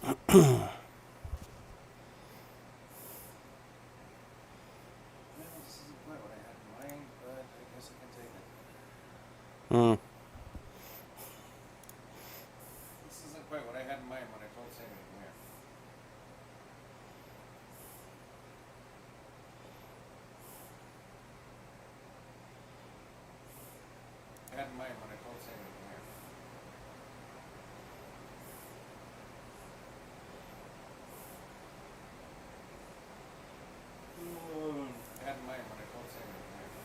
Well, this isn't quite what I had in mind, but I guess I can take it. Hmm. This isn't quite what I had in mind when I told Sammy to come here. I had in mind when I told Sammy to come here. I had in mind when I told Sammy to come here.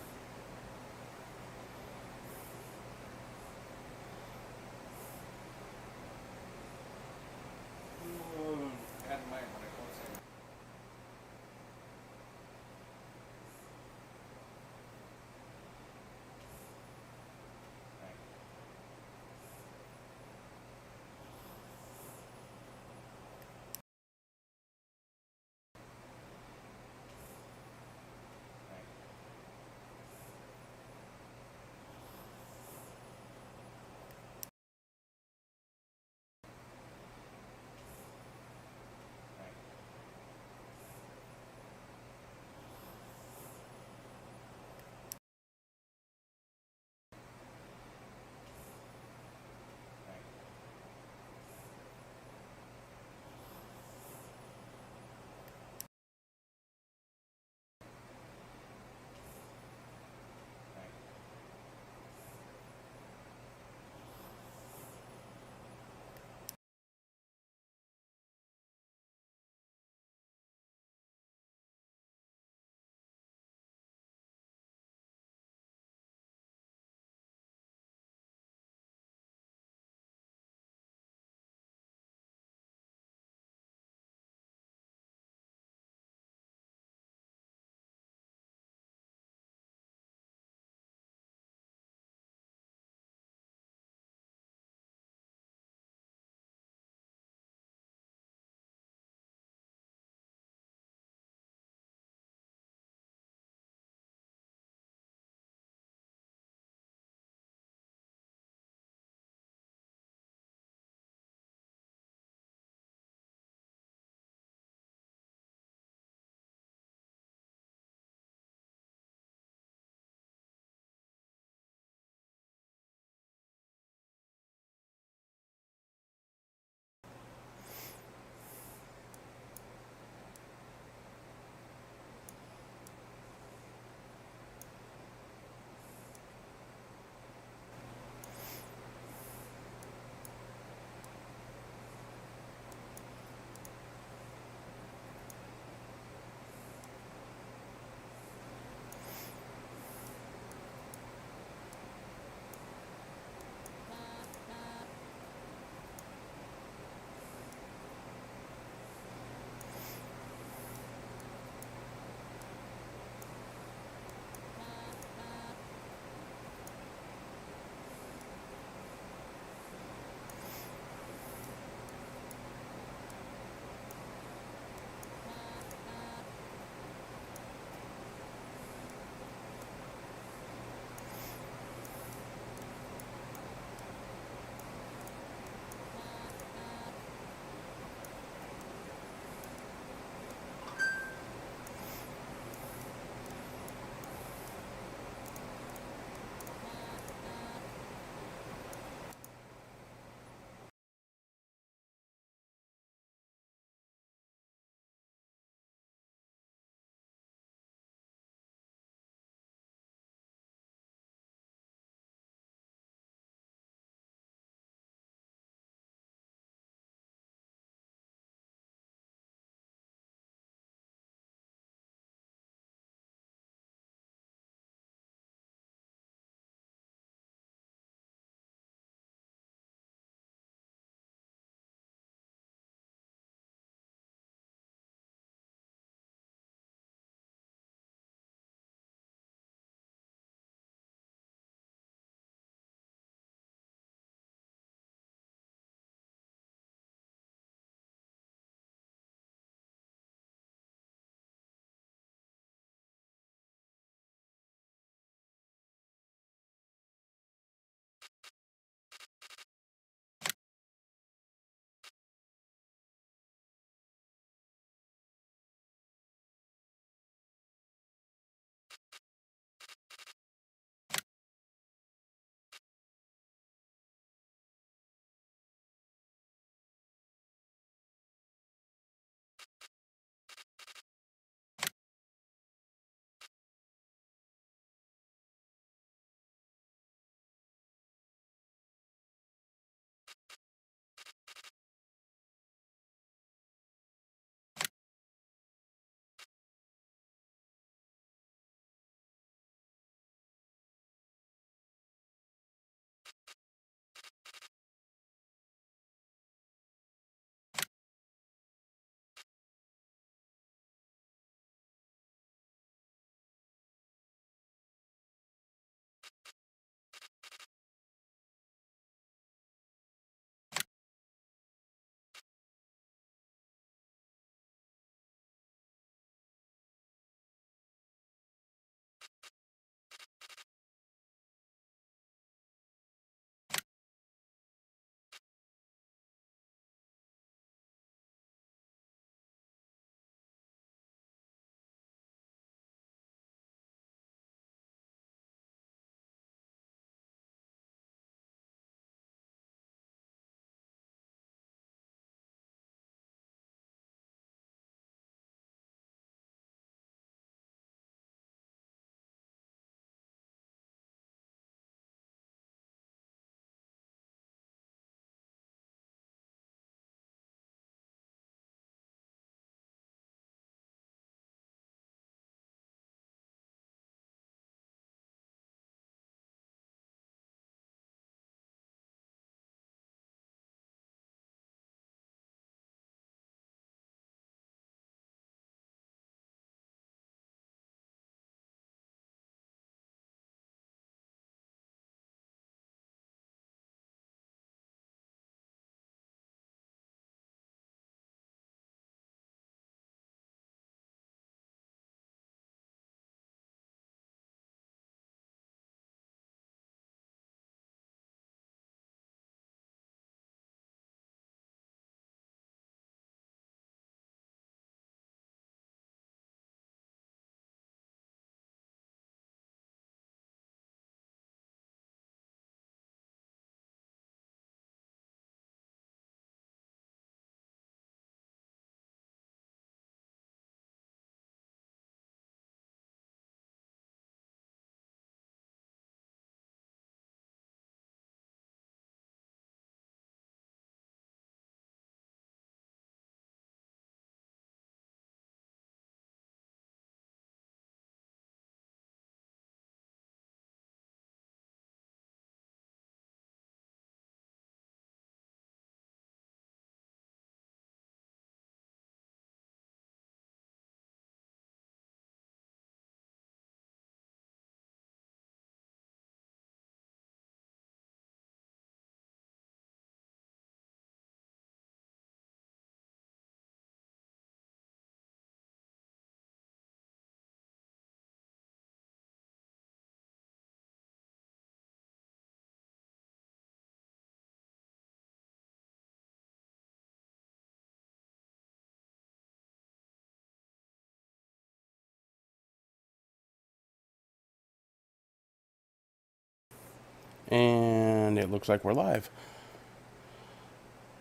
And it looks like we're live.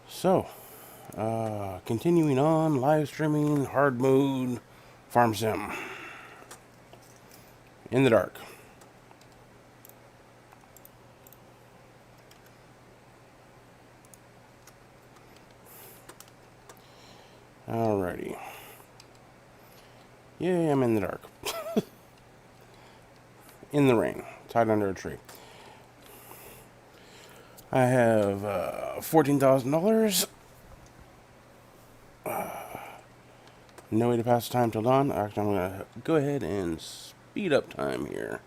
So, continuing on, live streaming, hard mode, farm sim. In the dark. Alrighty. Yay, I'm in the dark. In the rain, tied under a tree. I have $14,000. No way to pass the time till dawn. Actually, I'm going to go ahead and speed up time here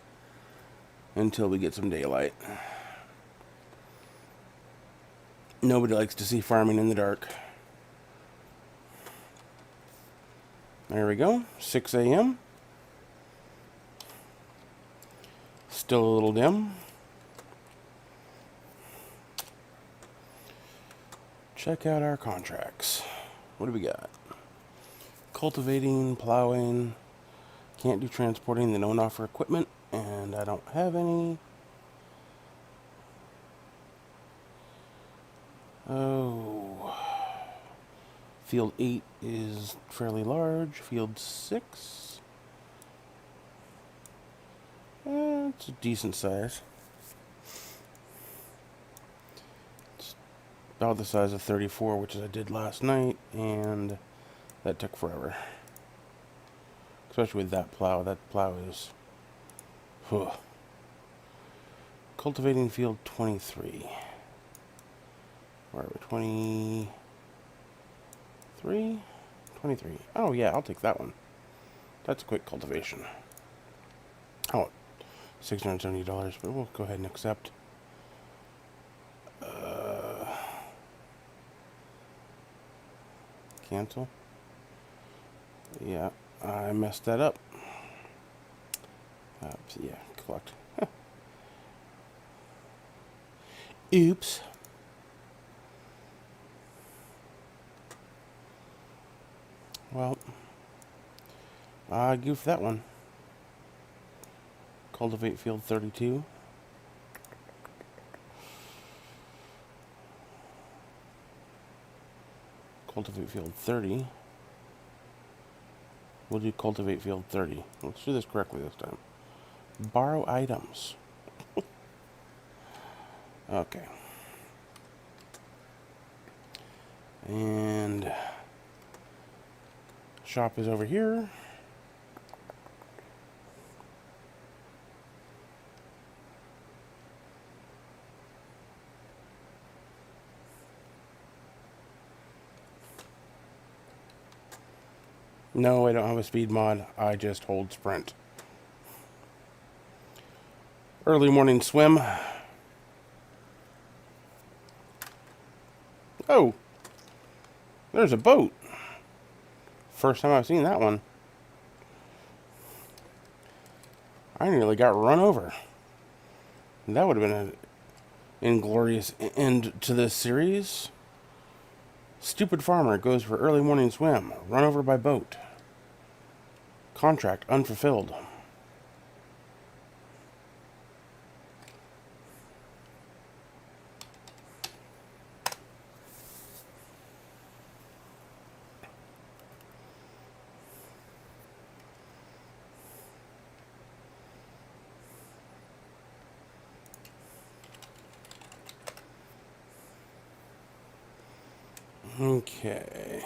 until we get some daylight. Nobody likes to see farming in the dark. There we go, 6 a.m. Still a little dim. Check out our contracts. What do we got? Cultivating, plowing. Can't do transporting. They don't offer equipment, and I don't have any. Oh. Field 8 is fairly large. Field 6. It's a decent size. It's about the size of 34, which I did last night, and that took forever. Especially with that plow. That plow is... Whew. Cultivating field 23. Where are we? 23? 23. Oh, yeah, I'll take that one. That's a quick cultivation. Oh, $670, but we'll go ahead and accept. Cancel. Yeah, I messed that up. Yeah, collect. Oops. Well, I goofed that one. Cultivate field 32. Cultivate field 30. We'll do cultivate field 30. Let's do this correctly this time. Borrow items. Okay. And shop is over here. No, I don't have a speed mod. I just hold sprint. Early morning swim. Oh, there's a boat. First time I've seen that one. I nearly got run over. That would have been an inglorious end to this series. Stupid farmer goes for early morning swim. Run over by boat. Contract unfulfilled. Okay.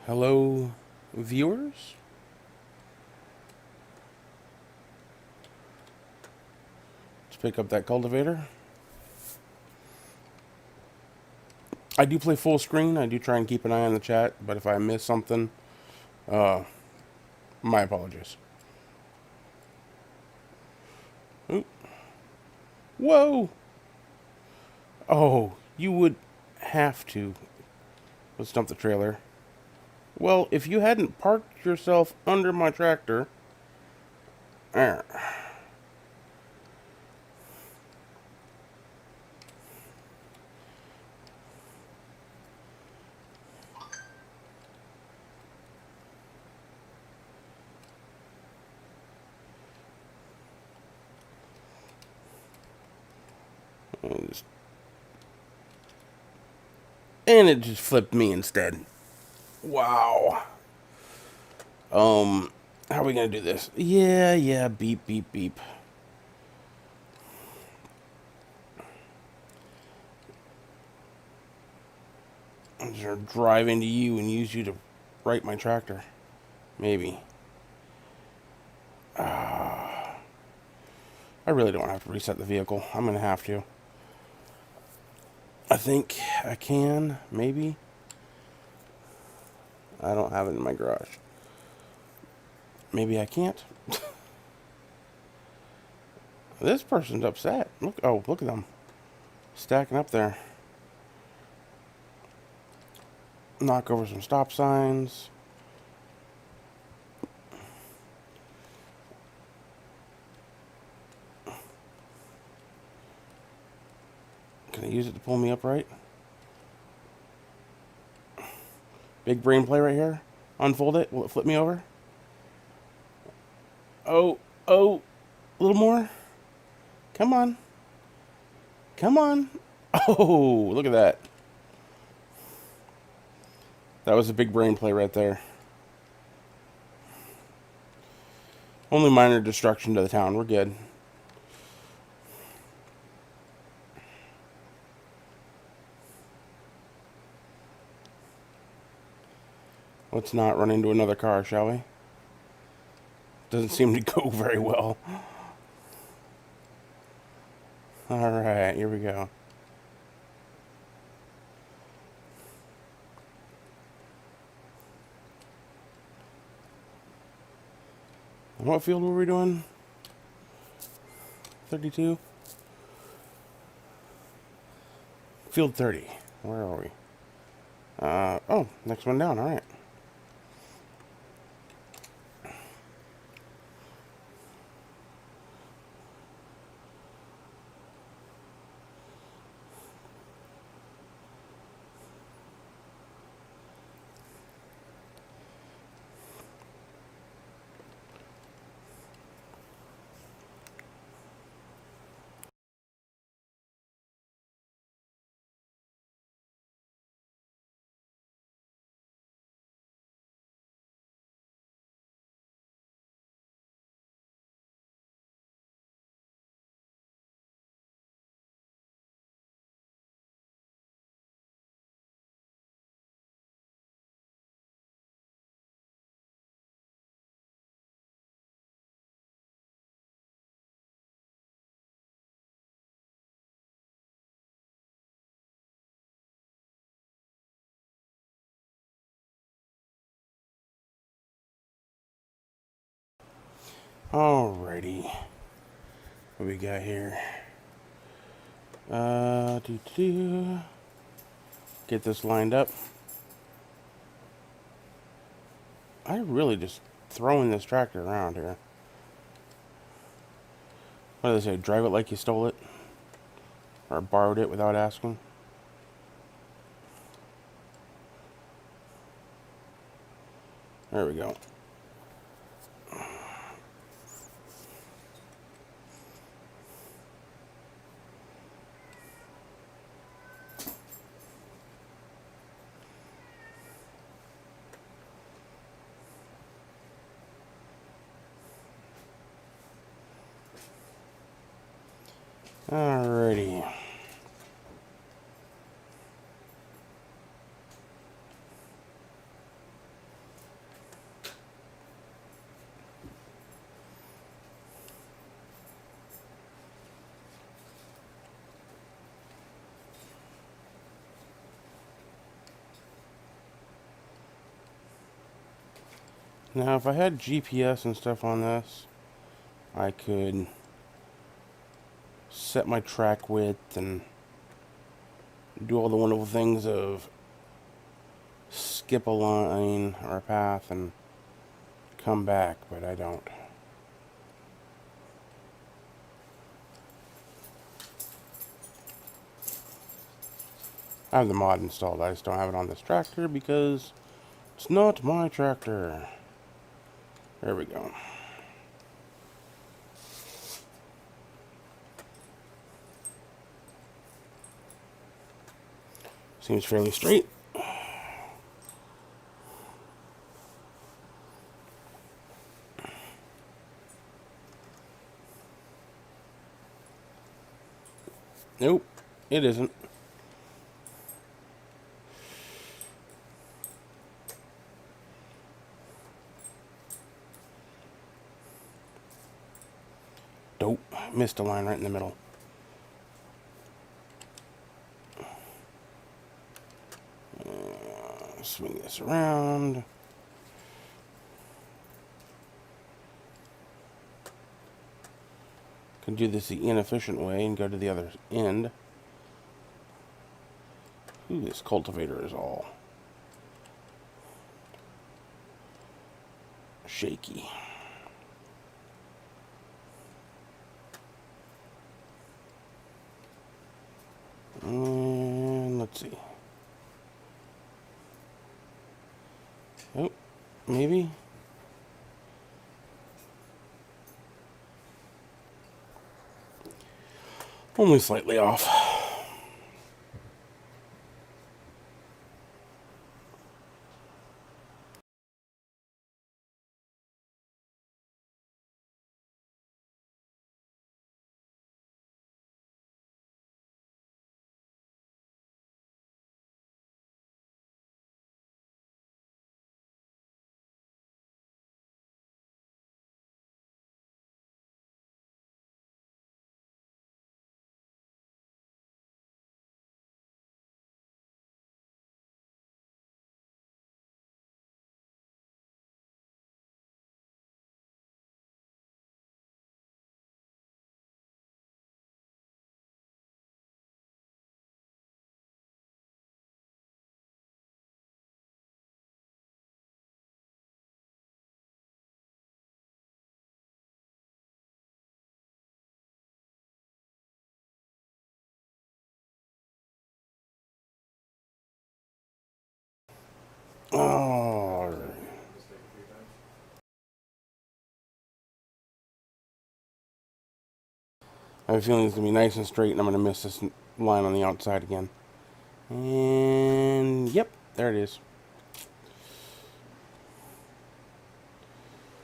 Hello, viewers? Let's pick up that cultivator. I do play full screen. I do try and keep an eye on the chat, but if I miss something, my apologies. Oop. Whoa! Oh, you would have to. Let's dump the trailer. Well, if you hadn't parked yourself under my tractor... And it just flipped me instead. Wow. How are we gonna do this? Yeah, beep, beep, beep. I'm just gonna drive into you and use you to right my tractor. Maybe. I really don't have to reset the vehicle. I'm gonna have to. I think I can, maybe. I don't have it in my garage. Maybe I can't. This person's upset. Look, oh, look at them. Stacking up there. Knock over some stop signs. Can I use it to pull me upright? Big brain play right here. Unfold it. Will it flip me over? Oh, a little more. Come on. Come on. Oh, look at that. That was a big brain play right there. Only minor destruction to the town. We're good. Let's not run into another car, shall we? Doesn't seem to go very well. Alright, here we go. What field were we doing? 32? Field 30. Where are we? Oh, next one down, alright. Alrighty. What we got here? Get this lined up. I really just throwing this tractor around here. What do they say? Drive it like you stole it? Or borrowed it without asking? There we go. Alrighty. Now, if I had GPS and stuff on this, I could set my track width and do all the wonderful things of skip a line or a path and come back, but I don't. I have the mod installed, I just don't have it on this tractor because it's not my tractor. There we go. Seems fairly straight. Nope, it isn't. Dope. Missed a line right in the middle. Swing this around. Can do this the inefficient way and go to the other end. Ooh, this cultivator is all shaky. And let's see. Oh, maybe. Only slightly off. Oh, I have a feeling it's going to be nice and straight, and I'm going to miss this line on the outside again. And, yep, there it is.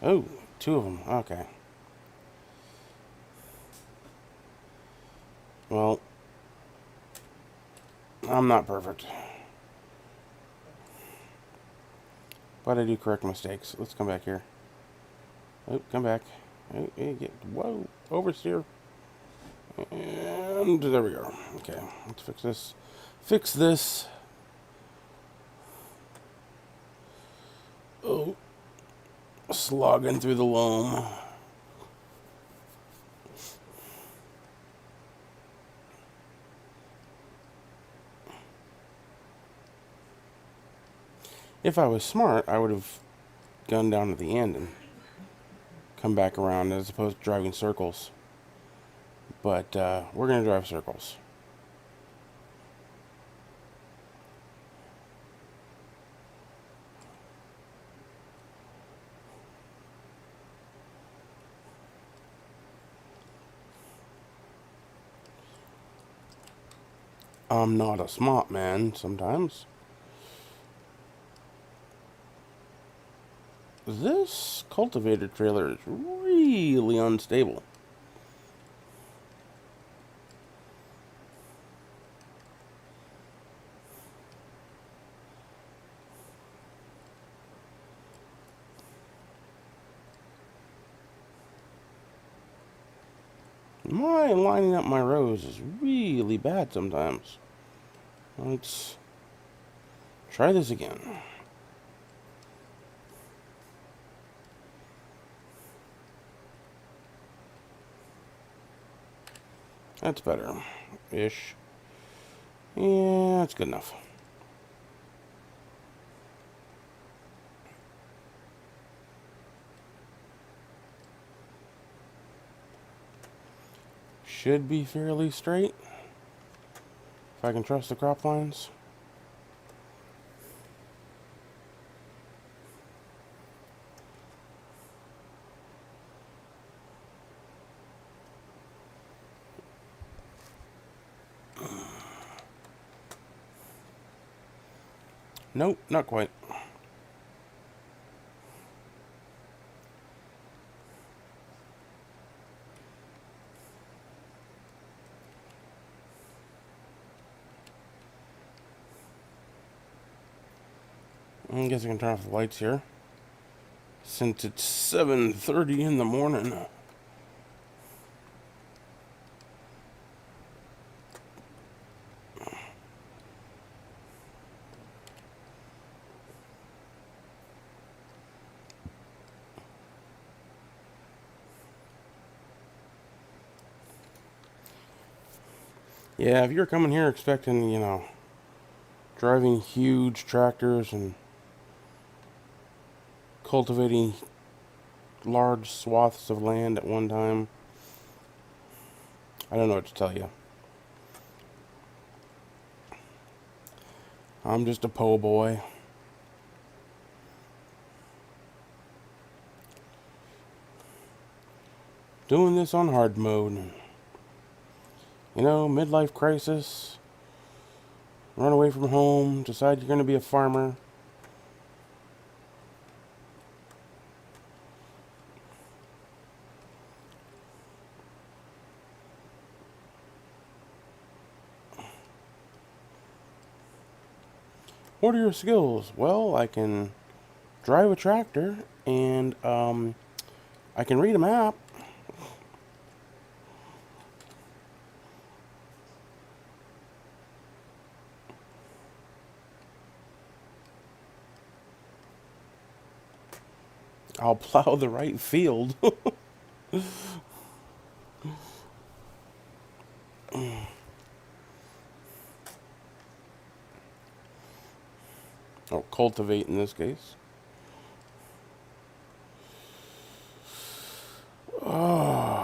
Oh, two of them. Okay. Well, I'm not perfect. But I do correct mistakes. Let's come back here. Oh, come back. Oh, whoa, oversteer. And there we go. Okay, let's fix this. Fix this. Oh, slogging through the loam. If I was smart, I would have gone down to the end and come back around as opposed to driving circles. But we're going to drive circles. I'm not a smart man sometimes. This cultivator trailer is really unstable. My lining up my rows is really bad sometimes. Let's try this again. That's better-ish. Yeah, that's good enough. Should be fairly straight. If I can trust the crop lines. Nope, not quite. I guess I can turn off the lights here. Since it's 7:30 in the morning. Yeah, if you're coming here expecting, driving huge tractors and cultivating large swaths of land at one time, I don't know what to tell you. I'm just a po' boy. Doing this on hard mode. Midlife crisis, run away from home, decide you're going to be a farmer. What are your skills? Well, I can drive a tractor and I can read a map. I'll plow the right field. Oh, cultivate in this case. Oh.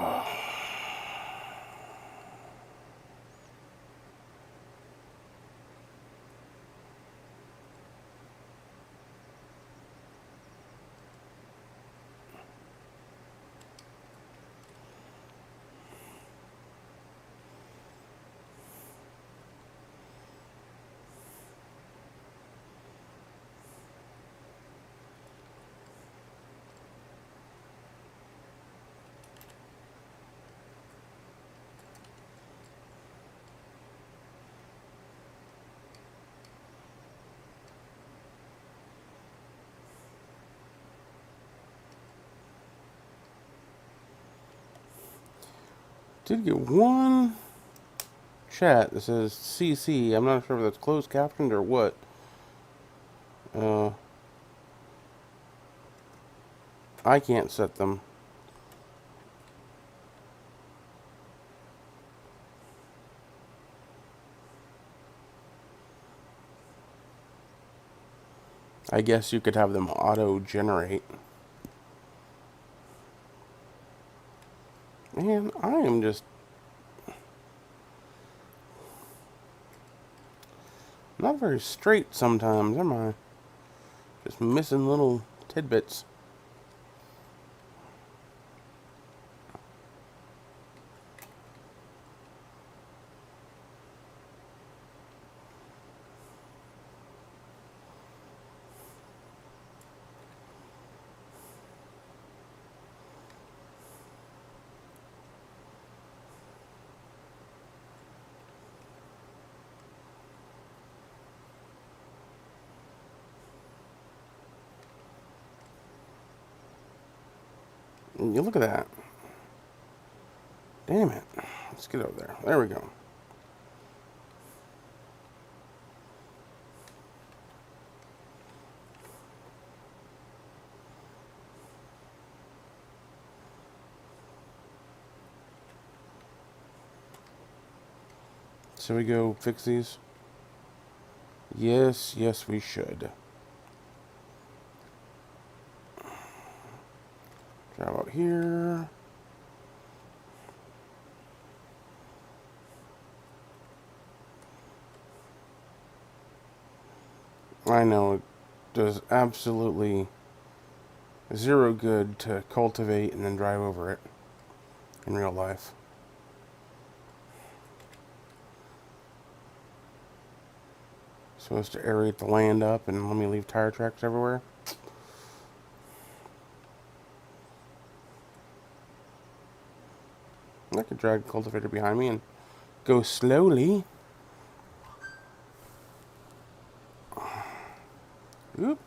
Did get one chat that says CC. I'm not sure if that's closed captioned or what. I can't set them. I guess you could have them auto-generate. Man, I am just not very straight sometimes, am I? Just missing little tidbits. You look at that. Damn it. Let's get over there. There we go. Should we go fix these? Yes, yes, we should. Drive out here. I know it does absolutely zero good to cultivate and then drive over it in real life. Supposed to aerate the land up and let me leave tire tracks everywhere. I could drag the cultivator behind me and go slowly. Oop.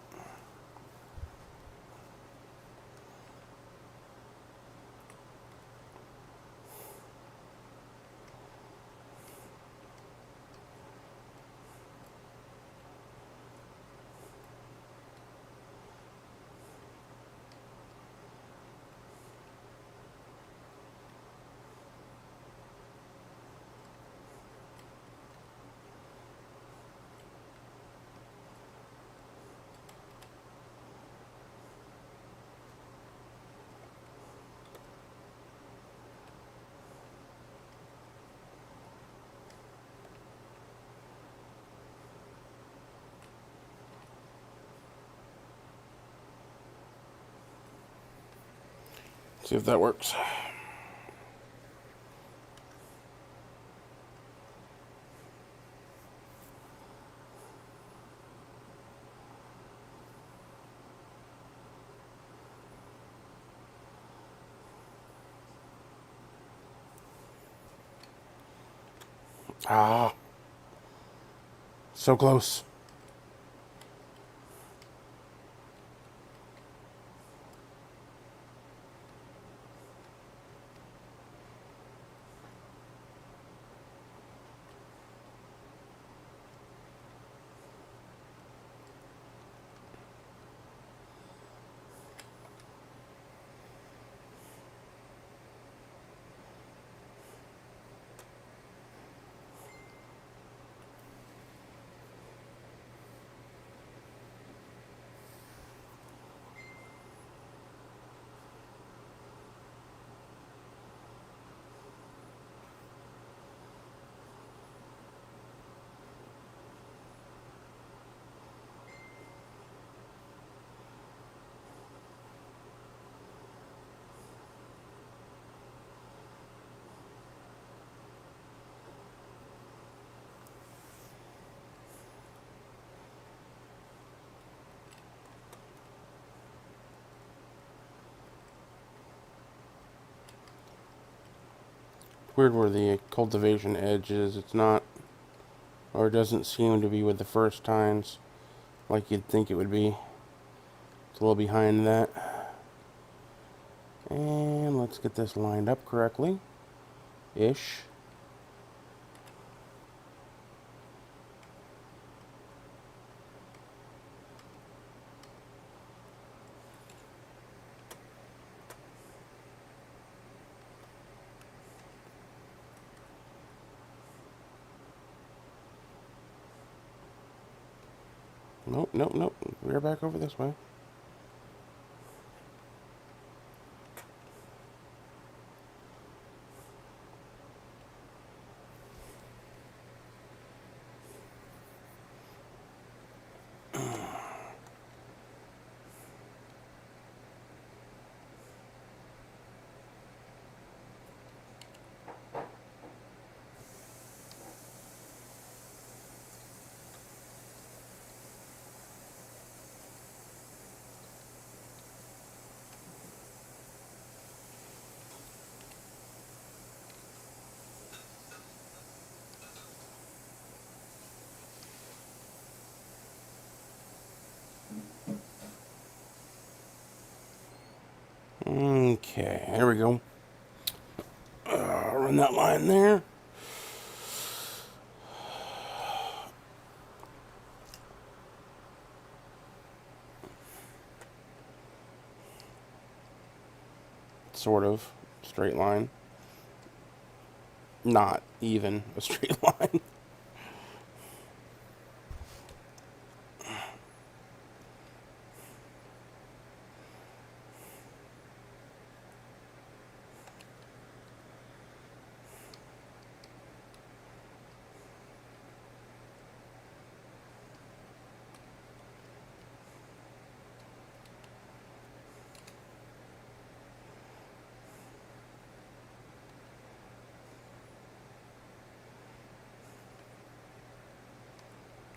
See if that works. Ah, so close. Weird where the cultivation edge is. It's not, or doesn't seem to be with the first tines like you'd think it would be. It's a little behind that. And let's get this lined up correctly. Ish. Nope, nope, nope. We're back over this way. Okay, there we go. Run that line there. Sort of. Straight line. Not even a straight line.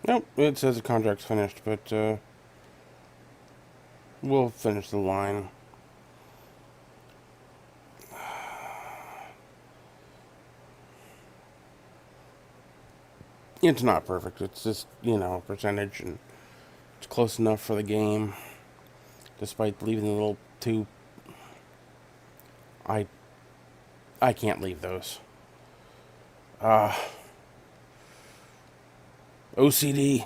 Nope, it says the contract's finished, but we'll finish the line. It's not perfect. It's just, percentage, and it's close enough for the game, despite leaving the little two. I can't leave those. OCD.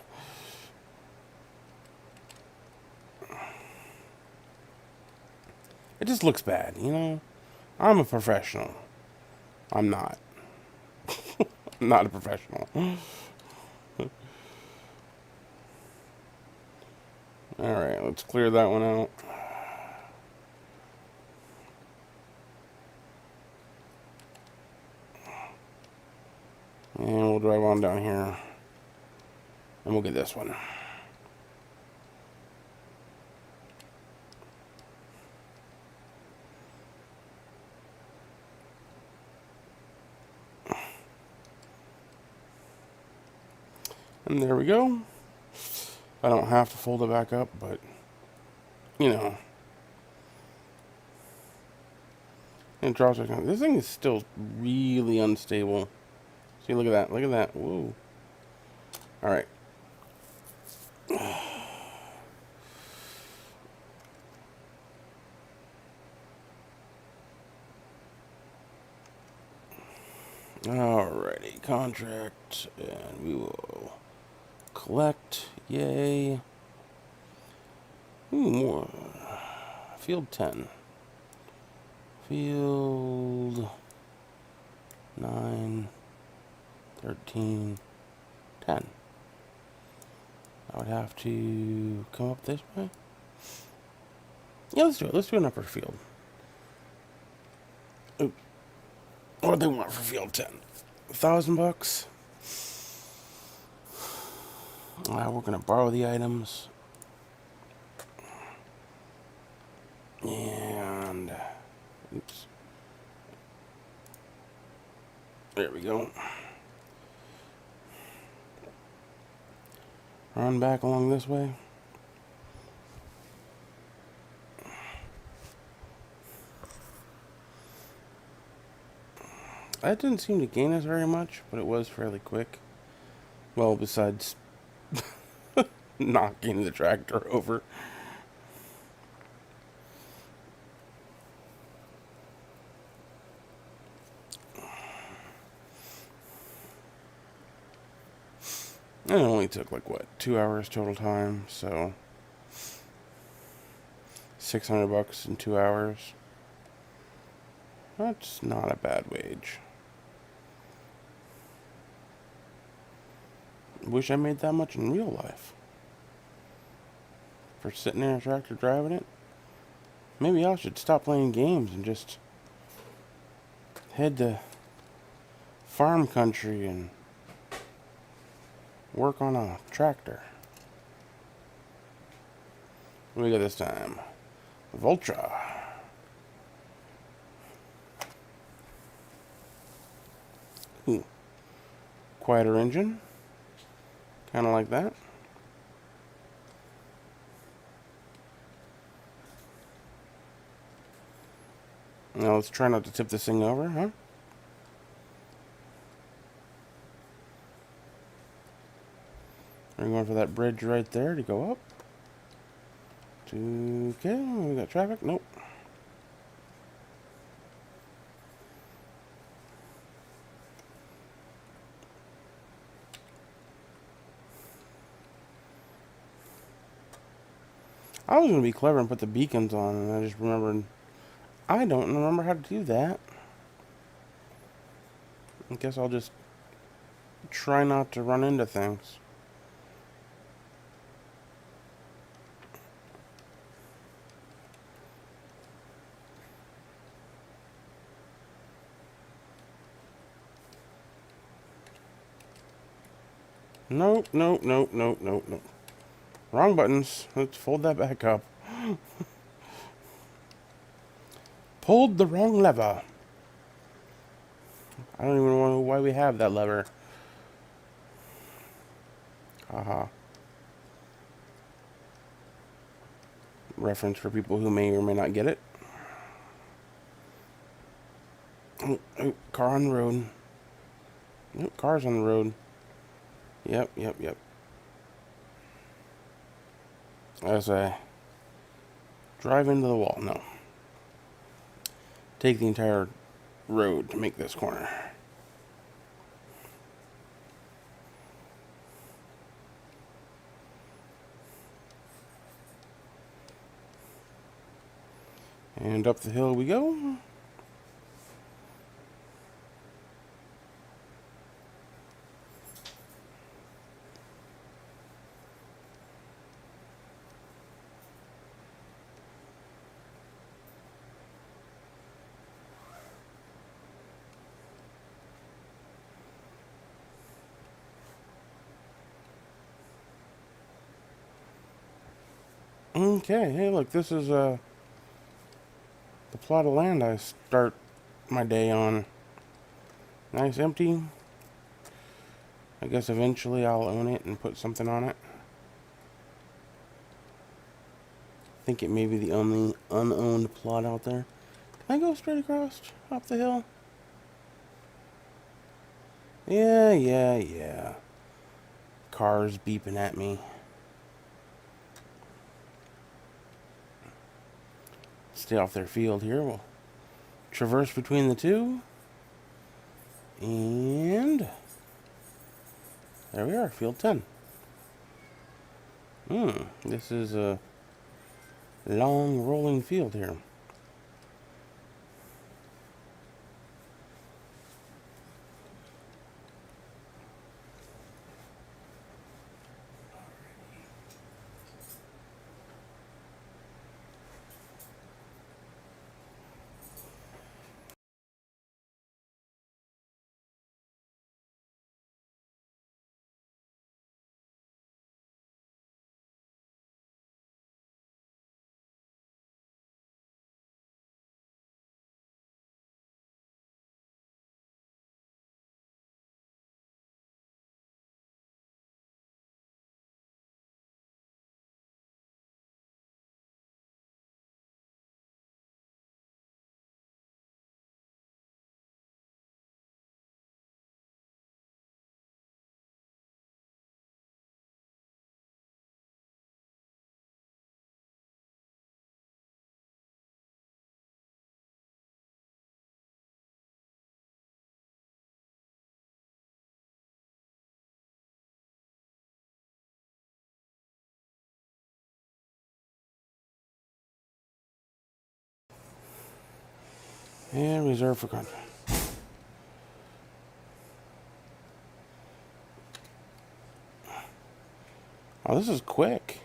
It just looks bad, I'm a professional. I'm not. I'm not a professional. Alright, let's clear that one out. And we'll drive on down here. And we'll get this one. And there we go. I don't have to fold it back up, but, it drops back down. This thing is still really unstable. See, look at that. Look at that. Whoa. Alright. Alrighty, contract, and we will collect. Yay. Ooh, more. Field 10. Field 9, 13, 10. I would have to come up this way. Yeah, let's do it. Let's do an upper field. Ooh. What do they want for field 10? $1,000? We're gonna borrow the items. And oops. There we go. Run back along this way. That didn't seem to gain us very much, but it was fairly quick. Well, besides knocking the tractor over. And it only took like what, 2 hours total time, so $600 in 2 hours. That's not a bad wage. Wish I made that much in real life. For sitting in a tractor driving it. Maybe I should stop playing games and just head to farm country and work on a tractor. What do we got this time? Voltra. Ooh. Quieter engine. Kind of like that. Now let's try not to tip this thing over, huh? We're going for that bridge right there to go up. Okay, we got traffic. Nope. I was going to be clever and put the beacons on, and I just remembered, I don't remember how to do that. I guess I'll just try not to run into things. Nope, nope, nope, nope, nope, nope. Wrong buttons. Let's fold that back up. Pulled the wrong lever. I don't even know why we have that lever. Haha. Reference for people who may or may not get it. Oh, oh, car on the road. Oh, car's on the road. Yep, yep, yep. As I drive into the wall. No. Take the entire road to make this corner. And up the hill we go. Okay, hey look, this is the plot of land I start my day on. Nice empty. I guess eventually I'll own it and put something on it. I think it may be the only unowned plot out there. Can I go straight across up the hill? Yeah. Cars beeping at me. Stay off their field here. We'll traverse between the two. And there we are, field 10. This is a long rolling field here. And reserve for contract. Oh, this is quick.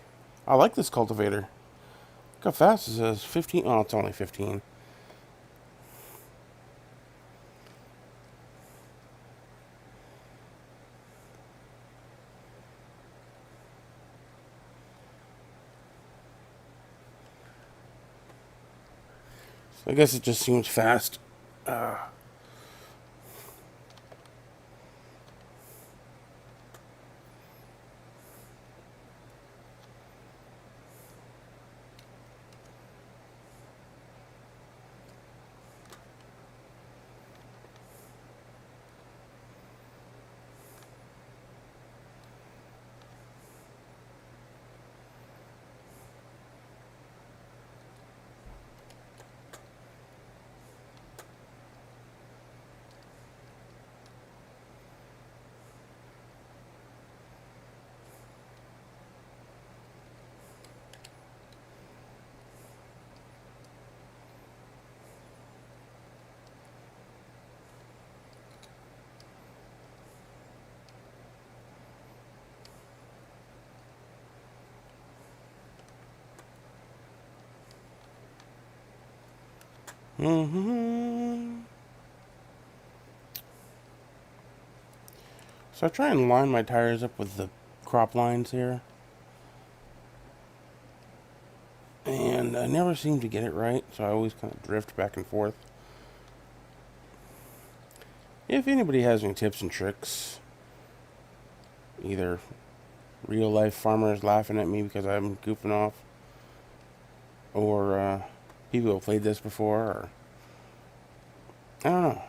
I like this cultivator. Look how fast it says. 15. Oh, it's only 15. So I guess it just seems fast. So I try and line my tires up with the crop lines here. And I never seem to get it right, so I always kind of drift back and forth. If anybody has any tips and tricks, either real life farmers laughing at me because I'm goofing off, or people who have played this before, or I don't know.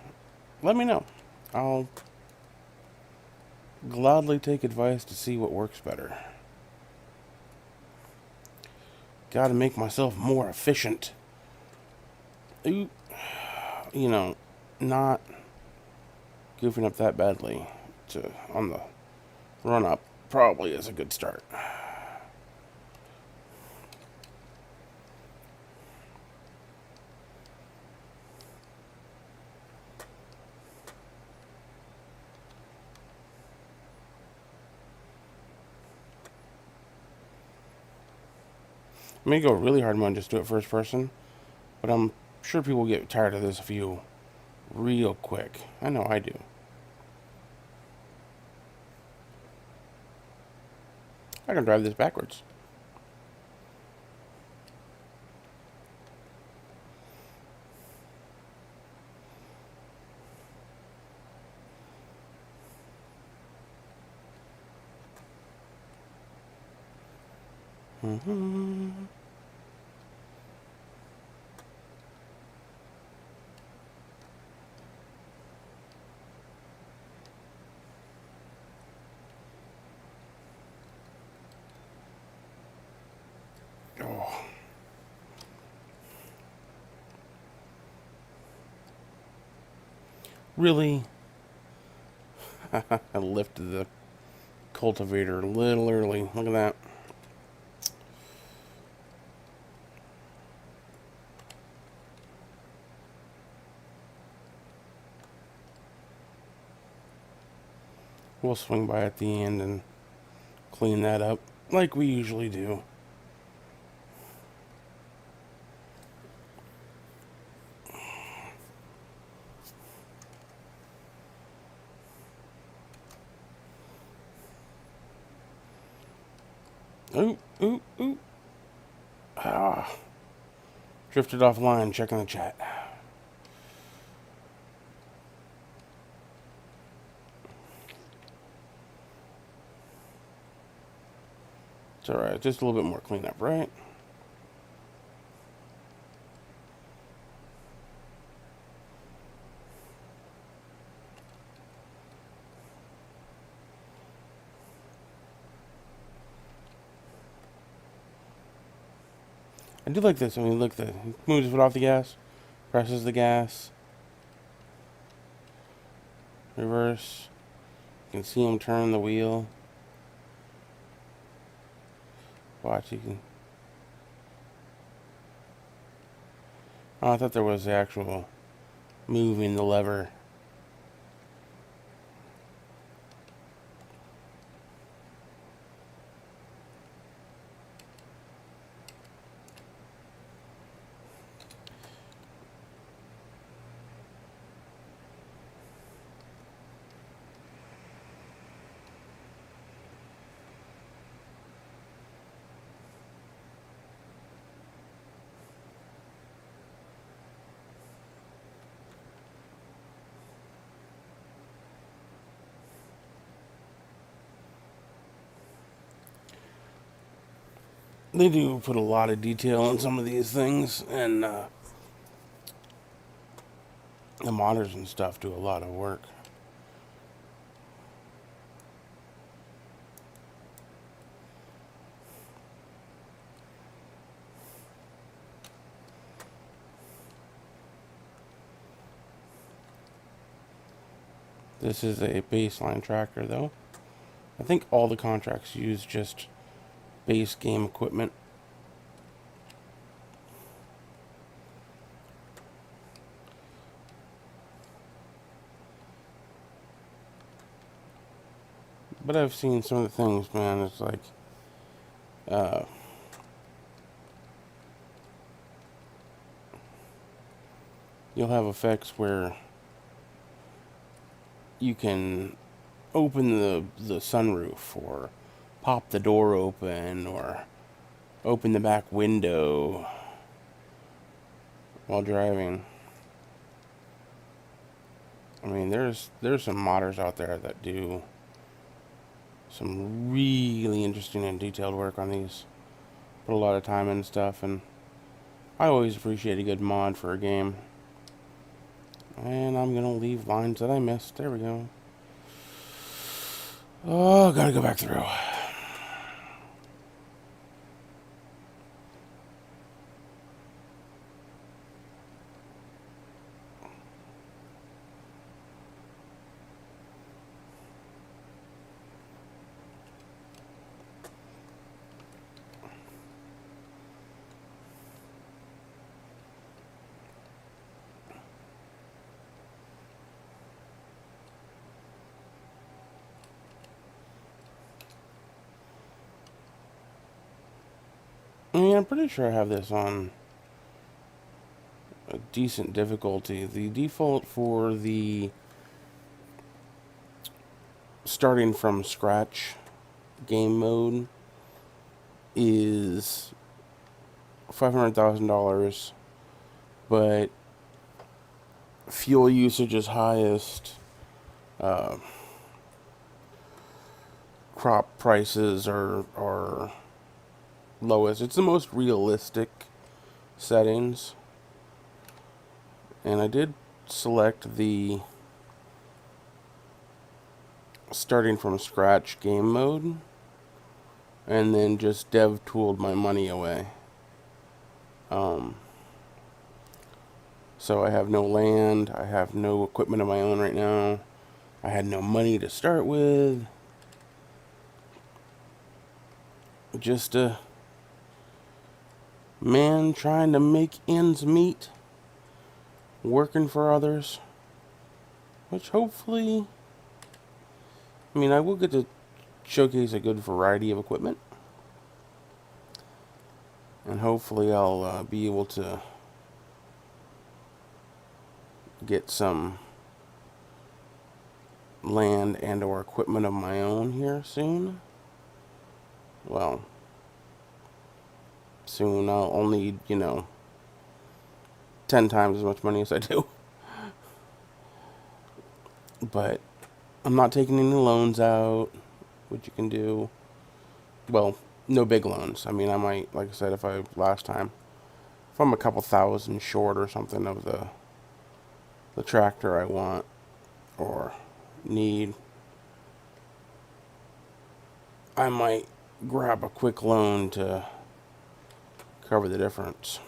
Let me know. I'll gladly take advice to see what works better. Gotta make myself more efficient. You know, not goofing up that badly on the run up probably is a good start. I may go really hard mode and just do it first person, but I'm sure people get tired of this view real quick. I know I do. I can drive this backwards. Mm-hmm. Oh. Really? I lifted the cultivator a little early. Look at that. We'll swing by at the end and clean that up like we usually do. Ooh, ooh, ooh. Ah. Drifted offline, checking the chat. It's alright, just a little bit more cleanup, right? I do like this. I mean, look, he moves his foot off the gas, presses the gas, reverse. You can see him turn the wheel. Watch, you can. Oh, I thought there was the actual moving the lever. They do put a lot of detail in some of these things, and the modders and stuff do a lot of work. This is a baseline tractor, though. I think all the contracts use just base game equipment. But I've seen some of the things, man. It's like, uh, you'll have effects where you can open the sunroof, or pop the door open, or open the back window while driving. I mean, there's some modders out there that do some really interesting and detailed work on these. Put a lot of time and stuff, and I always appreciate a good mod for a game. And I'm gonna leave lines that I missed. There we go. Oh, gotta go back through. Yeah, I'm pretty sure I have this on a decent difficulty. The default for the starting from scratch game mode is $500,000, but fuel usage is highest. Crop prices are lowest. It's the most realistic settings. And I did select the starting from scratch game mode, and then just dev tooled my money away. So I have no land, I have no equipment of my own right now. I had no money to start with. Just a man trying to make ends meet, working for others, which hopefully, I mean, I will get to showcase a good variety of equipment, and hopefully I'll be able to get some land and or equipment of my own here soon. Well, soon I'll need, 10 times as much money as I do. But I'm not taking any loans out, which you can do. Well, no big loans. I mean, I might, like I said, if I'm a couple thousand short or something of the tractor I want or need, I might grab a quick loan to cover the difference.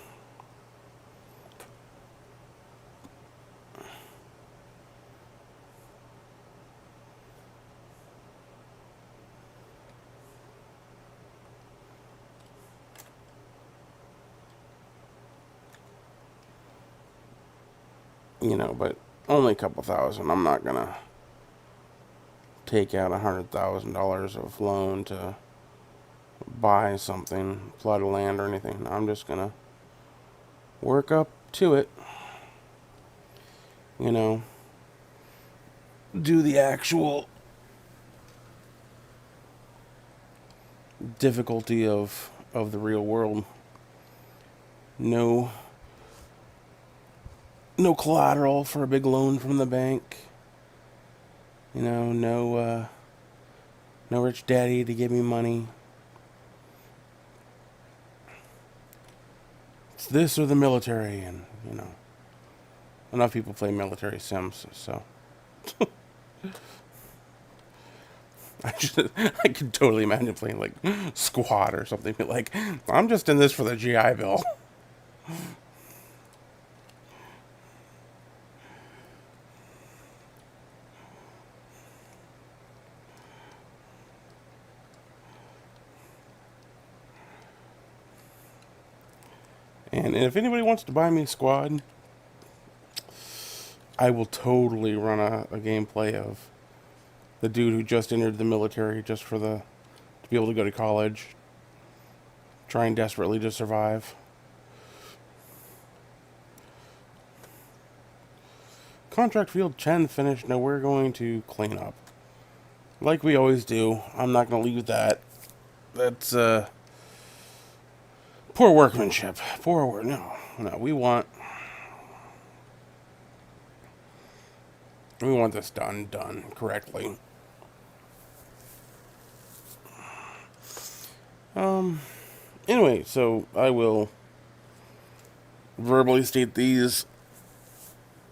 But only a couple thousand. I'm not gonna take out $100,000 of loan to buy something, plot of land or anything. I'm just gonna work up to it. Do the actual difficulty of the real world. No collateral for a big loan from the bank. No rich daddy to give me money. It's this or the military, and enough people play military sims, so I could totally imagine playing like Squad or something. Like, I'm just in this for the GI Bill. And if anybody wants to buy me Squad, I will totally run a gameplay of the dude who just entered the military just to be able to go to college, trying desperately to survive. Contract field 10 finished. Now we're going to clean up, like we always do. I'm not going to leave that. That's poor workmanship. No. We want this done correctly. Anyway, so I will verbally state these.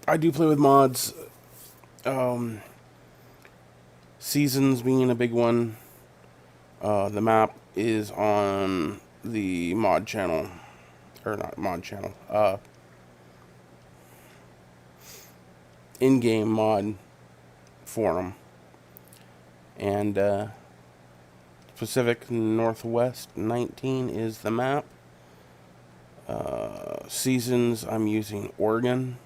I do play with mods. Um, Seasons being a big one. The map is on the mod channel. Or not mod channel. In-game mod forum. And, Pacific Northwest 19 is the map. Seasons, I'm using Oregon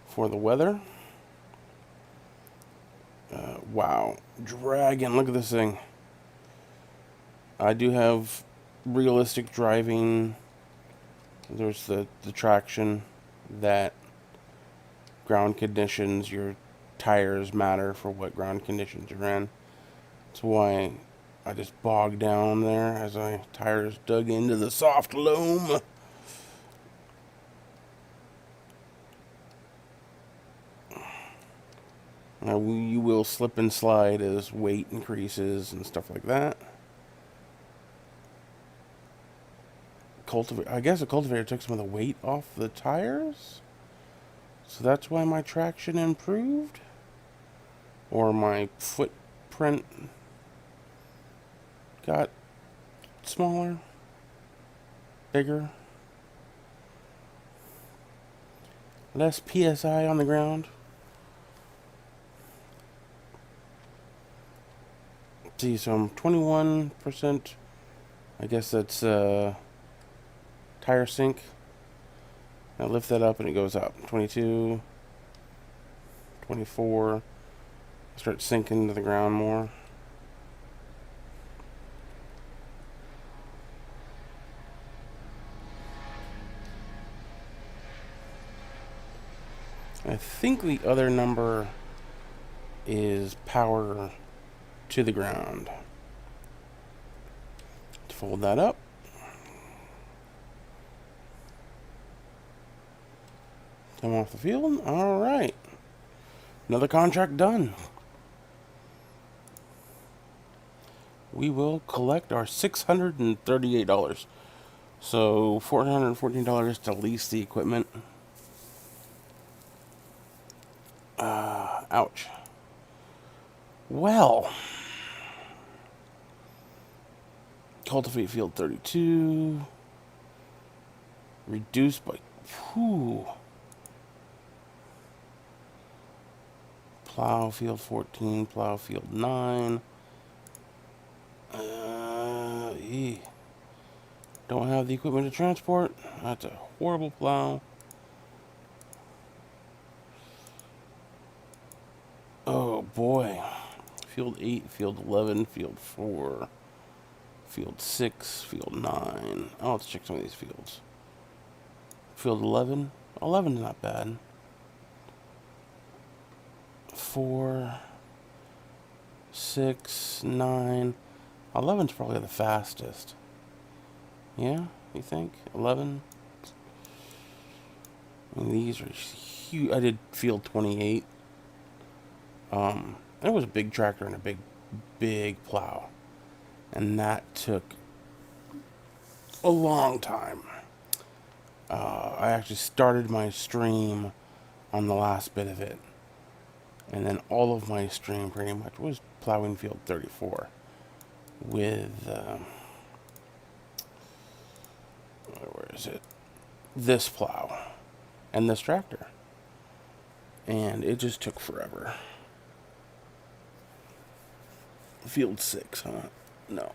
for the weather. Wow. Dragon, look at this thing. I do have realistic driving. There's the traction, that ground conditions, your tires matter for what ground conditions you're in. That's why I just bogged down there as my tires dug into the soft loam. Now you will slip and slide as weight increases and stuff like that. I guess a cultivator took some of the weight off the tires, so that's why my traction improved, or my footprint got smaller, bigger, less PSI on the ground. Let's see, so I'm 21%. I guess that's tire sync. I lift that up and it goes up. 22, 24. Start sinking to the ground more. I think the other number is power to the ground. Let's fold that up. Come off the field. All right. Another contract done. We will collect our $638. So $414 to lease the equipment. Ouch. Well, cultivate field 32. Reduced by, whew. Plow field 14, plow field 9. Don't have the equipment to transport. That's a horrible plow. Oh boy. Field 8, field 11, field 4, field 6, field 9. Oh, let's check some of these fields. Field 11. 11 is not bad. 4, 6, 9. 11's probably the fastest. Yeah, you think? 11? I mean, these are huge. I did field 28. There was a big tractor and a big plow. And that took a long time. I actually started my stream on the last bit of it. And then all of my stream pretty much was plowing field 34 with, where is it? This plow and this tractor. And it just took forever. Field 6, huh? No.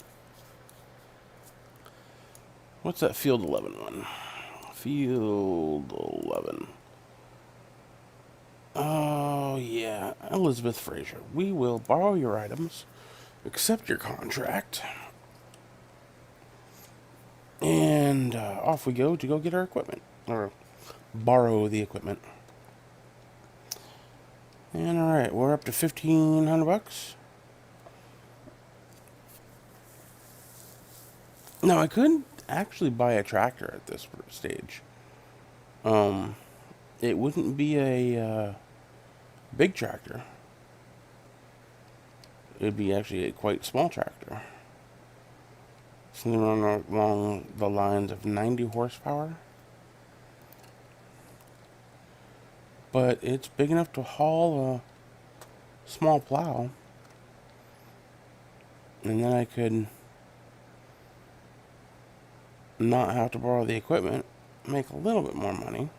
What's that field 11 one? Field 11. Oh, yeah. Elizabeth Fraser. We will borrow your items, accept your contract, and off we go to go get our equipment. Or borrow the equipment. And alright, we're up to $1,500. Now, I couldn't actually buy a tractor at this stage. It wouldn't be a big tractor. It'd be actually a quite small tractor. Something along the lines of 90 horsepower. But it's big enough to haul a small plow. And then I could not have to borrow the equipment, make a little bit more money.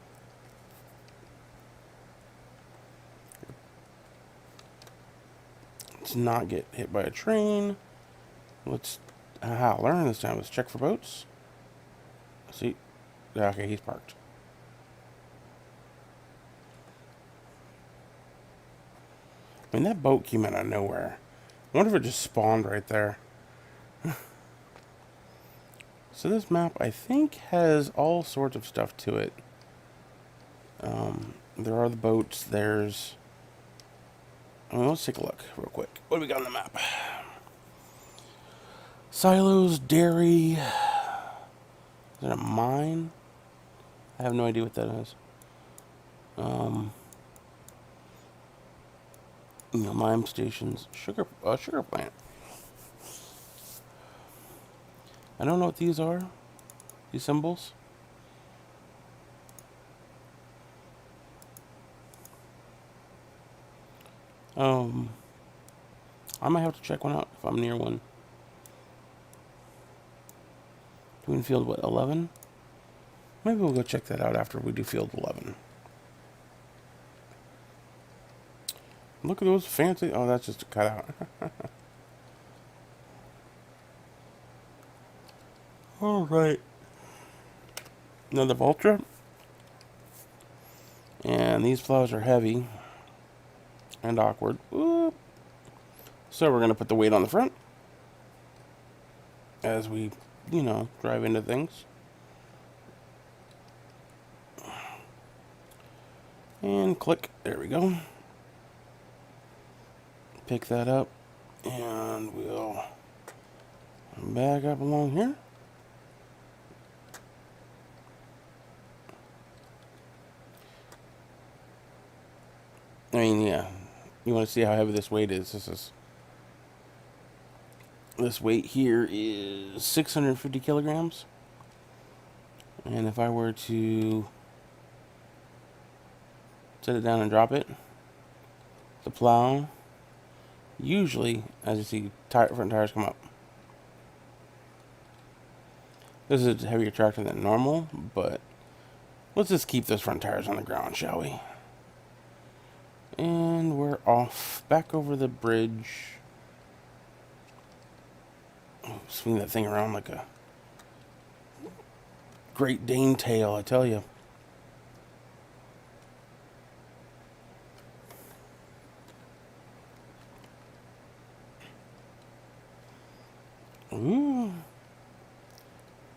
Let's not get hit by a train. Let's learn this time. Let's check for boats. See, okay, he's parked. I mean, that boat came out of nowhere. I wonder if it just spawned right there. So this map, I think, has all sorts of stuff to it. There are the boats. There's... I mean, let's take a look real quick. What do we got on the map? Silos, dairy. Is that a mine? I have no idea what that is. You know, mine stations, sugar plant. I don't know what these are. These symbols. I might have to check one out if I'm near one. Doing field, what, 11? Maybe we'll go check that out after we do field 11. Look at those fancy... Oh, that's just a cutout. Alright. Another Valtra. And these plows are heavy. And awkward. Whoop. So we're going to put the weight on the front. As we, you know, drive into things. And click. There we go. Pick that up. And we'll back up along here. I mean, yeah. You want to see how heavy this weight is. This weight here is 650 kilograms. And if I were to set it down and drop it, the plow, usually, as you see, front tires come up. This is a heavier tractor than normal, but let's just keep those front tires on the ground, shall we? And we're off, back over the bridge. Swing that thing around like a Great Dane tail, I tell you. Ooh.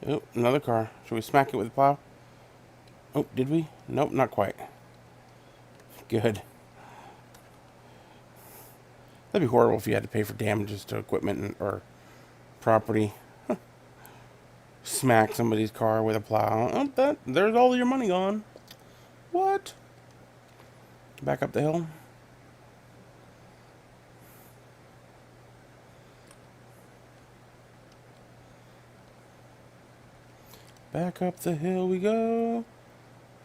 Oh, another car. Should we smack it with the plow? Oh, did we? Nope, not quite. Good. That'd be horrible if you had to pay for damages to equipment or property. Smack somebody's car with a plow. Oh, there's all your money gone. What? Back up the hill. Back up the hill we go.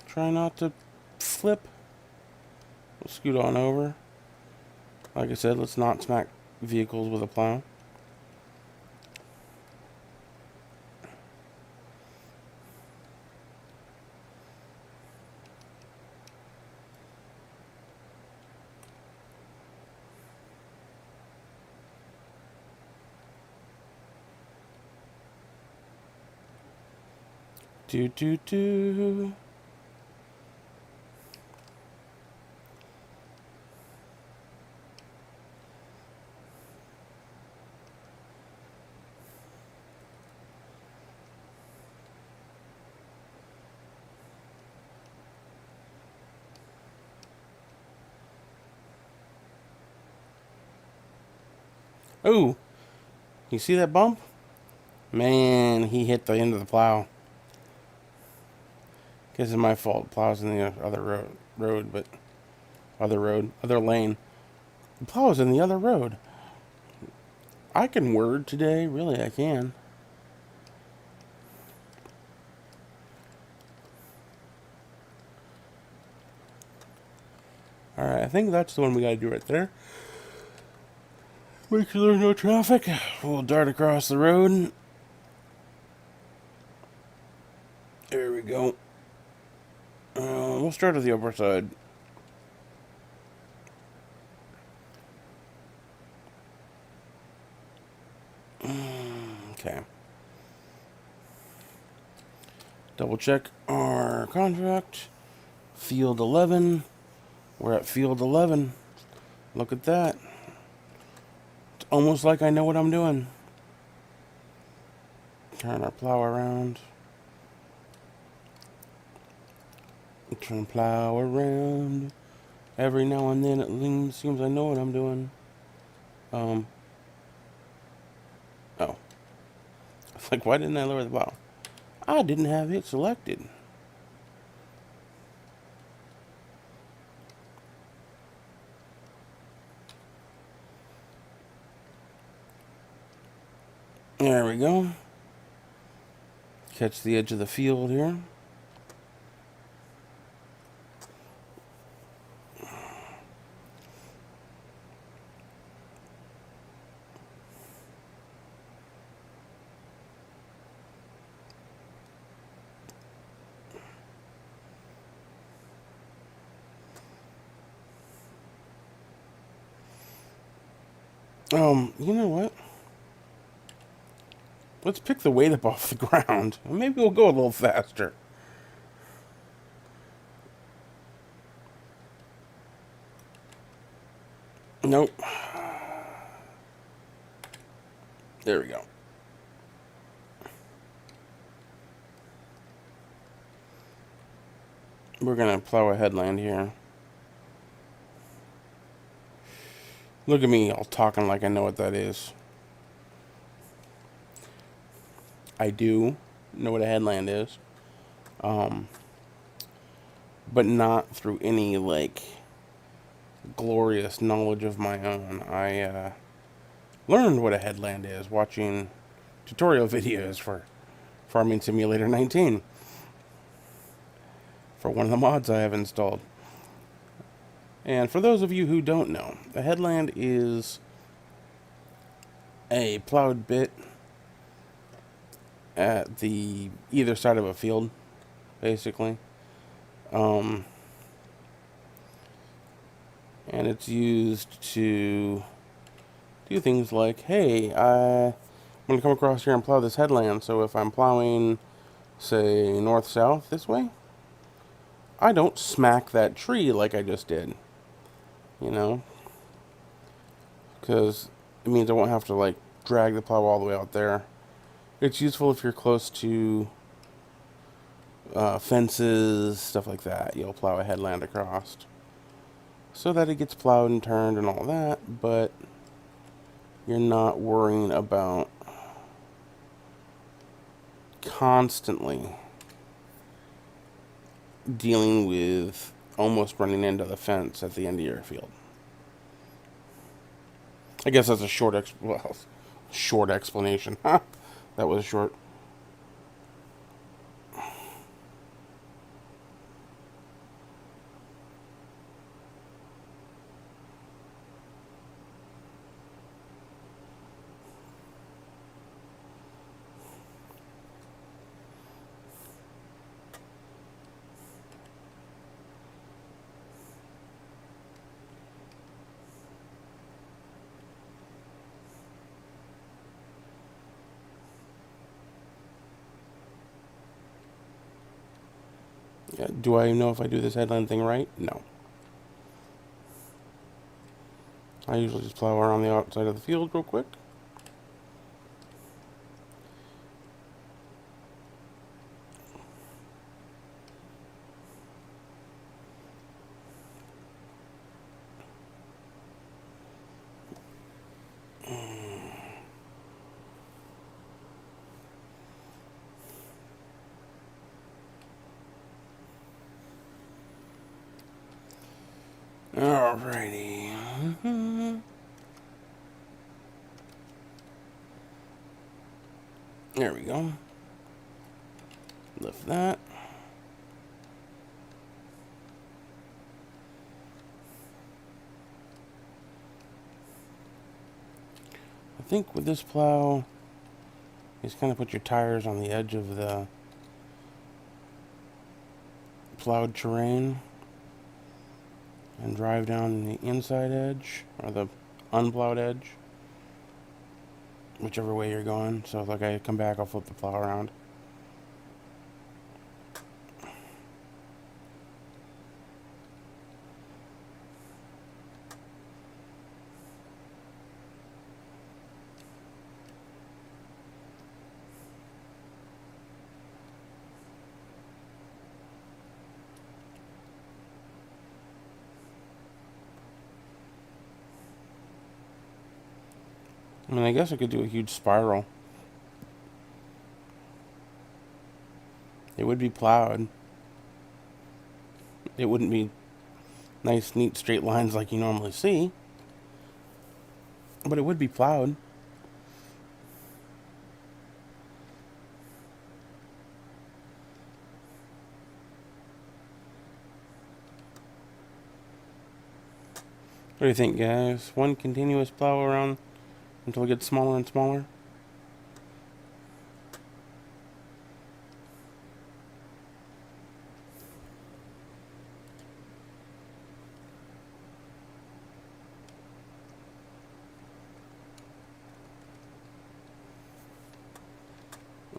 Try not to flip. We'll scoot on over. Like I said, let's not smack vehicles with a plow. Do do do. Oh, you see that bump? Man, he hit the end of the plow. Guess it's my fault. Plow's in the other other lane. The plow's in the other road. I can word today, really, I can. Alright, I think that's the one we gotta do right there. Make sure there's no traffic. We'll dart across the road. There we go. We'll start at the upper side. Okay. Double check our contract. Field 11. We're at field 11. Look at that. It's almost like I know what I'm doing. Turn our plow around. Turn plow around. Every now and then it seems I know what I'm doing. Oh. It's like, why didn't I lower the plow? I didn't have it selected. There we go. Catch the edge of the field here. You know what? Let's pick the weight up off the ground. Maybe we'll go a little faster. Nope. There we go. We're gonna plow a headland here. Look at me all talking like I know what that is. I do know what a headland is. But not through any, like, glorious knowledge of my own. I learned what a headland is watching tutorial videos for Farming Simulator 19 for one of the mods I have installed. And for those of you who don't know, a headland is a plowed bit at the either side of a field, basically. And it's used to do things like, hey, I'm going to come across here and plow this headland, so if I'm plowing, say, north-south this way, I don't smack that tree like I just did. You know? Because it means I won't have to, like, drag the plow all the way out there. It's useful if you're close to fences, stuff like that. You'll plow a headland across so that it gets plowed and turned and all that, but you're not worrying about constantly dealing with almost running into the fence at the end of your field. I guess that's a short explanation. That was short. Yeah, do I know if I do this headland thing right? No. I usually just plow around the outside of the field real quick. Alrighty. There we go. Lift that. think with this plow, you just kind of put your tires on the edge of the plowed terrain and drive down the inside edge or the unplowed edge, whichever way you're going. So if like I come back, I'll flip the plow around. I mean, I guess I could do a huge spiral. It would be plowed. It wouldn't be nice, neat, straight lines like you normally see. But it would be plowed. What do you think, guys? One continuous plow around until it gets smaller and smaller?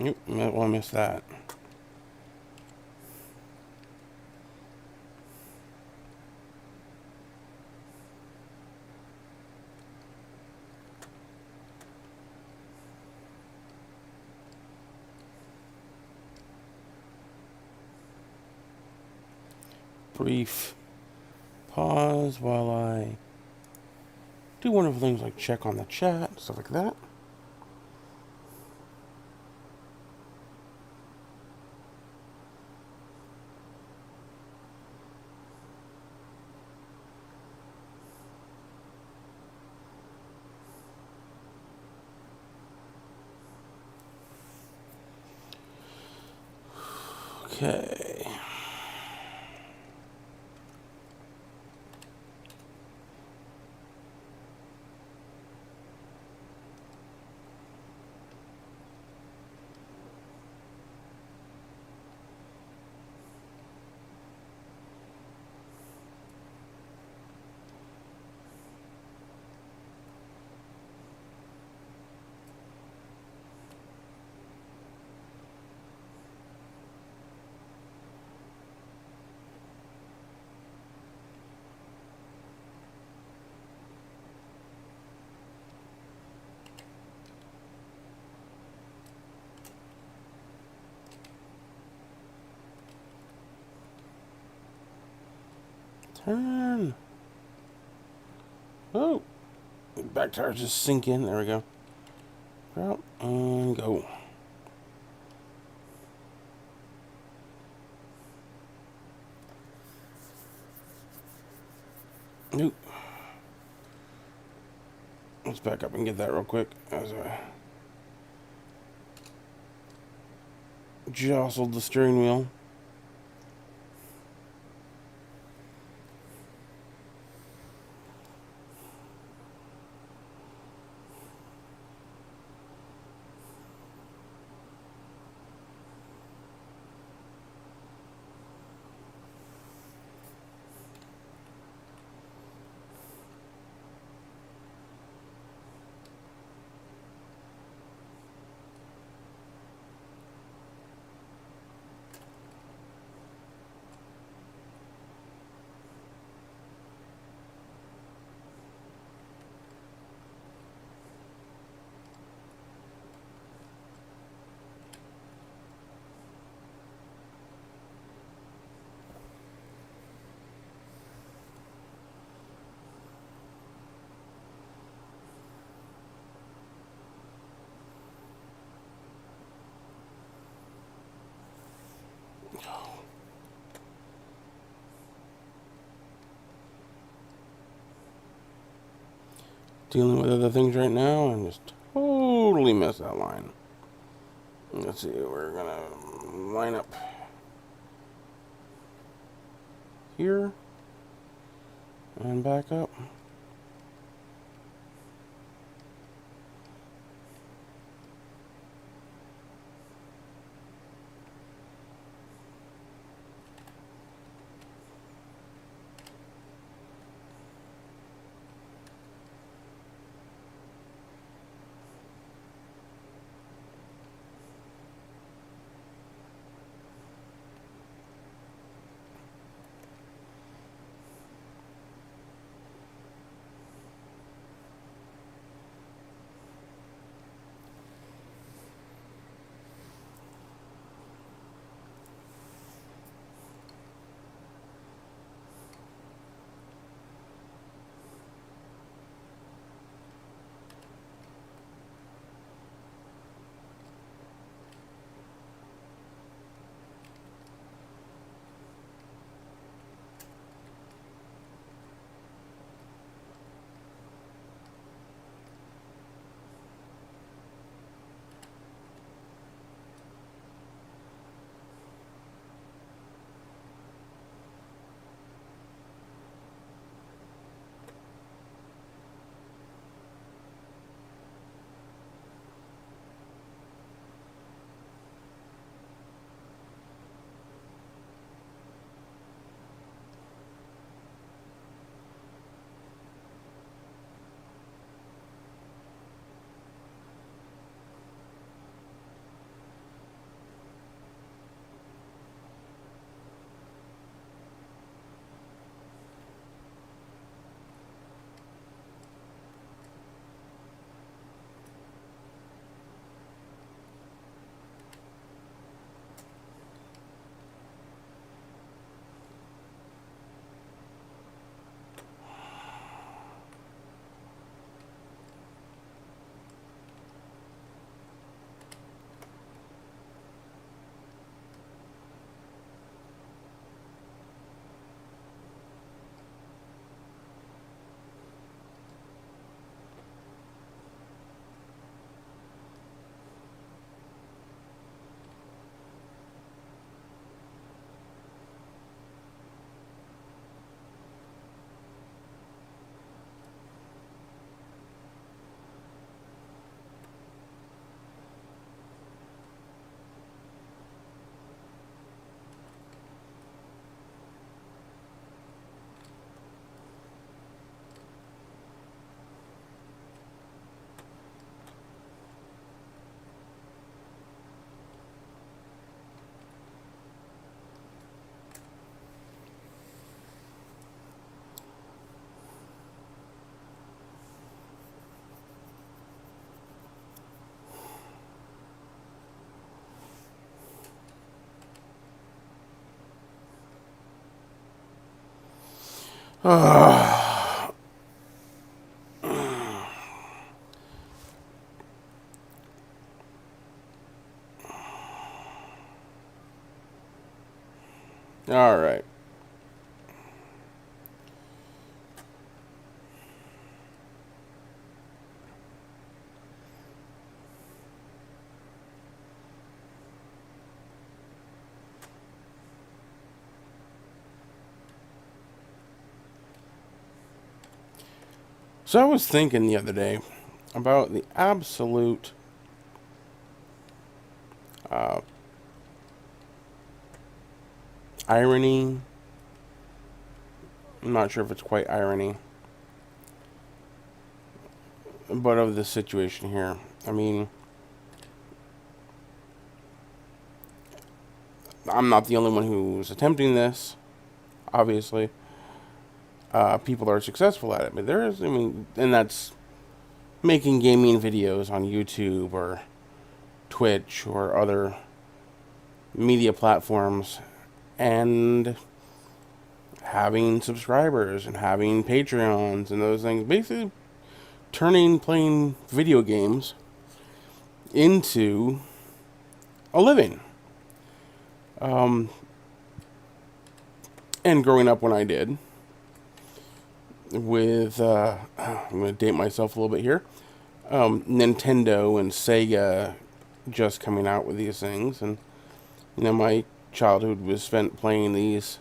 Oop, well, I missed that. Brief pause while I do wonderful things like check on the chat, stuff like that. Okay. Turn. Oh. Back tires just sink in. There we go. Out and go. Nope. Let's back up and get that real quick as I jostled the steering wheel. Dealing with other things right now and just totally mess that line. Let's see, we're gonna line up here and back up. All right. So I was thinking the other day about the absolute uh, irony. I'm not sure if it's quite irony, but of the situation here. I mean, I'm not the only one who's attempting this, obviously. People are successful at it, but there is, I mean, and that's making gaming videos on YouTube or Twitch or other media platforms and having subscribers and having Patreons and those things. Basically, turning playing video games into a living. And growing up when I did, with, I'm going to date myself a little bit here, Nintendo and Sega just coming out with these things, and my childhood was spent playing these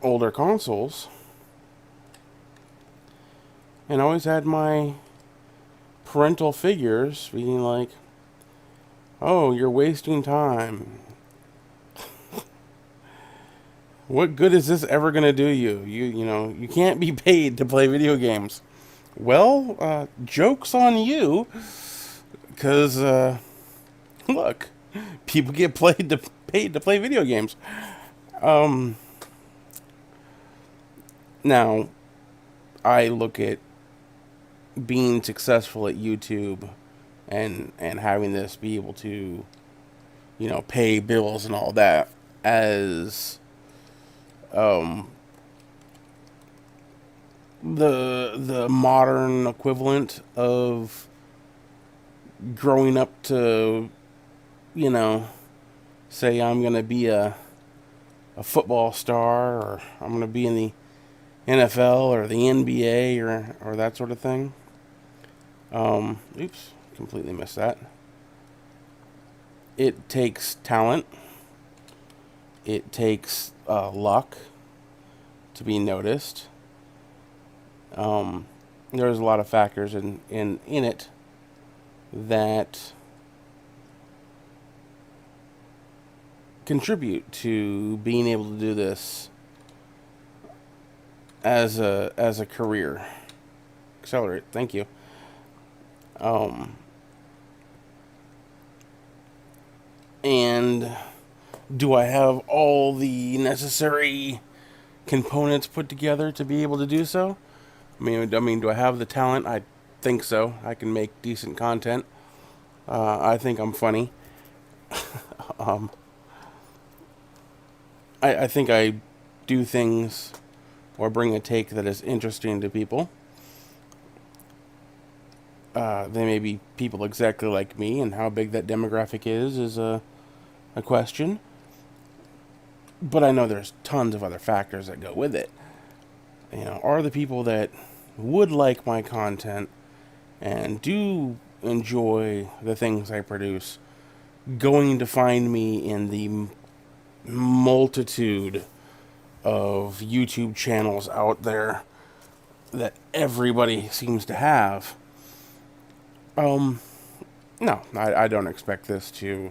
older consoles, and I always had my parental figures being like, "Oh, you're wasting time. What good is this ever gonna do you? You can't be paid to play video games." Well, joke's on you, because look, people get paid to play video games. Now, I look at being successful at YouTube and having this be able to, pay bills and all that as the modern equivalent of growing up to, say I'm gonna be a football star, or I'm gonna be in the NFL or the NBA or that sort of thing. Oops, completely missed that. It takes talent. It takes luck to be noticed. There's a lot of factors in it that contribute to being able to do this as a career. Accelerate, thank you. And do I have all the necessary components put together to be able to do so? I mean, do I have the talent? I think so. I can make decent content. I think I'm funny. um, I think I do things or bring a take that is interesting to people. They may be people exactly like me, and how big that demographic is a question. But I know there's tons of other factors that go with it. Are the people that would like my content and do enjoy the things I produce going to find me in the multitude of YouTube channels out there that everybody seems to have? No, I don't expect this to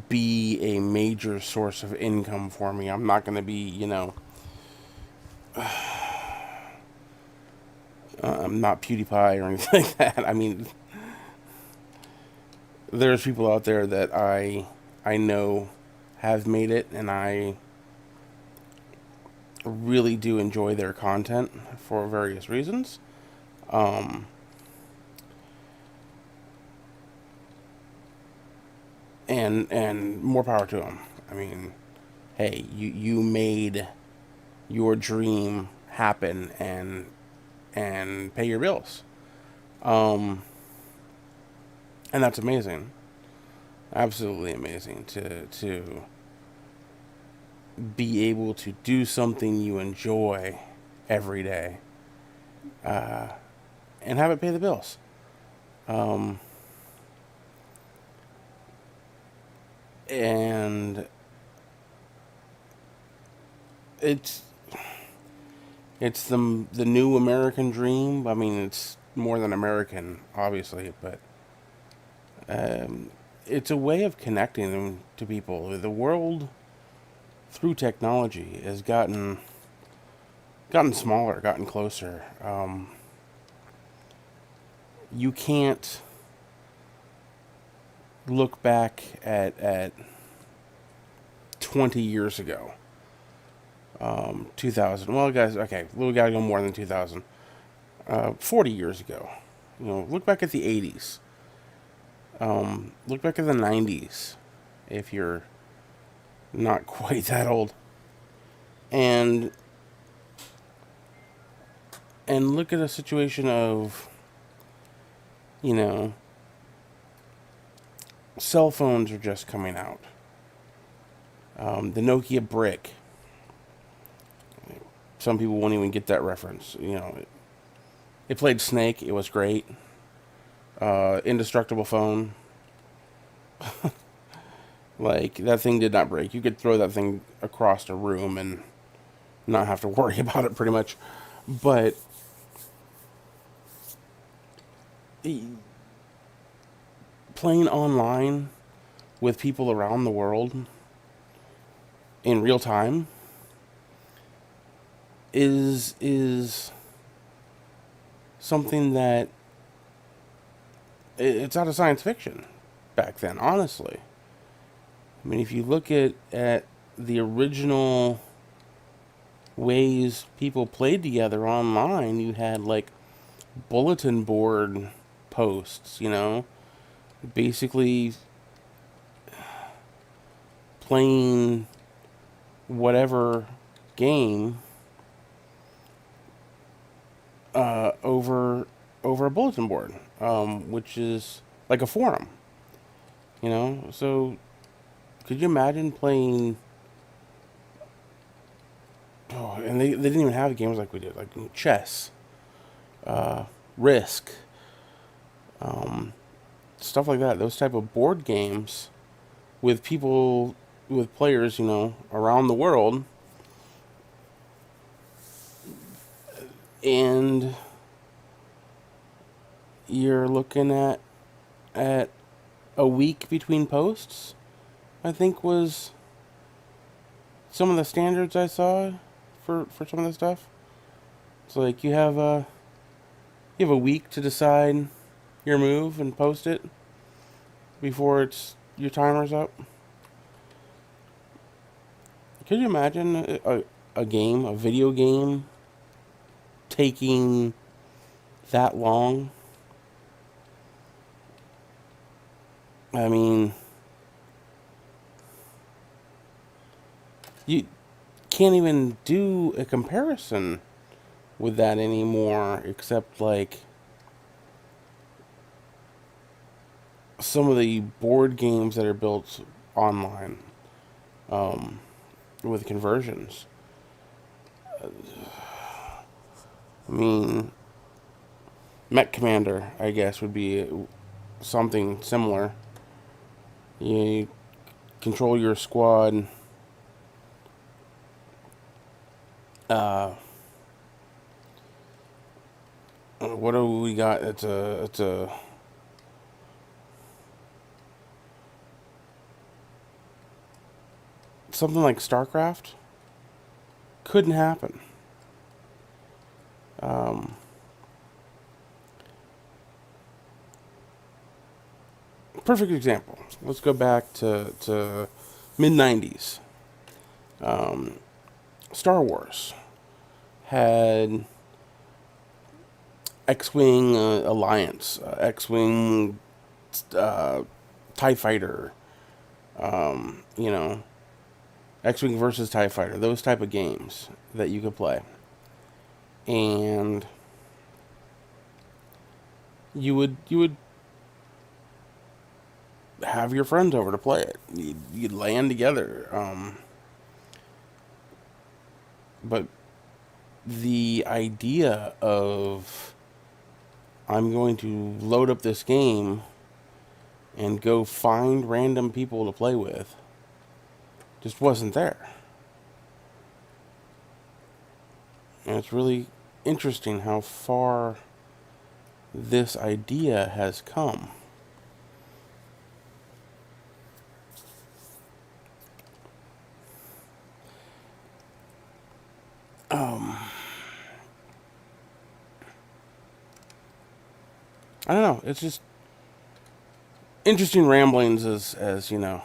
be a major source of income for me. I'm not going to be, I'm not PewDiePie or anything like that. I mean, there's people out there that I know have made it, and I really do enjoy their content for various reasons. And more power to them. I mean, hey, you made your dream happen and pay your bills. Um, and that's amazing. Absolutely amazing to be able to do something you enjoy every day, and have it pay the bills. Um, and it's it's the new American dream. I mean, it's more than American, obviously, but um, it's a way of connecting them to people. The world through technology has gotten smaller, gotten closer. You can't look back at 20 years ago, 2000. Well, guys, okay, we got to go more than 2000. 40 years ago. Look back at the 80s. Look back at the 90s, if you're not quite that old. And look at a situation of, you know, cell phones are just coming out. The Nokia brick. Some people won't even get that reference. It played Snake. It was great. Indestructible phone. Like, that thing did not break. You could throw that thing across a room and not have to worry about it, pretty much. But playing online with people around the world in real time is something that it's out of science fiction back then, honestly. I mean, if you look at the original ways people played together online, you had like bulletin board posts, basically playing whatever game over a bulletin board, which is like a forum, So, could you imagine playing? Oh, and they didn't even have games like we did, like chess, Risk, stuff like that. Those type of board games with people, with players, around the world, and you're looking at a week between posts, I think, was some of the standards I saw for some of the stuff. It's like you have a week to decide your move and post it before your timer's up. Could you imagine a video game taking that long? I mean, you can't even do a comparison with that anymore, except like some of the board games that are built online, with conversions. I mean, Mech Commander, I guess, would be something similar. You control your squad. What do we got? It's a something like StarCraft. Couldn't happen. Perfect example. Let's go back to mid 90s. Star Wars had X-Wing Alliance, X-Wing TIE Fighter, X-Wing versus TIE Fighter, those type of games that you could play. And you would have your friends over to play it. You'd land together. But the idea of I'm going to load up this game and go find random people to play with just wasn't there. And it's really interesting how far this idea has come. I don't know. It's just interesting ramblings as you know,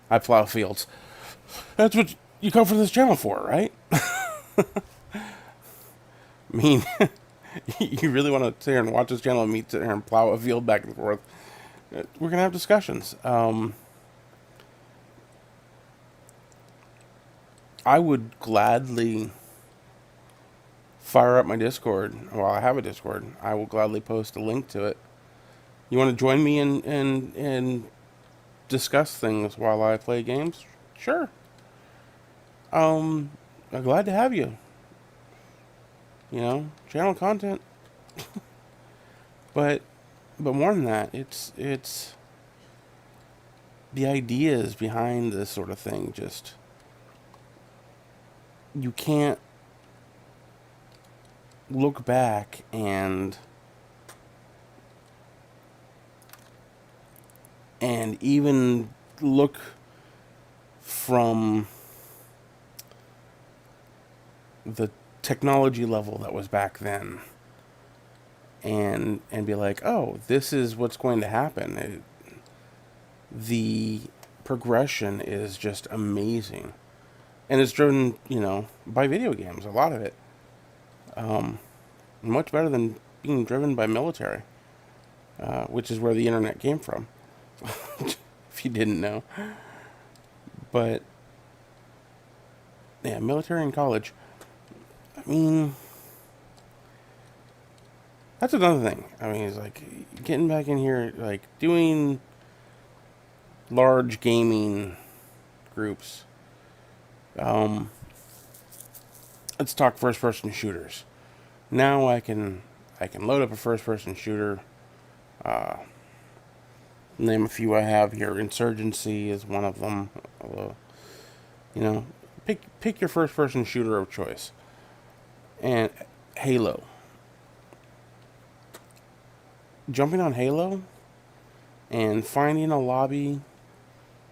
I plow fields. That's what you come for this channel for, right? I mean, you really want to sit here and watch this channel and me sit here and plow a field back and forth. We're going to have discussions. I would gladly fire up my Discord. Well, I have a Discord. I will gladly post a link to it. You want to join me and discuss things while I play games? Sure. I'm glad to have you. You know, channel content. but more than that, it's the ideas behind this sort of thing. Just you can't look back and even look from the technology level that was back then and be like, oh, this is what's going to happen. The progression is just amazing. And it's driven, you know, by video games, a lot of it. Much better than being driven by military, which is where the internet came from, if you didn't know. But, yeah, military and college. I mean, that's another thing. I mean, it's like getting back in here, like doing large gaming groups. Let's talk first-person shooters. Now I can load up a first-person shooter. Name a few I have here. Insurgency is one of them. You know, pick your first-person shooter of choice. And Halo. Jumping on Halo and finding a lobby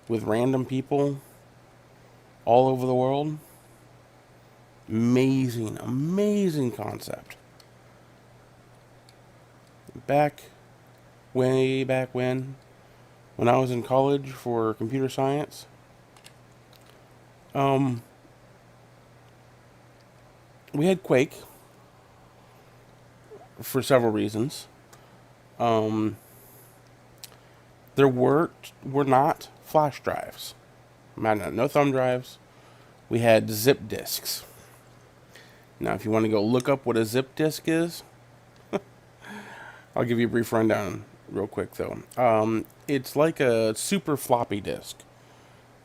with random people all over the world. Amazing concept. Way back when I was in college for computer science, we had Quake for several reasons. There were not flash drives. No thumb drives. We had zip disks. Now, if you want to go look up what a zip disk is, I'll give you a brief rundown real quick, though. It's like a super floppy disk.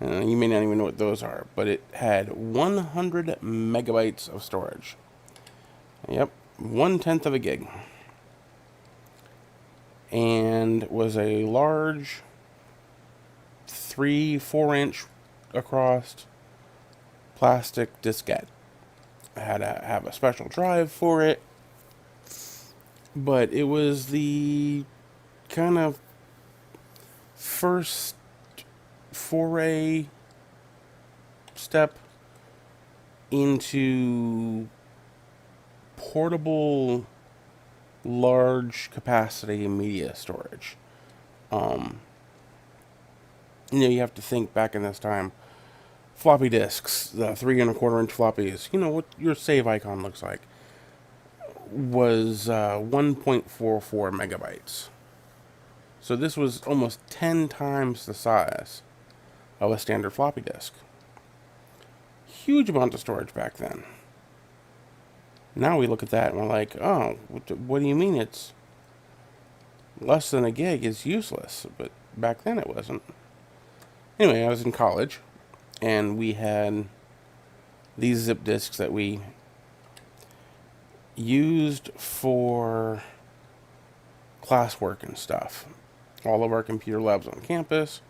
You may not even know what those are, but it had 100 megabytes of storage. Yep, 1/10 of a gig. And was a large 3-4 inch across plastic diskette. I had to have a special drive for it, but it was the kind of first foray step into portable large capacity media storage. You know, you have to think back in this time. Floppy disks, the 3 1/4 inch floppies, you know what your save icon looks like, was 1.44 megabytes. So this was almost 10 times the size of a standard floppy disk. huge amount of storage back then. Now we look at that and we're like, oh, what do you mean it's less than a gig is useless? But back then it wasn't. Anyway, I was in college, and we had these zip disks that we used for classwork and stuff. All of our computer labs on campus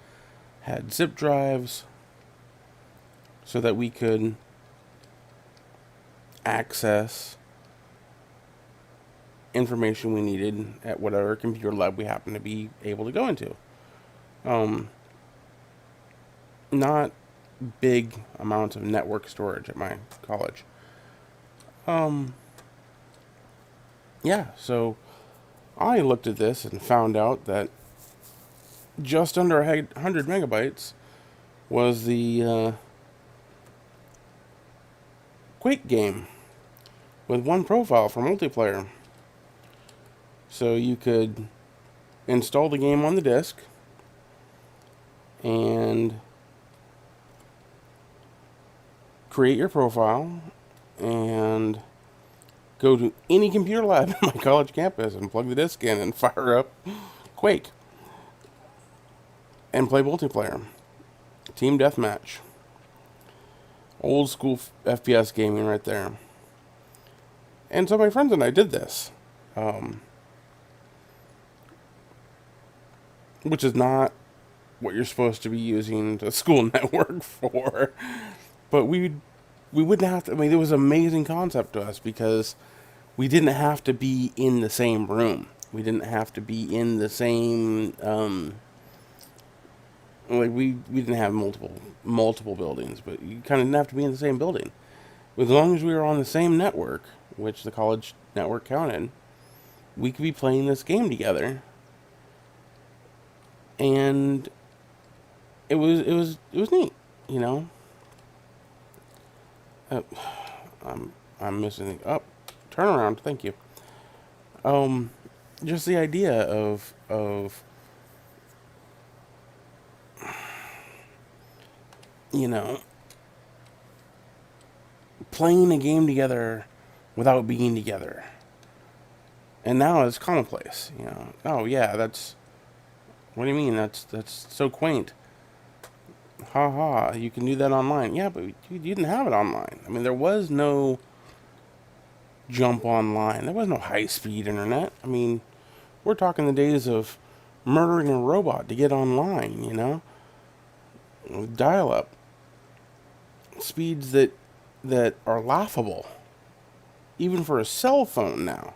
had zip drives so that we could access information we needed at whatever computer lab we happened to be able to go into. Not big amounts of network storage at my college. Yeah, so I looked at this and found out that just under 100 megabytes was the Quake game with one profile for multiplayer. So you could install the game on the disk and create your profile and go to any computer lab in my college campus and plug the disk in and fire up Quake and play multiplayer. Team deathmatch. Old school FPS gaming right there. And so my friends and I did this. Which is not what you're supposed to be using the school network for. But we wouldn't have to. I mean, it was an amazing concept to us because we didn't have to be in the same room. We didn't have to be in the same. We didn't have multiple buildings, but you kind of didn't have to be in the same building. As long as we were on the same network, which the college network counted, we could be playing this game together. And it was neat, you know. I'm missing the turn around. Thank you. Just the idea of you know, playing a game together without being together. And now it's commonplace, you know. Oh yeah, what do you mean? That's so quaint. Ha ha, you can do that online. Yeah, but you didn't have it online. I mean, there was no jump online. There was no high-speed internet. I mean, we're talking the days of murdering a robot to get online, you know? Dial-up. Speeds that are laughable. Even for a cell phone now.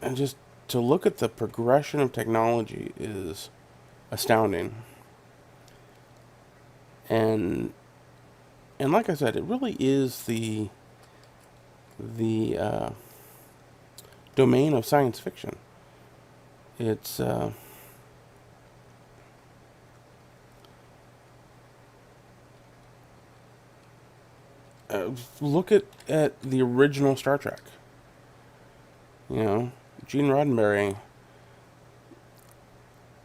And just to look at the progression of technology is astounding. And like I said, it really is the domain of science fiction. It's look at the original Star Trek. You know, Gene Roddenberry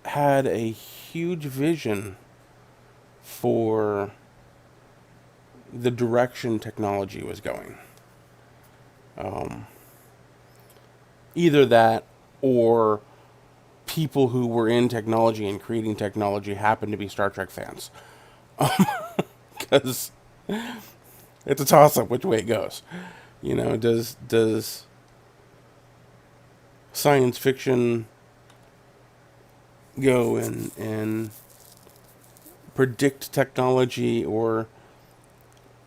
had a huge vision for the direction technology was going. Either that or people who were in technology and creating technology happened to be Star Trek fans. Because it's a toss-up which way it goes. You know, does science fiction go and predict technology, or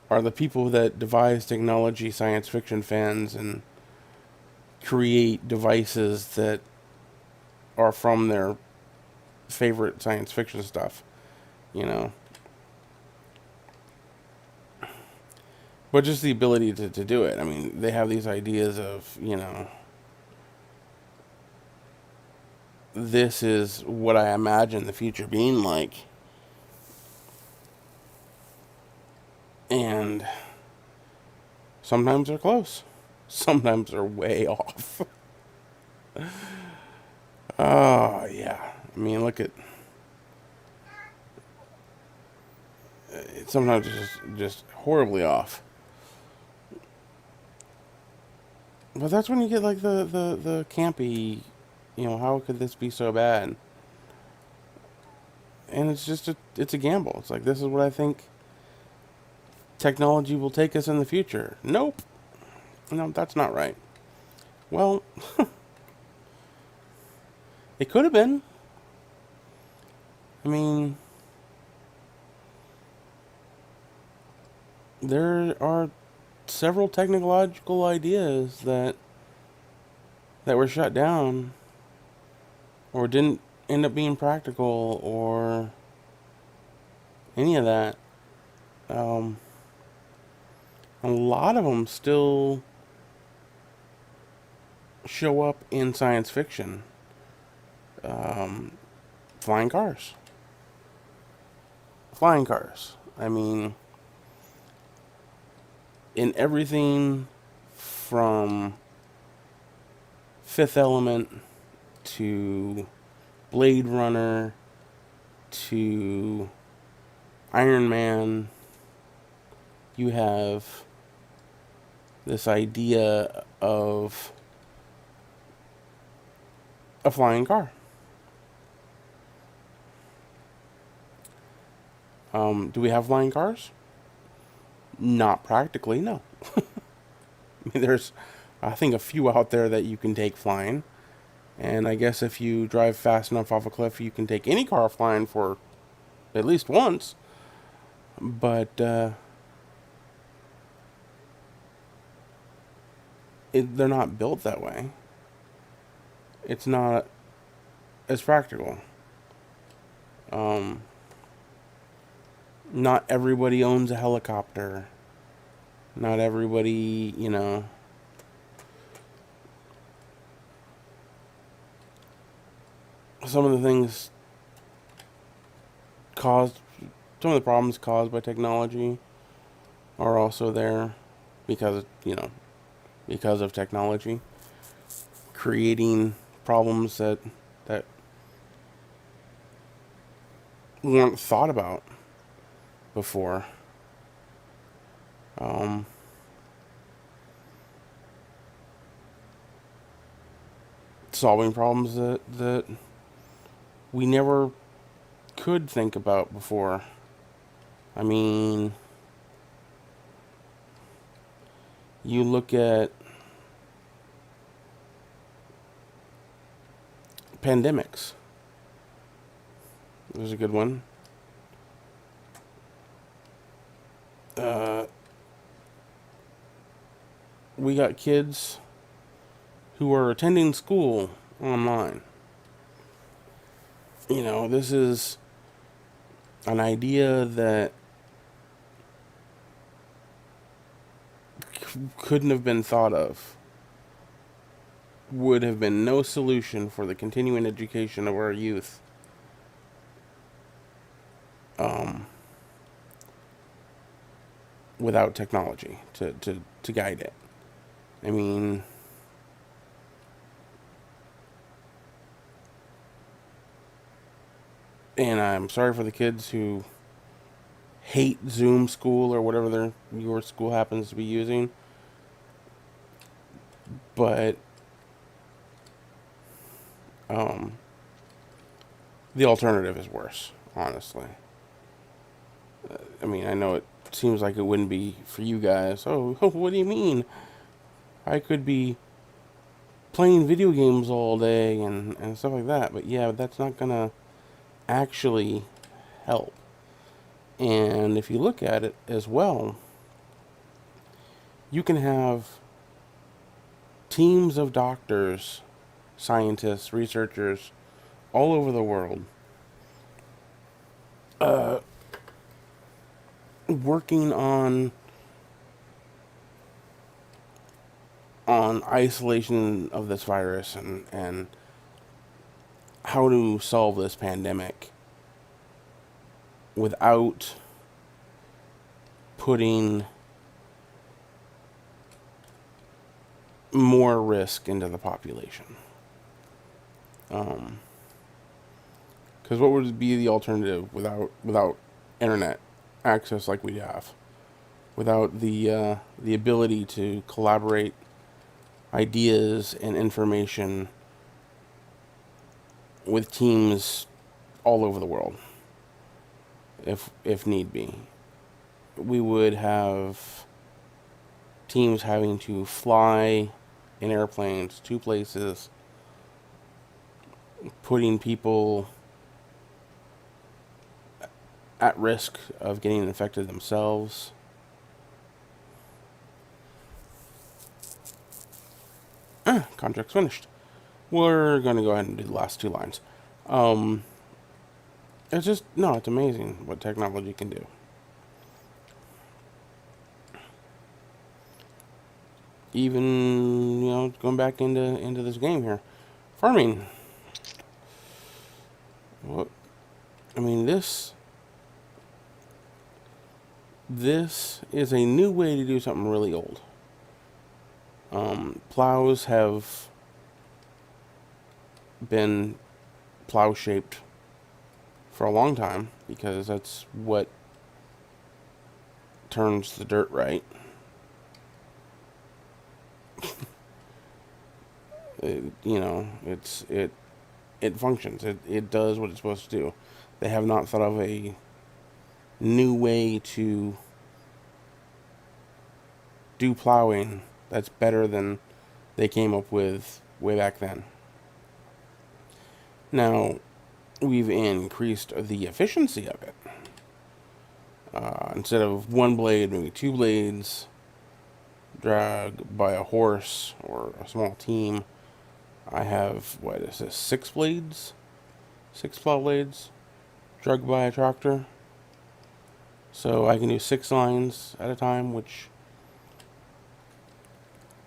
are the people that devise technology science fiction fans and create devices that are from their favorite science fiction stuff, you know? But just the ability to do it. I mean, they have these ideas of, you know, this is what I imagine the future being like. And sometimes they're close. Sometimes they're way off. Oh, yeah. I mean, look at It's sometimes just horribly off. But that's when you get like the campy, how could this be so bad? And it's a gamble. It's like, this is what I think technology will take us in the future. Nope. No, that's not right. Well, it could have been. I mean, there are several technological ideas that were shut down or didn't end up being practical or any of that. A lot of them still show up in science fiction. Um, Flying cars. Flying cars. I mean, in everything from Fifth Element to Blade Runner to Iron Man, you have this idea of a flying car. Do we have flying cars? Not practically, no. I mean, there's, I think, a few out there that you can take flying. And I guess if you drive fast enough off a cliff, you can take any car flying for at least once. But they're not built that way. It's not as practical. Not everybody owns a helicopter. Not everybody, some of the things caused, some of the problems caused by technology are also there because, because of technology creating problems that weren't thought about before. Solving problems that we never could think about before. I mean, you look at pandemics. There's a good one. We got kids who are attending school online. This is an idea that couldn't have been thought of. Would have been no solution for the continuing education of our youth. Without technology to guide it. I mean, and I'm sorry for the kids who hate Zoom school or whatever your school happens to be using, but the alternative is worse, honestly. I mean, I know it seems like it wouldn't be for you guys. Oh, what do you mean? I could be playing video games all day and stuff like that. But yeah, that's not going to actually help. And if you look at it as well, you can have teams of doctors, scientists, researchers all over the world working on isolation of this virus and how to solve this pandemic without putting more risk into the population. Because what would be the alternative without internet access like we have, without the ability to collaborate ideas and information with teams all over the world, if need be. We would have teams having to fly in airplanes to places, putting people at risk of getting infected themselves. Contract's finished. We're going to go ahead and do the last two lines. It's just, no, it's amazing what technology can do. Even, going back into this game here. Farming. What? I mean, this is a new way to do something really old. Plows have been plow-shaped for a long time because that's what turns the dirt right. It functions. It does what it's supposed to do. They have not thought of a new way to do plowing that's better than they came up with way back then. Now, we've increased the efficiency of it. Instead of one blade, maybe two blades, dragged by a horse or a small team, I have, what is this, 6 blades? 6 plow blades, dragged by a tractor. So I can do 6 lines at a time, which,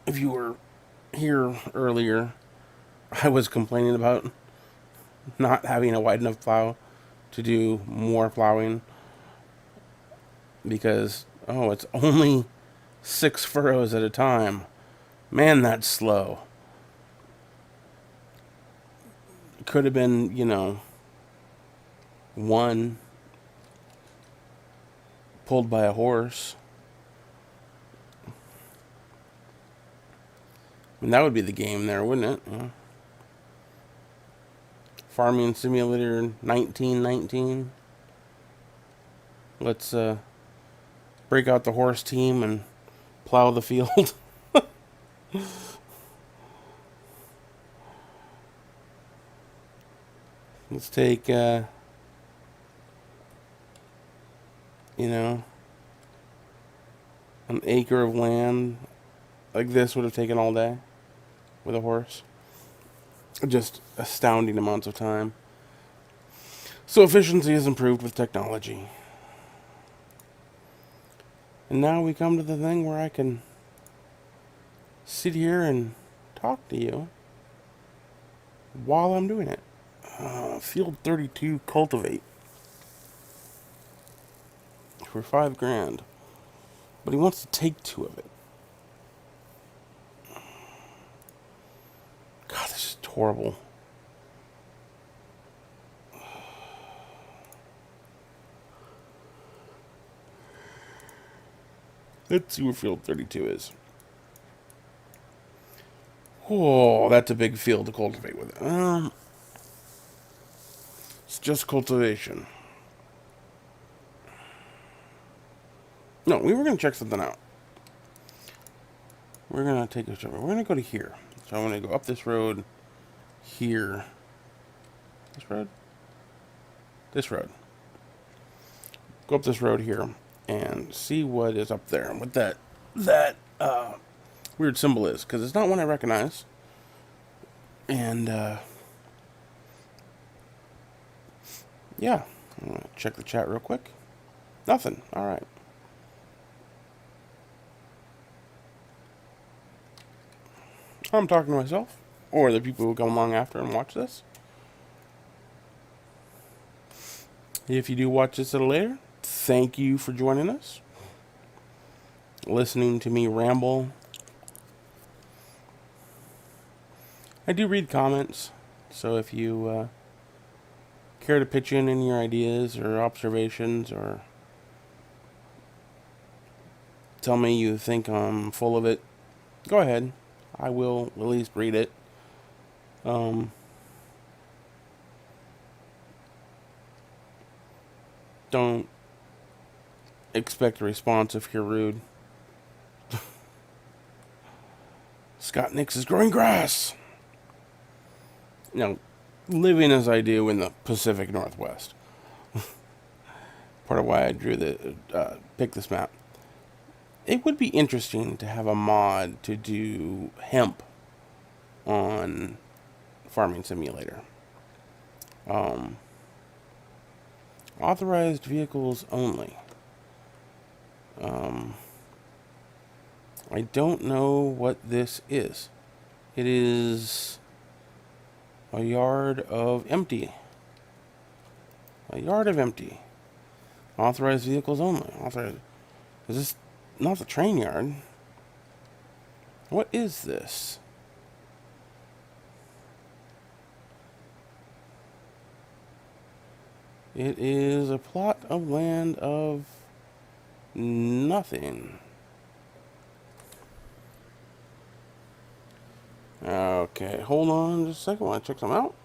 if you were here earlier, I was complaining about not having a wide enough plow to do more plowing because, it's only 6 furrows at a time. Man, that's slow. Could have been, 1 pulled by a horse. And that would be the game there, wouldn't it? Yeah. Farming Simulator 1919. Let's break out the horse team and plow the field. Let's take, an acre of land like this would have taken all day with a horse. Just astounding amounts of time. So efficiency is improved with technology. And now we come to the thing where I can sit here and talk to you while I'm doing it. Field 32 cultivate for $5,000, but he wants to take 2 of it. God, this is horrible. Let's see where field 32 is. Oh, that's a big field to cultivate with. It's just cultivation. No, we were going to check something out. We're going to take a shot. We're going to go to here. So I'm going to go up this road here. This road? This road. Go up this road here and see what is up there. What that weird symbol is. Because it's not one I recognize. And, yeah. I'm going to check the chat real quick. Nothing. All right. I'm talking to myself, or the people who come along after and watch this. If you do watch this a little later, thank you for joining us. Listening to me ramble. I do read comments, so if you care to pitch in any your ideas or observations or tell me you think I'm full of it, go ahead. I will at least read it. Don't expect a response if you're rude. Scott Nix is growing grass. Living as I do in the Pacific Northwest. Part of why I drew picked this map. It would be interesting to have a mod to do hemp on Farming Simulator. Authorized vehicles only. I don't know what this is. It is a yard of empty. A yard of empty. Authorized vehicles only. Authorized. Is this not the train yard? What is this? It is a plot of land of nothing. Okay, hold on just a second while I check something out.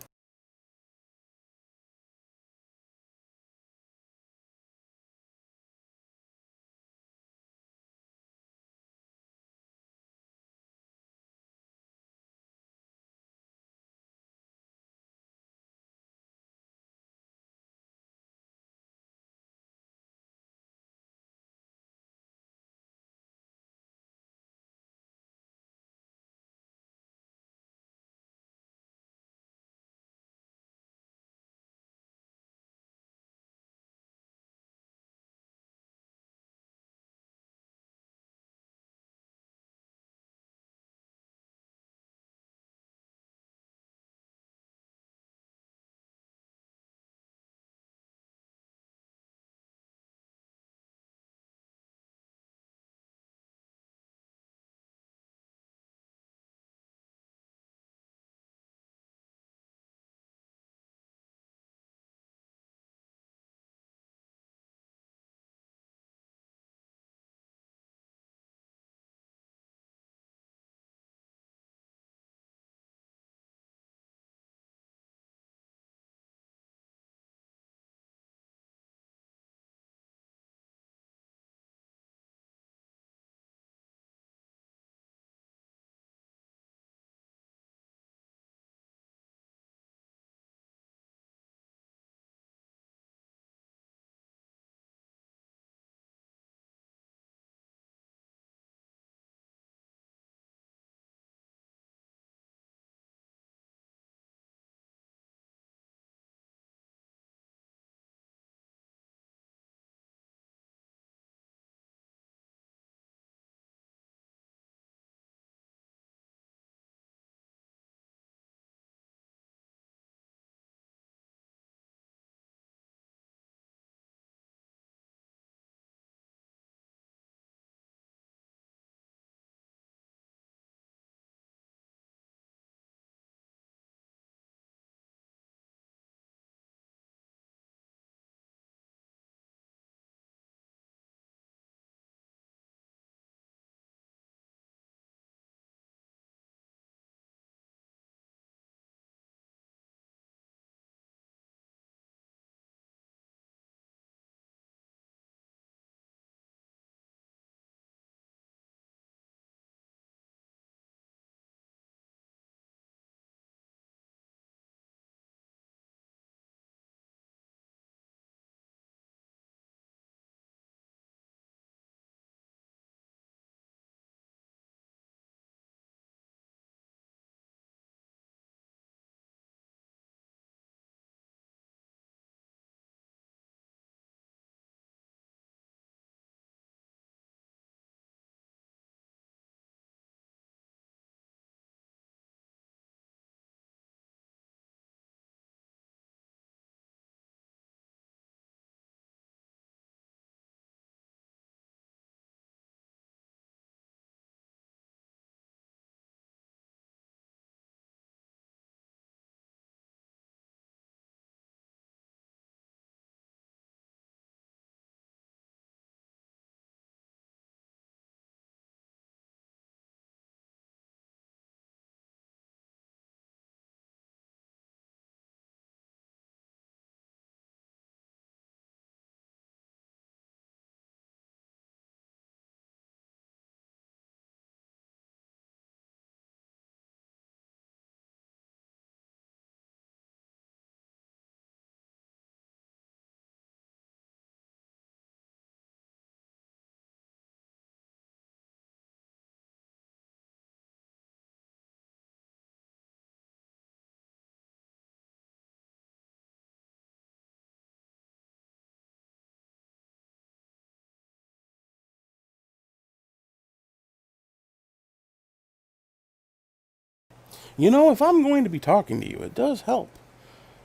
You know, if I'm going to be talking to you, it does help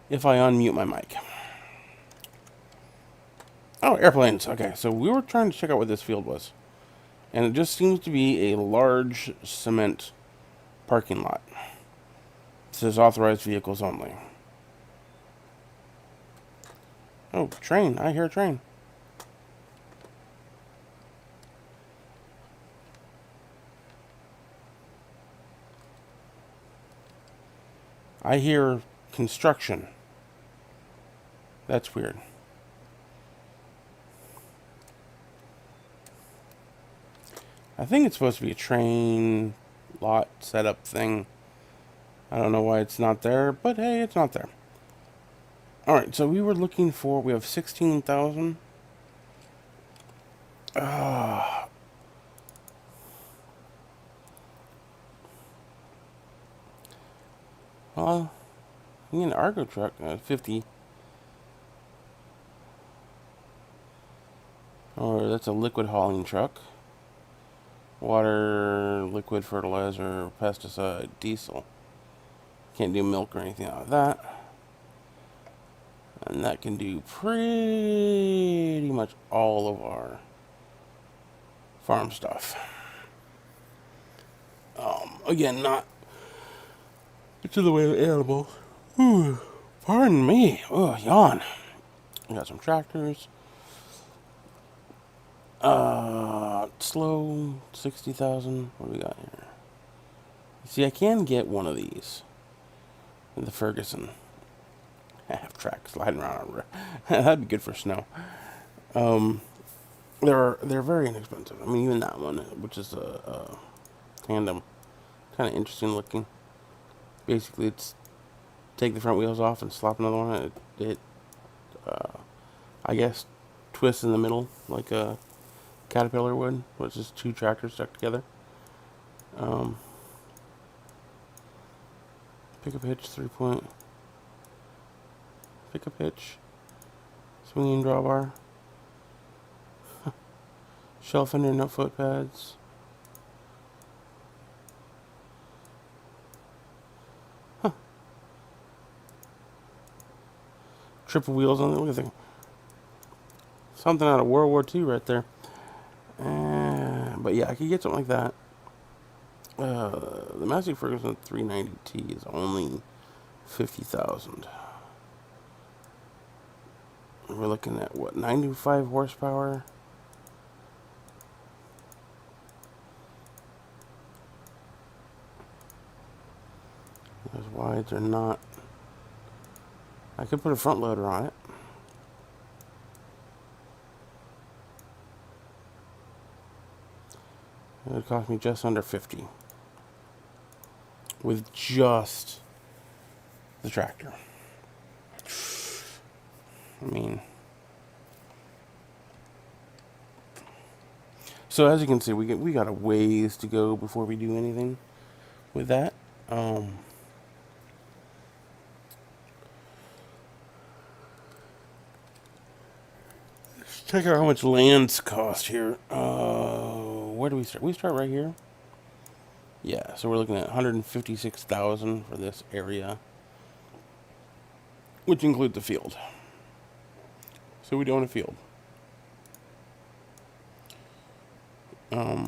if I unmute my mic. Oh, airplanes. Okay, so we were trying to check out what this field was. And it just seems to be a large cement parking lot. It says authorized vehicles only. Oh, train. I hear a train. I hear construction. That's weird. I think it's supposed to be a train lot setup thing. I don't know why it's not there, but hey, it's not there. Alright, so we were looking for, we have 16,000. Well, I need an Argo truck, 50. Or that's a liquid hauling truck. Water, liquid fertilizer, pesticide, diesel. Can't do milk or anything out of that. And that can do pretty much all of our farm stuff. Again, not to the way of animals. Ooh, pardon me. Oh, yawn. We got some tractors. Slow, 60,000. What do we got here? See, I can get one of these. The Ferguson. Half track sliding around. That'd be good for snow. They're very inexpensive. I mean, even that one, which is a tandem, kind of interesting looking. Basically, it's take the front wheels off and slap another one. It I guess, twists in the middle like a Caterpillar would, which is two tractors stuck together. Pickup hitch, 3-point. Pickup hitch. Swinging drawbar. Shelf fender, no foot pads. Triple wheels on it. Look at that. Something out of World War II right there. But yeah, I could get something like that. The Massey Ferguson 390T is only 50,000. We're looking at what, 95 horsepower? Those wides are not. I could put a front loader on it. It would cost me just under 50 with just the tractor. I mean, so as you can see, we got a ways to go before we do anything with that. Let's check out how much lands cost here. Where do we start? We start right here. Yeah, so we're looking at 156,000 for this area, which includes the field. So we do own a field. I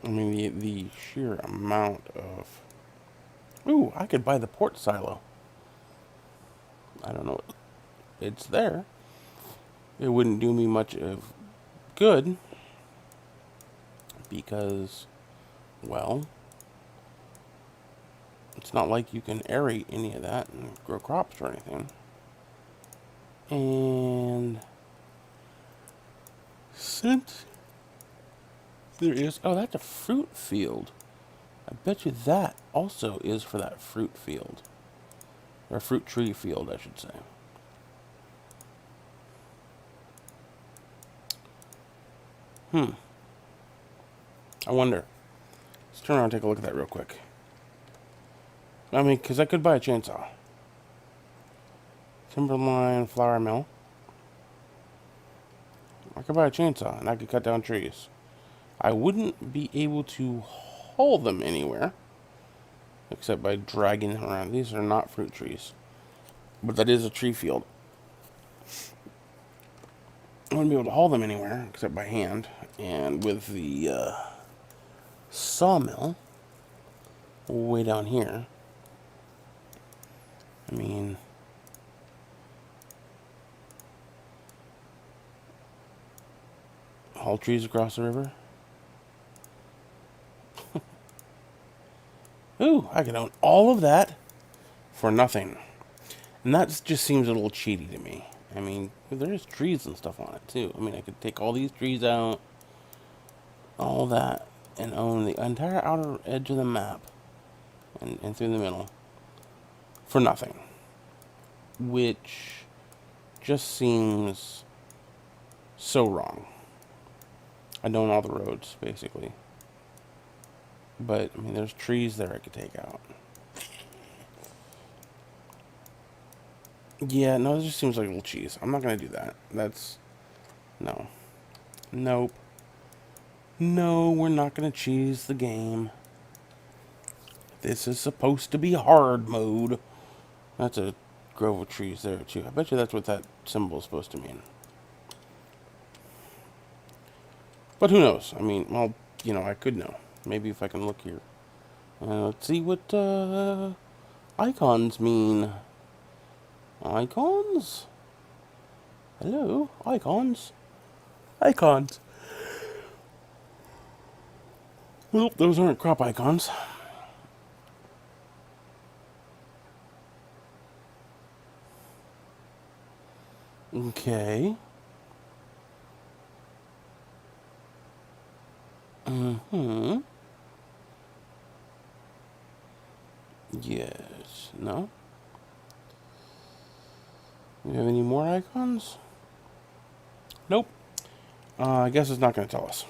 mean, the sheer amount of... Ooh, I could buy the port silo. I don't know. It's there. It wouldn't do me much of good. Because, well, it's not like you can aerate any of that and grow crops or anything. And since there is... Oh, that's a fruit field. I bet you that also is for that fruit field. Or fruit tree field, I should say. I wonder. Let's turn around and take a look at that real quick. I mean, because I could buy a chainsaw. Timberline flour mill. I could buy a chainsaw and I could cut down trees. I wouldn't be able to haul them anywhere except by dragging them around. These are not fruit trees, but that is a tree field. I wouldn't be able to haul them anywhere except by hand. And with the sawmill way down here, I mean, haul trees across the river. Ooh, I can own all of that for nothing. And that just seems a little cheaty to me. I mean, there's trees and stuff on it too. I mean, I could take all these trees out, all that, and own the entire outer edge of the map and through the middle for nothing. Which just seems so wrong. I own all the roads, basically. But, I mean, there's trees there I could take out. Yeah, no, it just seems like a little cheese. I'm not going to do that. That's... No. Nope. No, we're not going to cheese the game. This is supposed to be hard mode. That's a grove of trees there, too. I bet you that's what that symbol is supposed to mean. But who knows? I mean, well, you know, I could know. Maybe if I can look here. Let's see what icons mean. Icons? Hello? Icons? Icons. Well, those aren't crop icons. Okay. Mm-hmm. Yes. No? Do you have any more icons? Nope. I guess it's not going to tell us.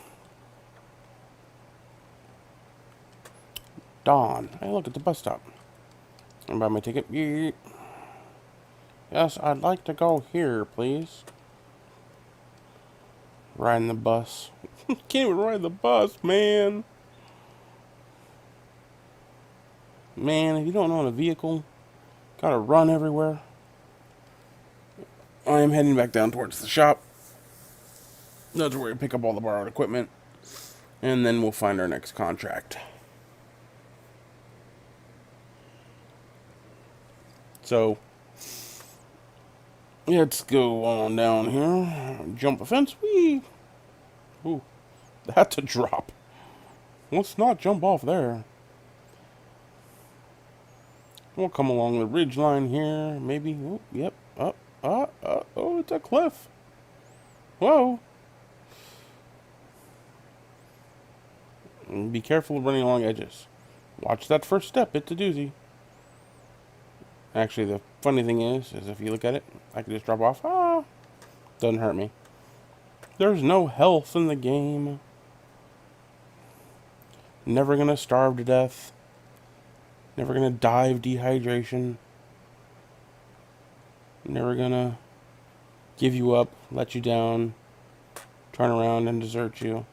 Dawn. Hey, look at the bus stop. Can I buy my ticket? Yeah. Yes, I'd like to go here, please. Riding the bus. Can't even ride the bus, man. Man, if you don't own a vehicle, gotta run everywhere. I am heading back down towards the shop. That's where we pick up all the borrowed equipment. And then we'll find our next contract. So, let's go on down here. Jump a fence. Whee! Ooh, that's a drop. Let's not jump off there. We'll come along the ridge line here. Maybe. Oh, yep. Oh, it's a cliff. Whoa. And be careful of running along edges. Watch that first step. It's a doozy. Actually, the funny thing is if you look at it, I can just drop off. Ah, doesn't hurt me. There's no health in the game. Never gonna starve to death. Never gonna die of dehydration. Never gonna give you up, let you down, turn around and desert you.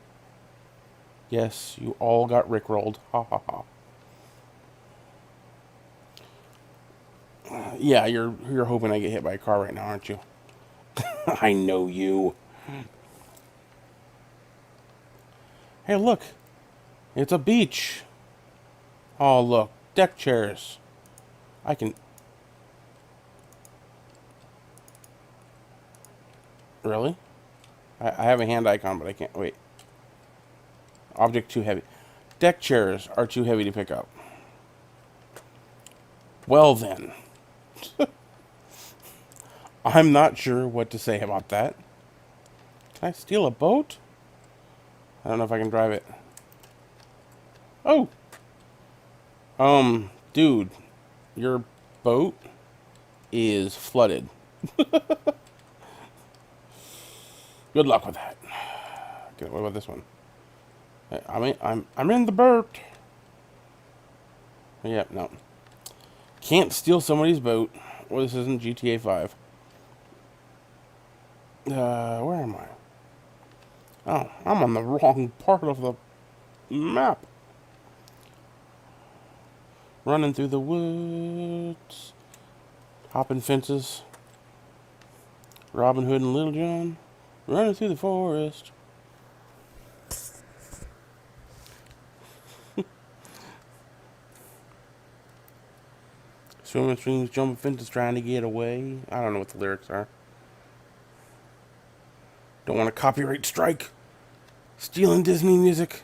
Yes, you all got rickrolled. Ha ha ha. Yeah, you're hoping I get hit by a car right now, aren't you? I know you. Hey, look. It's a beach. Oh, look. Deck chairs. I can... Really? I have a hand icon, but I can't... Wait. Object too heavy. Deck chairs are too heavy to pick up. Well, then. I'm not sure what to say about that. Can I steal a boat? I don't know if I can drive it. Oh! Dude. Your boat is flooded. Good luck with that. Okay, what about this one? I'm in the boat. Yeah, no. Can't steal somebody's boat. Well, this isn't GTA 5. Where am I? Oh, I'm on the wrong part of the map. Running through the woods, hopping fences. Robin Hood and Little John, running through the forest. Swimming streams, jumping fences, trying to get away. I don't know what the lyrics are. Don't want a copyright strike. Stealing Disney music.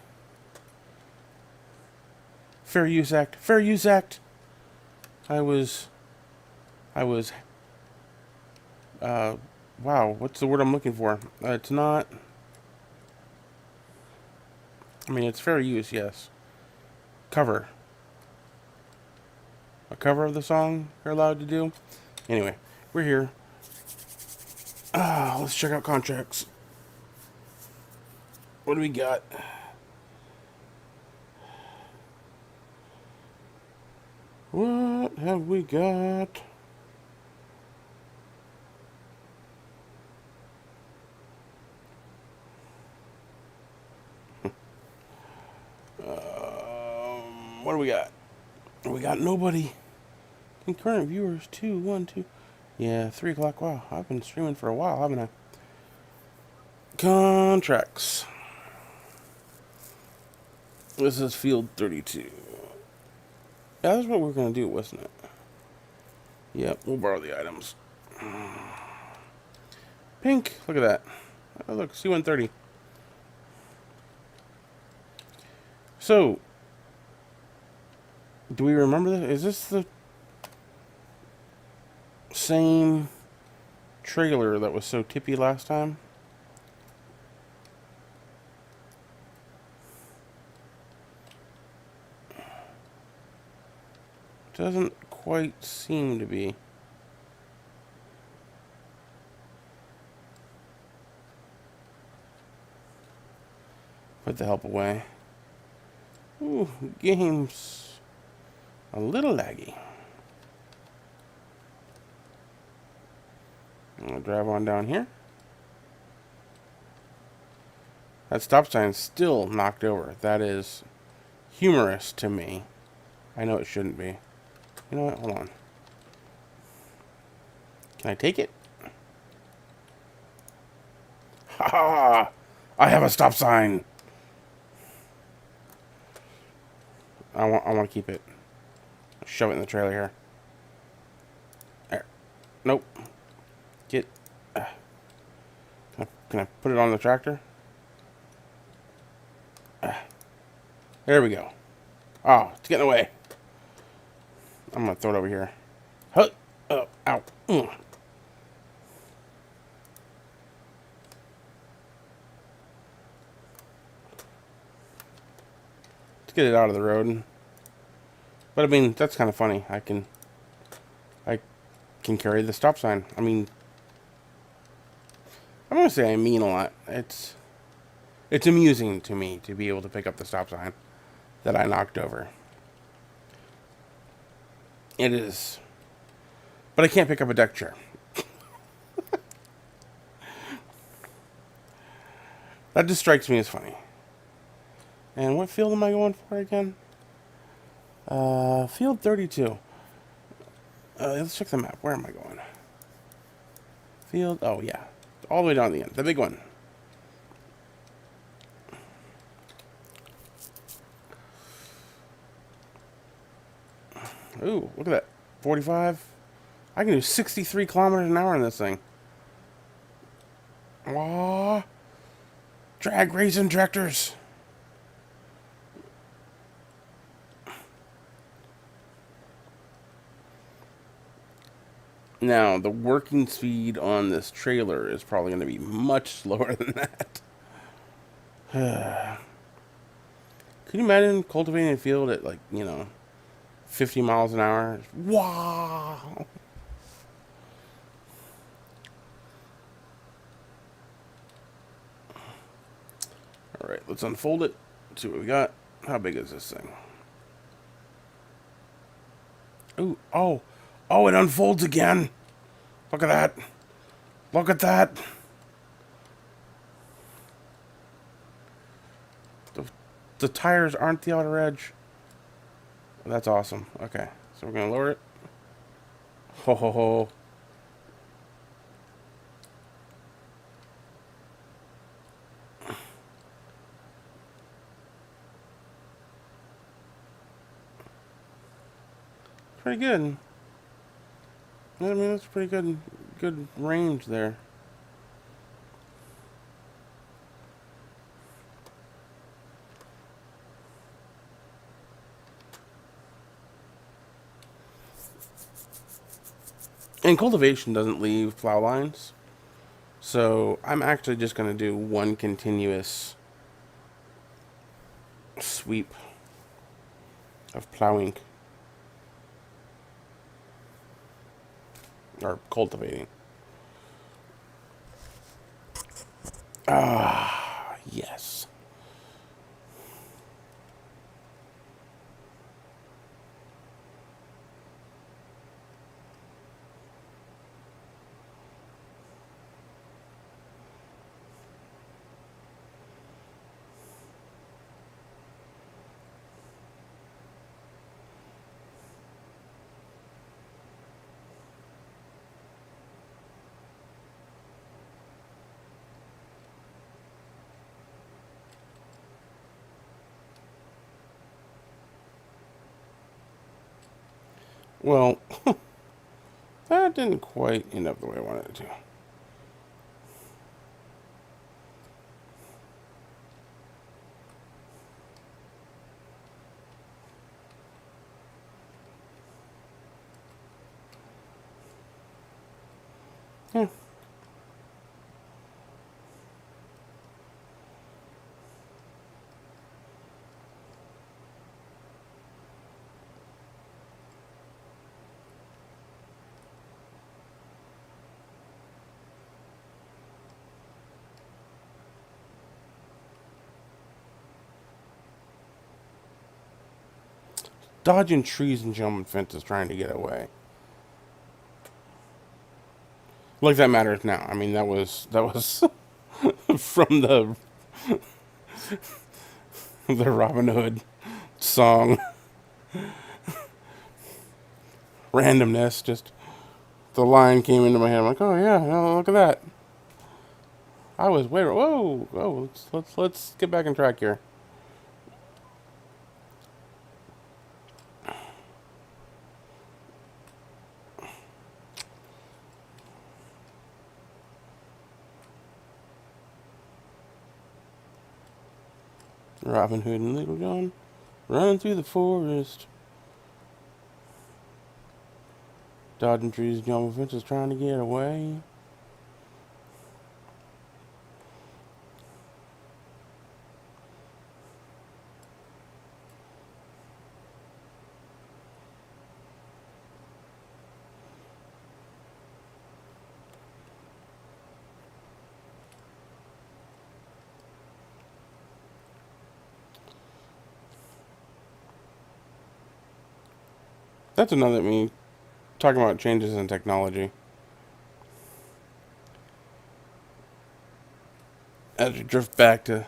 Fair Use Act. Fair Use Act. I was, wow, what's the word I'm looking for? It's not, I mean, it's fair use, yes. Cover. A cover of the song you're allowed to do? Anyway, we're here. Let's check out contracts. What do we got? What have we got? What do we got? We got nobody. Concurrent viewers, 2, 1, 2. Yeah, 3 o'clock. Wow, I've been streaming for a while, haven't I? Contracts. This is field 32. Yeah, that's what we're going to do, wasn't it? Yep, we'll borrow the items. Pink, look at that. Oh, look, C-130. So, do we remember this? Is this the same trailer that was so tippy last time? Doesn't quite seem to be. Put the help away. Ooh, game's a little laggy. I'll drive on down here. That stop sign's still knocked over. That is humorous to me. I know it shouldn't be. You know what? Hold on. Can I take it? Ha ha! I have a stop sign. I want to keep it. Shove it in the trailer here. There. Nope. Get. Can I put it on the tractor? There we go. Oh, it's getting away. I'm gonna throw it over here. Huh. Oh, ow. Let's get it out of the road. But I mean, that's kind of funny. I can carry the stop sign. I mean, I'm gonna say I mean a lot. It's amusing to me to be able to pick up the stop sign that I knocked over. It is. But I can't pick up a deck chair. That just strikes me as funny. And what field am I going for again? Field 32. Let's check the map. Where am I going? Field, oh yeah. All the way down the end. The big one. Ooh, look at that. 45. I can do 63 kilometers an hour in this thing. Aww. Drag racing tractors. Now, the working speed on this trailer is probably going to be much slower than that. Can you imagine cultivating a field at, like, 50 miles an hour? Wow! Alright, let's unfold it. See what we got. How big is this thing? Ooh, oh, it unfolds again. Look at that. Look at that. the tires aren't the outer edge. That's awesome. Okay, so we're gonna lower it. Ho ho ho. Pretty good. I mean, that's pretty good range there. And cultivation doesn't leave plow lines, so I'm actually just going to do one continuous sweep of plowing or cultivating. Ah, yes. Well, that didn't quite end up the way I wanted it to. Yeah. Dodging trees and jumping fences trying to get away. Like that matters now. I mean, that was from the Robin Hood song. Randomness, just the line came into my head. I'm like, oh yeah, oh, look at that. I was wait, whoa, whoa. Let's get back on track here. Robin Hood and Little John running through the forest, dodging trees, jumping fences, trying to get away. That's another me talking about changes in technology. As we drift back to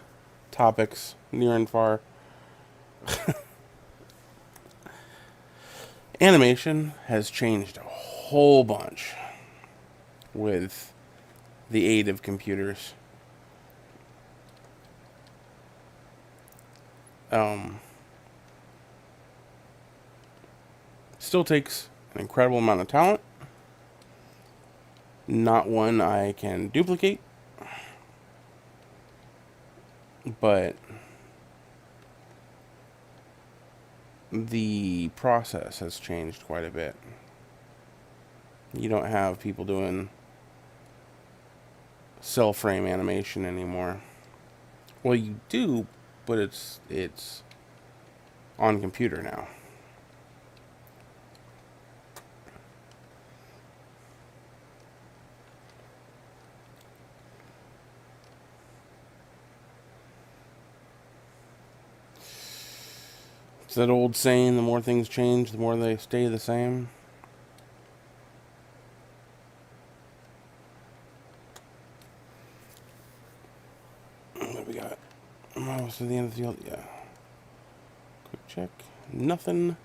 topics near and far, animation has changed a whole bunch with the aid of computers. Um, Still takes an incredible amount of talent. Not one I can duplicate, but the process has changed quite a bit. You don't have people doing cell frame animation anymore. Well, you do, but it's on computer now. It's that old saying, the more things change, the more they stay the same. What we got? Almost to the end of the field, yeah. check. Nothing.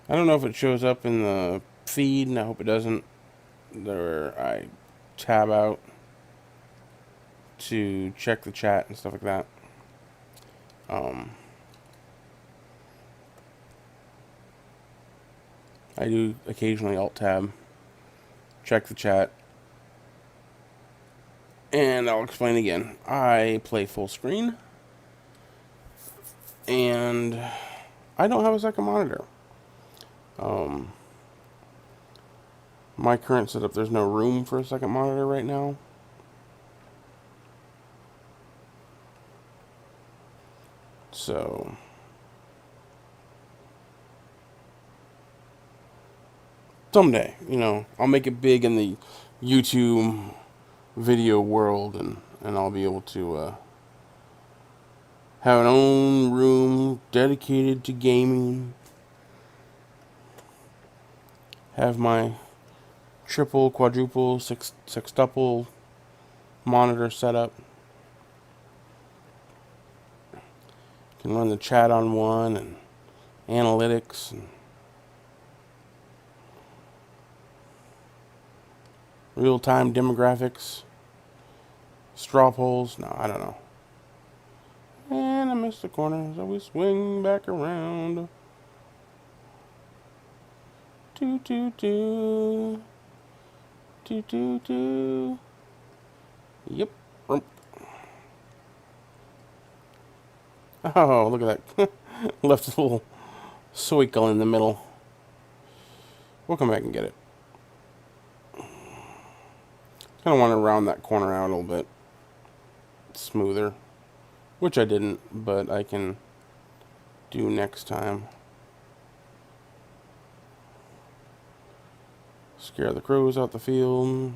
I don't know if it shows up in the feed, and I hope it doesn't. There, I tab out to check the chat and stuff like that. I do occasionally alt tab, check the chat, and I'll explain again. I play full screen, and I don't have a second monitor. My current setup, there's no room for a second monitor right now. So someday, I'll make it big in the YouTube video world, and I'll be able to have an own room dedicated to gaming. Have my triple, quadruple, sextuple monitor setup. Can run the chat on one and analytics and real-time demographics, straw polls. No, I don't know. And I missed the corner, so we swing back around. Do do do. Do do do. Yep. Oh, look at that. Left a little soicle in the middle. We'll come back and get it. Kind of want to round that corner out a little bit smoother, which I didn't, but I can do next time. Scare the crows out the field.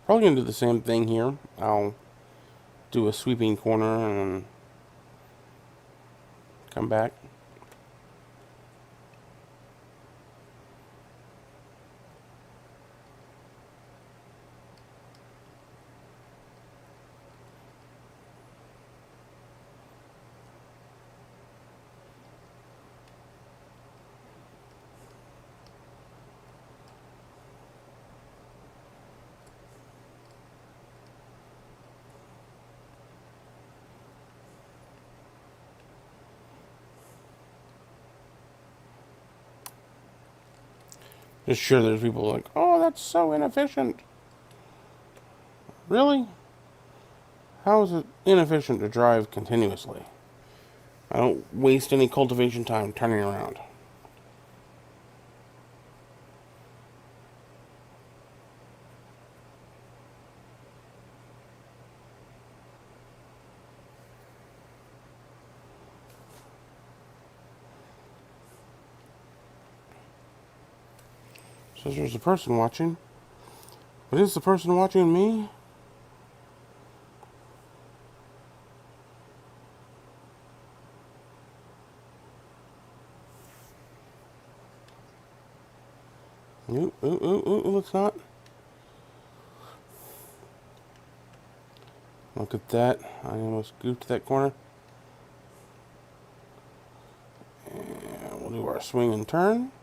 Probably gonna do the same thing here. I'll do a sweeping corner and then come back. Just sure there's people like, oh, that's so inefficient. Really? How is it inefficient to drive continuously? I don't waste any cultivation time turning around. Says there's a person watching. But is the person watching me? Ooh, it's not. Look at that. I almost goofed that corner. And we'll do our swing and turn.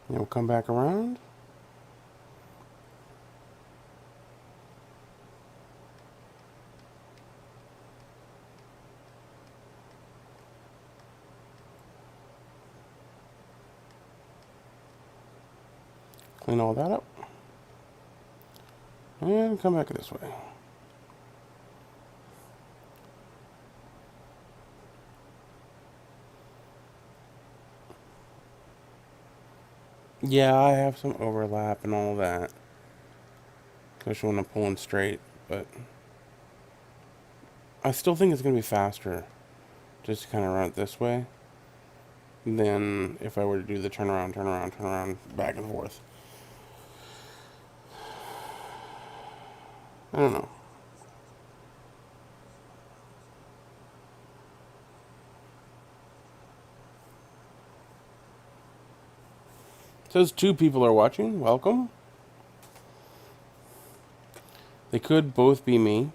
And we'll come back around. Clean all that up. And come back this way. Yeah, I have some overlap and all that. Especially when I'm pulling straight, but I still think it's going to be faster just to kind of run it this way, than if I were to do the turn around, back and forth. I don't know. It says 2 people are watching. Welcome. They could both be me.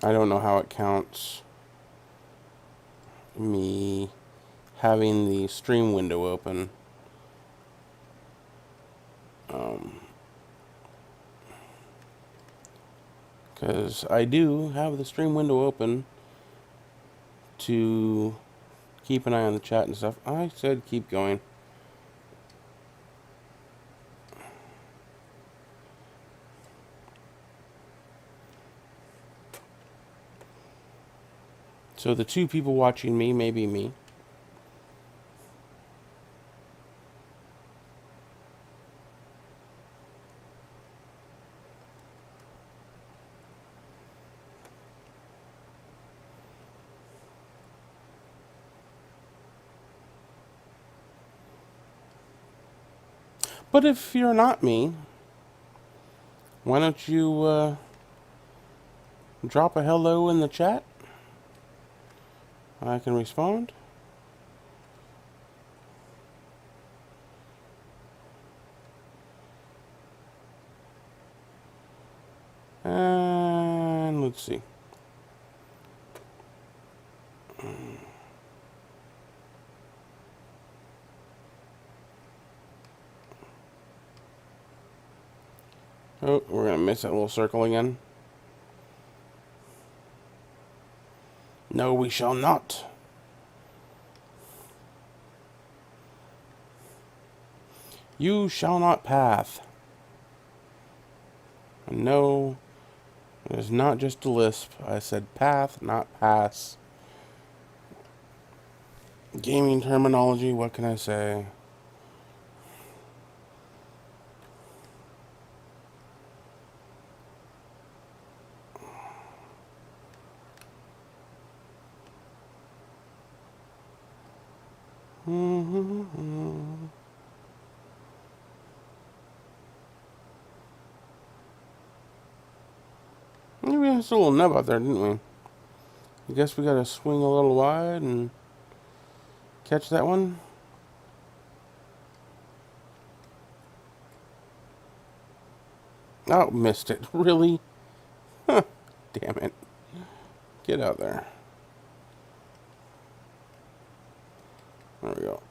I don't know how it counts me having the stream window open. Because I do have the stream window open to keep an eye on the chat and stuff. I said keep going. So the 2 people watching me may be me. But if you're not me, why don't you drop a hello in the chat? I can respond. And let's see. Oh, we're going to miss that little circle again. No, we shall not. You shall not path. No, it is not just a lisp. I said path, not pass. Gaming terminology, what can I say? We missed a little nub out there, didn't we? I guess we gotta swing a little wide and catch that one. Oh, missed it. Really? Huh. Damn it. Get out there. There we go.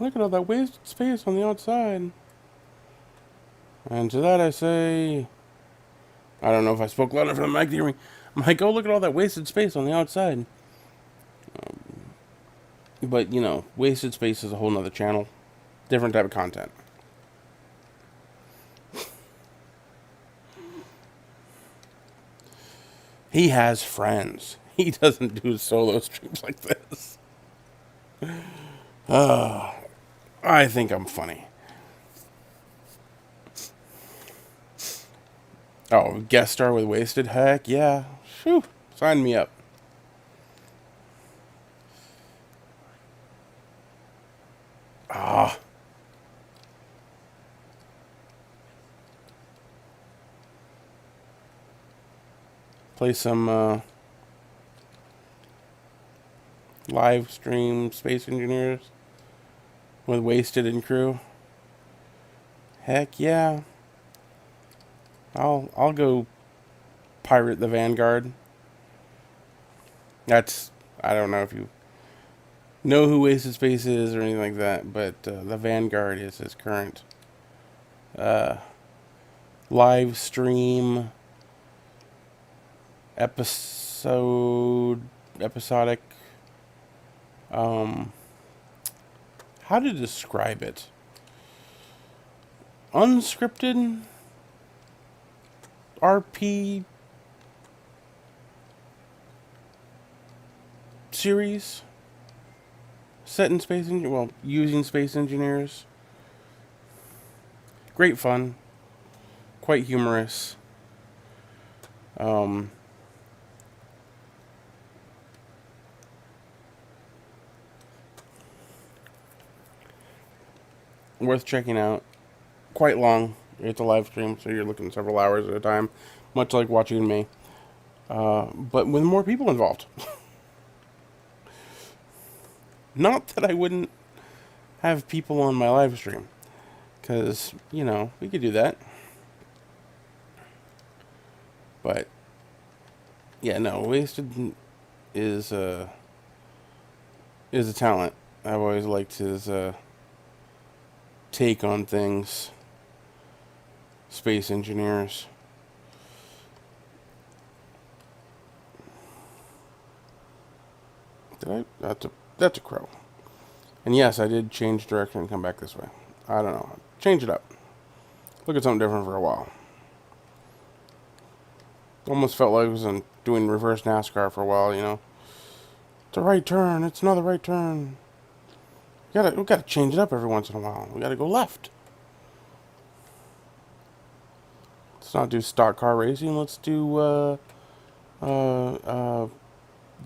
Look at all that wasted space on the outside. And to that I say, I don't know if I spoke loud enough for the mic to hear me. I'm like, oh, look at all that wasted space on the outside. But, you know, wasted space is a whole nother channel. Different type of content. He has friends. He doesn't do solo streams like this. I think I'm funny. Oh, guest star with wasted? Heck yeah. Phew. Sign me up. Ah. Play some live stream Space Engineers with Wasted and crew. Heck yeah. I'll go pirate the Vanguard. That's, I don't know if you know who Wasted Space is or anything like that, but the Vanguard is his current live stream episode episodic. How to describe it? Unscripted RP series set in using space engineers. Great fun, quite humorous. Worth checking out. Quite long. It's a live stream, so you're looking several hours at a time, much like watching me. But with more people involved. Not that I wouldn't have people on my live stream, because, you know, we could do that. But, yeah, no, Wasted is a talent. I've always liked his take on things. Space engineers. That's a crow. And yes, I did change direction and come back this way. I don't know. Change it up. Look at something different for a while. Almost felt like I was doing reverse NASCAR for a while, you know. It's a right turn. It's another right turn. We gotta change it up every once in a while. We gotta go left. Let's not do stock car racing. Let's do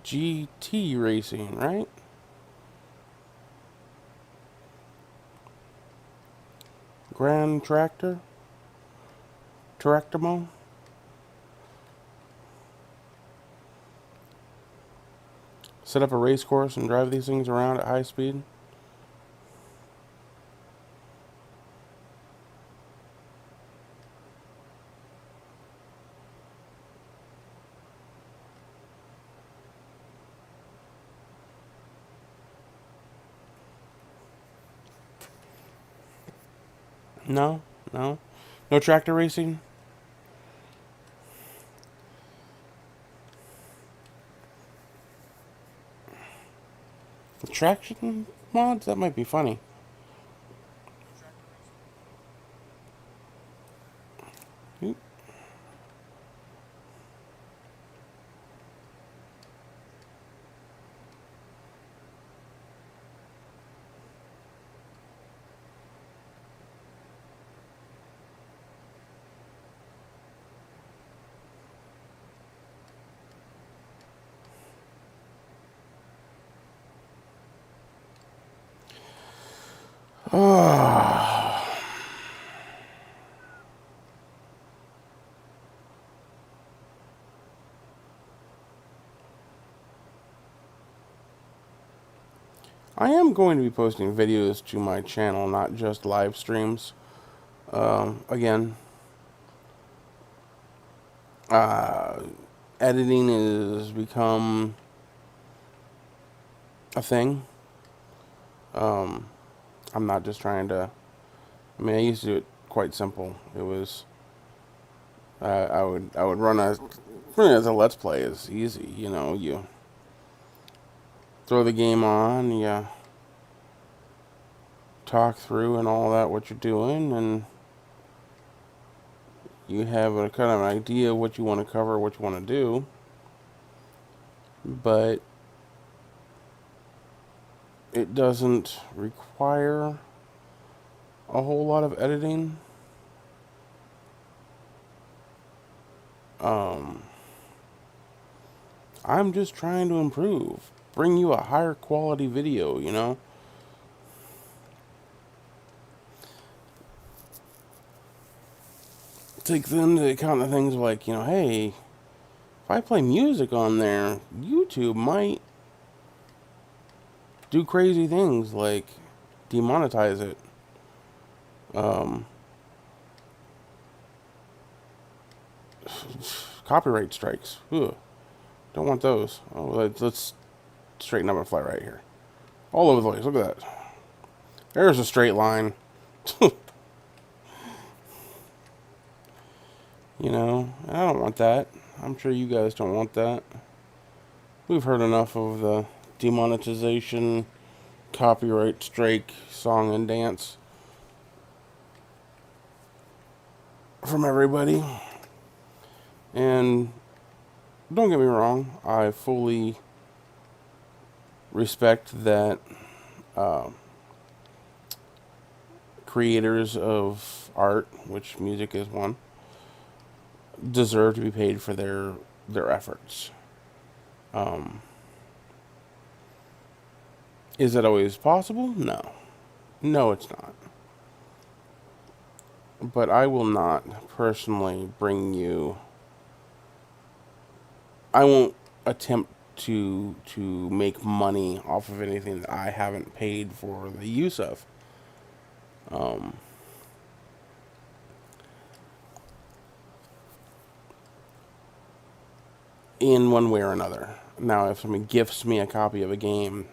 GT racing, right? Grand Tractor? Tractamo? Set up a race course and drive these things around at high speed? No? No? No tractor racing? Traction mods? That might be funny. Oop. I am going to be posting videos to my channel, not just live streams. Again, editing has become a thing. I'm not just trying to. I mean, I used to do it quite simple. It was I would run as a let's play is easy. You know, you throw the game on, you talk through and all that what you're doing, and you have a kind of an idea of what you want to cover, what you want to do. But it doesn't require a whole lot of editing. I'm just trying to improve, bring you a higher quality video, you know. Take into account the things like, you know, hey, if I play music on there, YouTube might do crazy things like demonetize it. Copyright strikes. Ugh. Don't want those. Oh, let's straighten up and fly right here. All over the place. Look at that. There's a straight line. You know, I don't want that. I'm sure you guys don't want that. We've heard enough of the demonetization, copyright strike, song and dance from everybody. And don't get me wrong, I fully respect that creators of art, which music is one, deserve to be paid for their efforts. Um, is that always possible? No. No, it's not. But I will not personally bring you. I won't attempt to make money off of anything that I haven't paid for the use of. Um, in one way or another. Now, if somebody gifts me a copy of a game,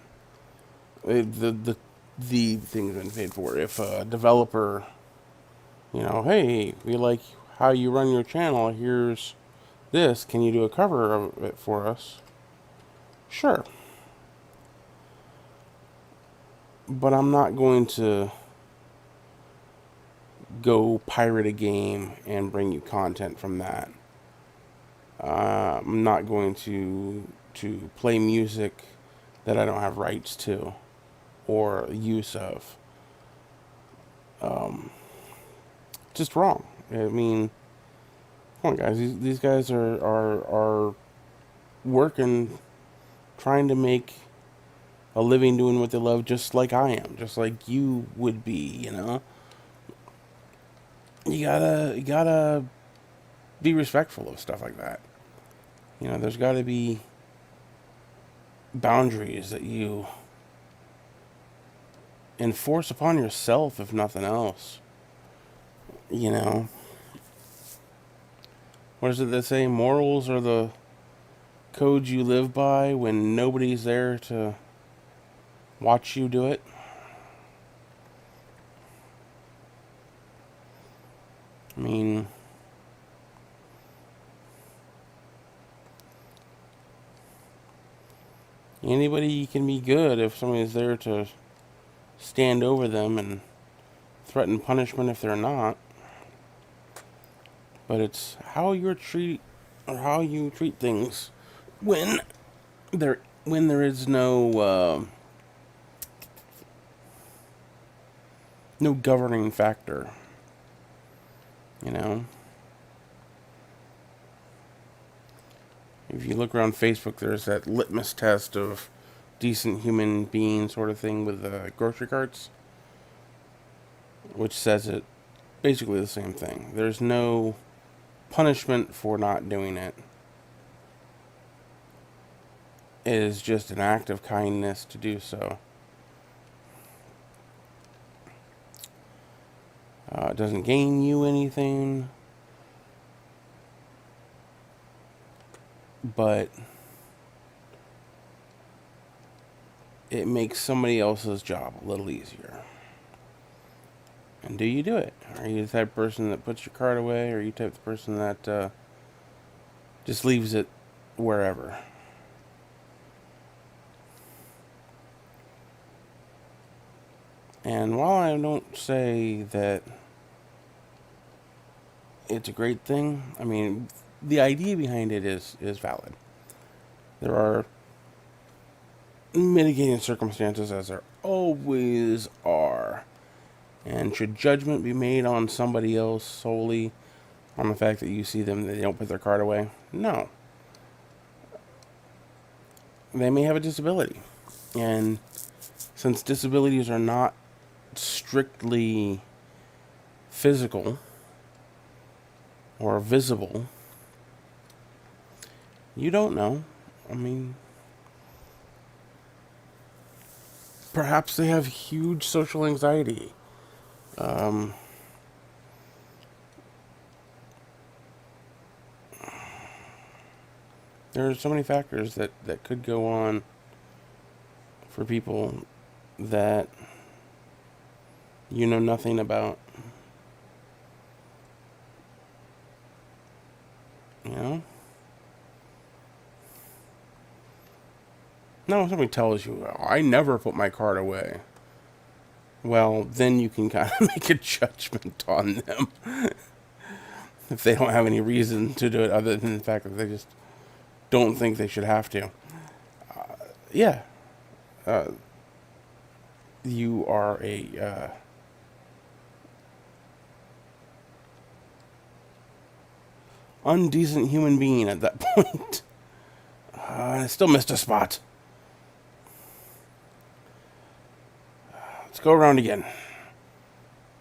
the thing's been paid for. If a developer, hey, we like how you run your channel. Here's this. Can you do a cover of it for us? Sure. But I'm not going to go pirate a game and bring you content from that. I'm not going to play music that I don't have rights to or use of. Just wrong. I mean, come on, guys. These guys are working, trying to make a living doing what they love, just like I am, just like you would be. You gotta be respectful of stuff like that. There's got to be boundaries that you enforce upon yourself, if nothing else. You know, what is it they say? Morals are the codes you live by when nobody's there to watch you do it. I mean, anybody can be good if somebody's there to stand over them and threaten punishment if they're not. But it's how you treat things when there is no governing factor. If you look around Facebook, there's that litmus test of decent human being sort of thing with the grocery carts, which says it basically the same thing. There's no punishment for not doing it. It is just an act of kindness to do so. It doesn't gain you anything, but it makes somebody else's job a little easier. And do you do it? Are you the type of person that puts your card away, or are you the type of person that just leaves it wherever? And while I don't say that it's a great thing, I mean, the idea behind it is valid. There are mitigating circumstances, as there always are. And should judgment be made on somebody else solely on the fact that you see them, they don't put their card away? No. They may have a disability. And since disabilities are not strictly physical or visible, you don't know. I mean, perhaps they have huge social anxiety. There are so many factors that could go on for people that you know nothing about. You know? No, somebody tells you, "Oh, I never put my card away." Well, then you can kind of make a judgment on them if they don't have any reason to do it other than the fact that they just don't think they should have to. Yeah, you are a undecent human being at that point. I still missed a spot. Let's go around again.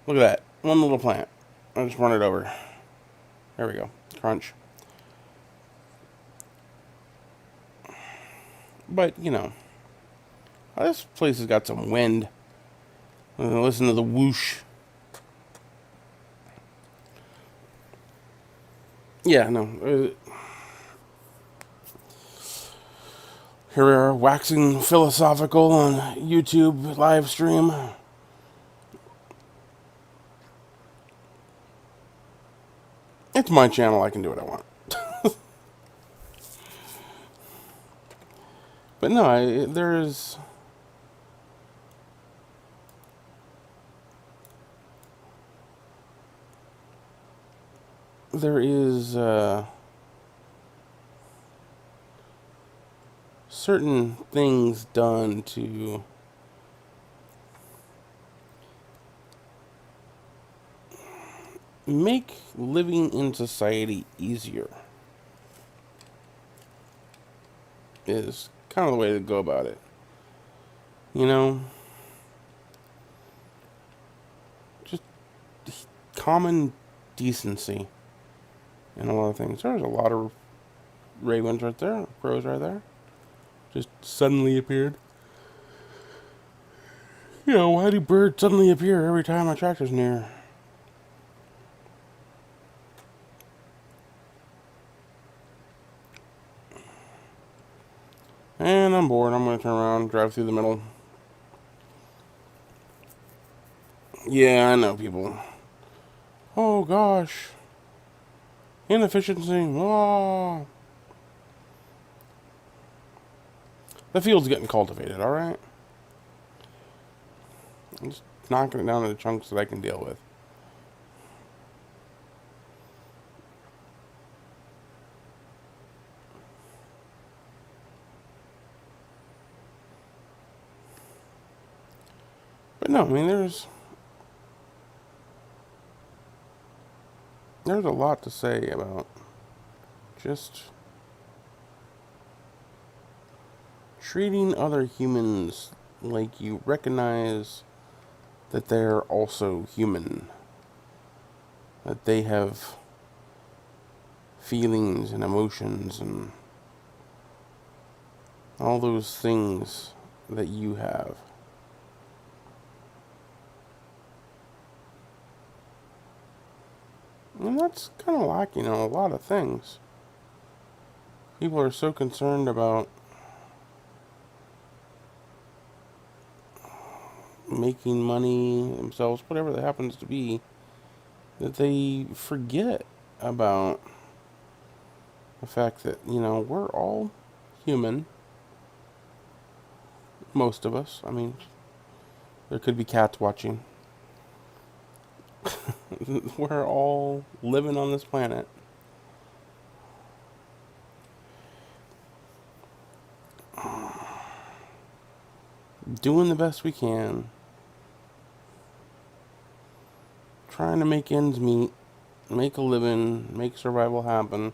Look at that. One little plant. I'll just run it over. There we go. Crunch. But, you know, this place has got some wind. Listen to the whoosh. Yeah, no. Here we are, waxing philosophical on YouTube live stream. It's my channel, I can do what I want. But no, there is certain things done to make living in society easier, is kind of the way to go about it. You know, just common decency in a lot of things. There's a lot of ravens right there, crows right there. Just suddenly appeared. You know, why do birds suddenly appear every time a tractor's near? And I'm bored. I'm going to turn around, drive through the middle. Yeah, I know, people. Oh, gosh. Inefficiency. Oh. The field's getting cultivated, alright? I'm just knocking it down into chunks that I can deal with. But no, I mean, there's a lot to say about just treating other humans like you recognize that they're also human, that they have feelings and emotions and all those things that you have. And that's kind of lacking on a lot of things. People are so concerned about making money themselves, whatever that happens to be, that they forget about the fact that, you know, we're all human. Most of us. I mean, there could be cats watching. We're all living on this planet. Doing the best we can. Trying to make ends meet. Make a living. Make survival happen.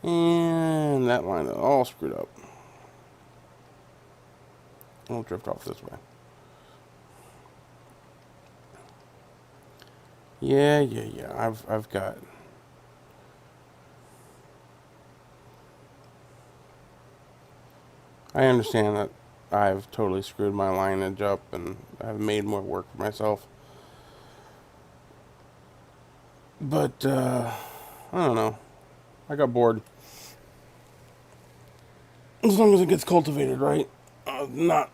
And that line is all screwed up. I'll drift off this way. Yeah. I've got. I understand that I've totally screwed my lineage up and I've made more work for myself. But, I don't know. I got bored. As long as it gets cultivated right. Not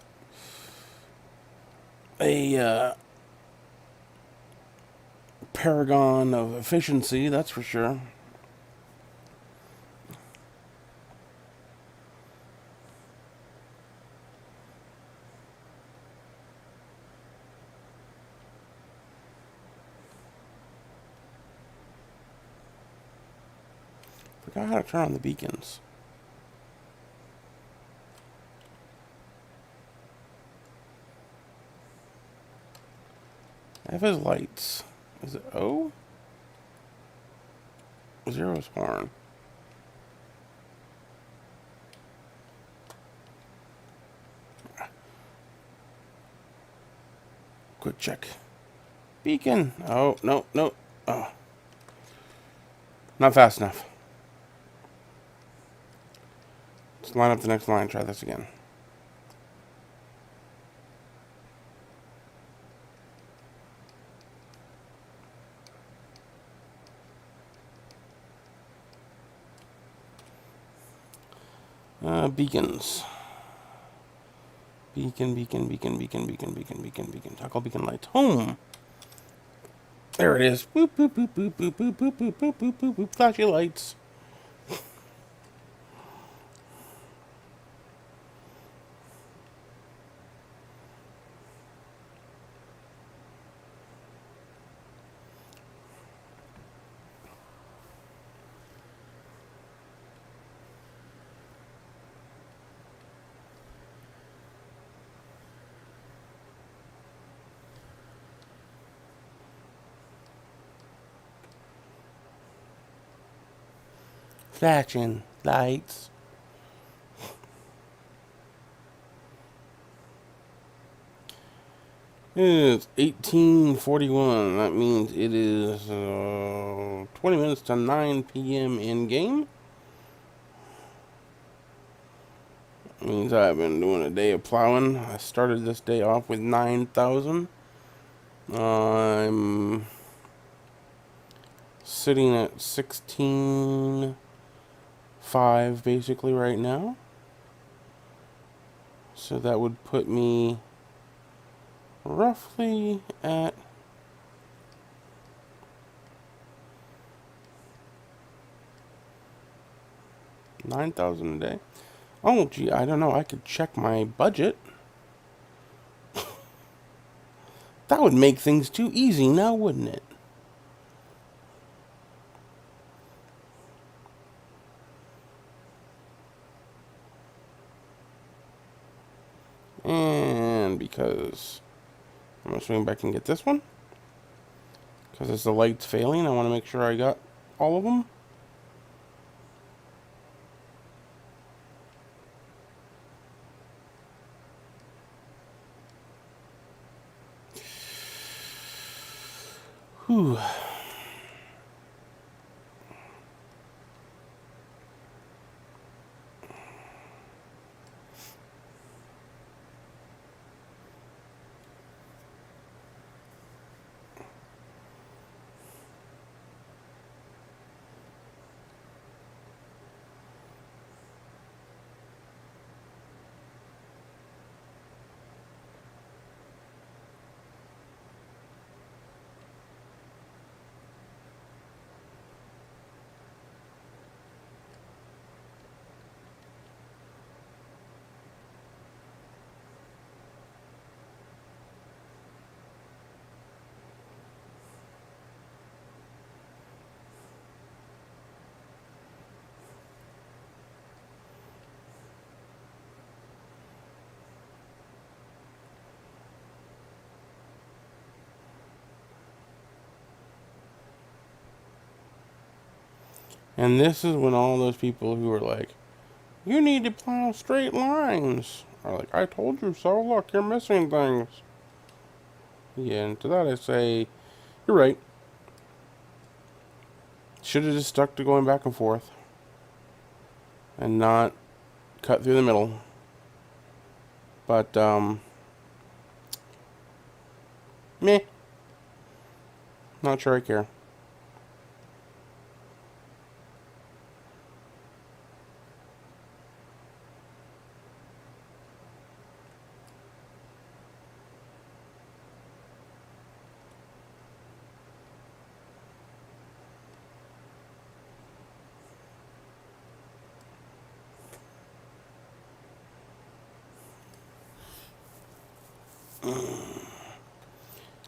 a, paragon of efficiency, that's for sure. Forgot how to turn on the beacons. F is lights. Is it O? Zero is horn. Quick check. Beacon. Oh, no, no. Oh. Not fast enough. Let's line up the next line. Try this again. Beacons. Beacon, beacon, beacon, beacon, beacon, beacon, beacon, beacon. Toggle beacon lights. Home. There it is. Boop, boop, boop, boop, boop, boop, boop, boop, boop, boop, boop, boop. Flashy lights. Flashing lights. It is 18:41. That means it is 20 minutes to 9 p.m. in game. That means I've been doing a day of plowing. I started this day off with 9,000. I'm sitting at 16.5 basically right now. So that would put me roughly at $9,000 a day. Oh, gee, I don't know. I could check my budget. That would make things too easy now, wouldn't it? And because I'm going to swing back and get this one. Because as the light's failing, I want to make sure I got all of them. Whew. And this is when all those people who are like, you need to plow straight lines, are like, I told you so, look, you're missing things. Yeah, and to that I say, you're right. Should have just stuck to going back and forth. And not cut through the middle. But, meh. Not sure I care.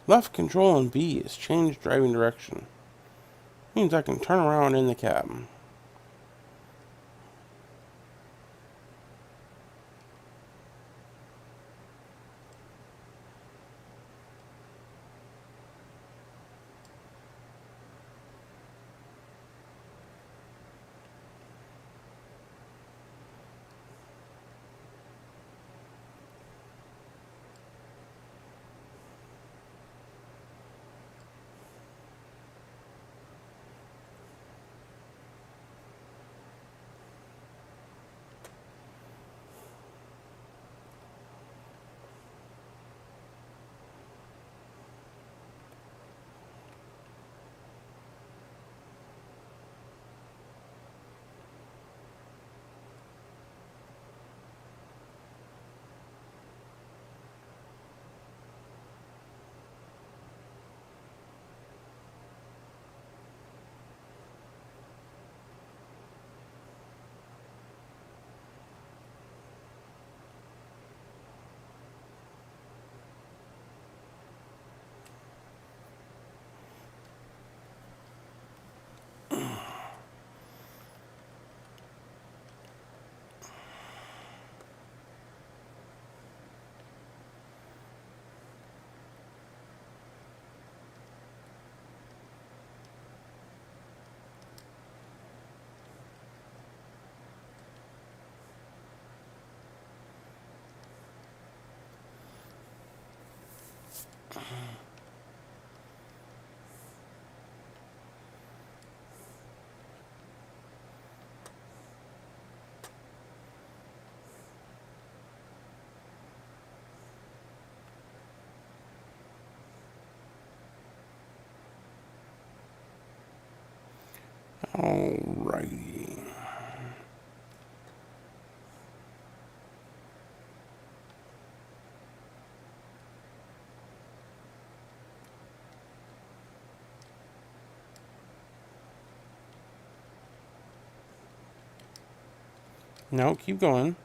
Left control and B is change driving direction. Means I can turn around in the cab. Alrighty. No, keep going.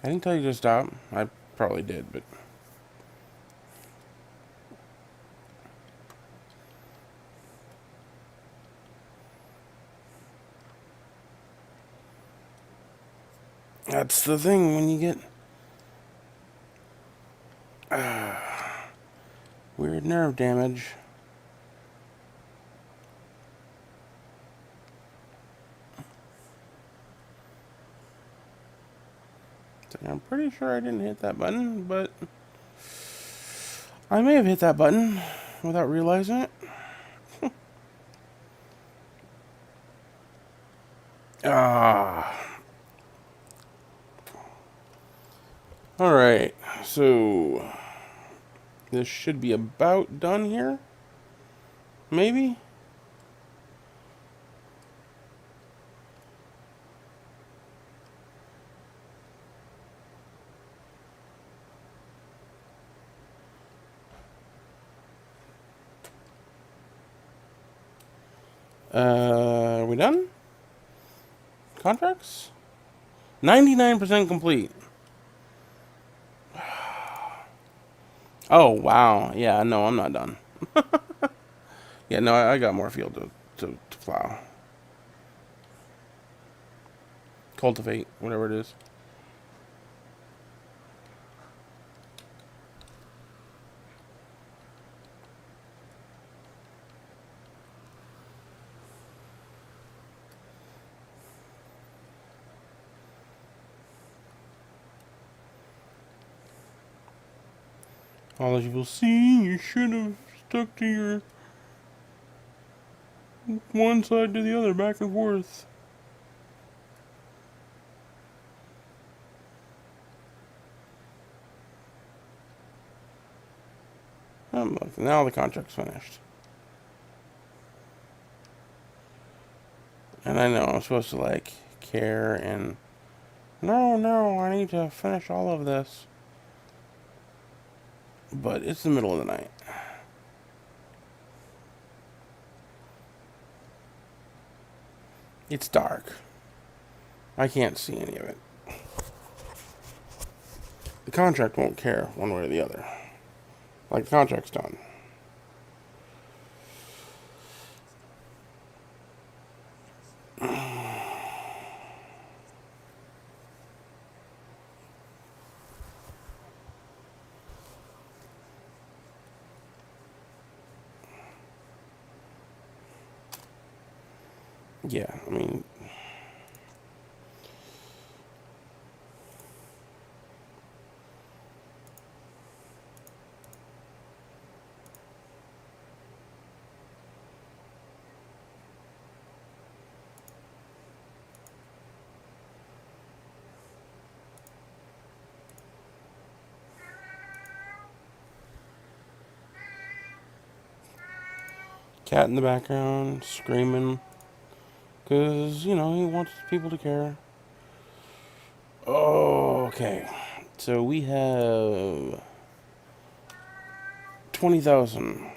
I didn't tell you to stop. I probably did, but... That's the thing when you get... weird nerve damage. I'm pretty sure I didn't hit that button, but... I may have hit that button without realizing it. Ah. Alright, so... this should be about done here? Maybe? Are we done? Contracts? 99% complete. Oh, wow. Yeah, no, I'm not done. Yeah, no, I got more field to plow. Cultivate, whatever it is. All as you will see, you should have stuck to your one side to the other, back and forth. Look, now the contract's finished. And I know I'm supposed to, like, care and... No, I need to finish all of this. But it's the middle of the night. It's dark. I can't see any of it. The contract won't care one way or the other. Like, the contract's done. Yeah, I mean... cat in the background, screaming. Because, you know, he wants people to care. Okay. So we have... 20,000.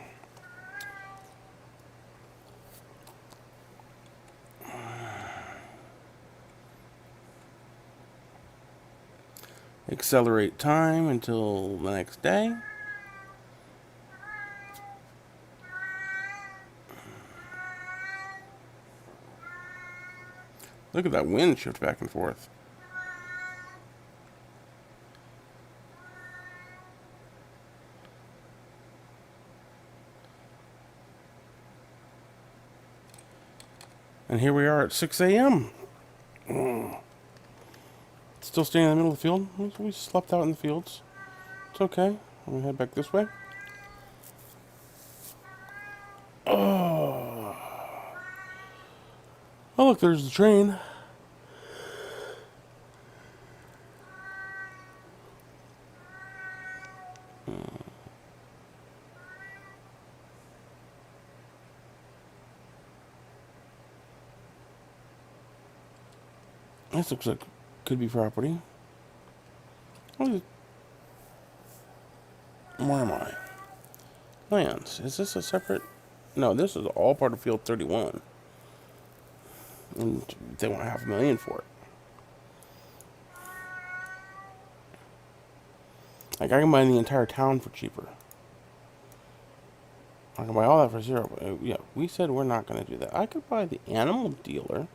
Accelerate time until the next day. Look at that wind shift back and forth. And here we are at 6 a.m. Still staying in the middle of the field. We slept out in the fields. It's okay. I'm gonna head back this way. Oh, look, there's the train. This looks like could be property. Where am I? Lands. Is this a separate? No, this is all part of Field 31. And they want $500,000 for it. Like, I can buy the entire town for cheaper. I can buy all that for zero. But, yeah, we said we're not going to do that. I could buy the animal dealer.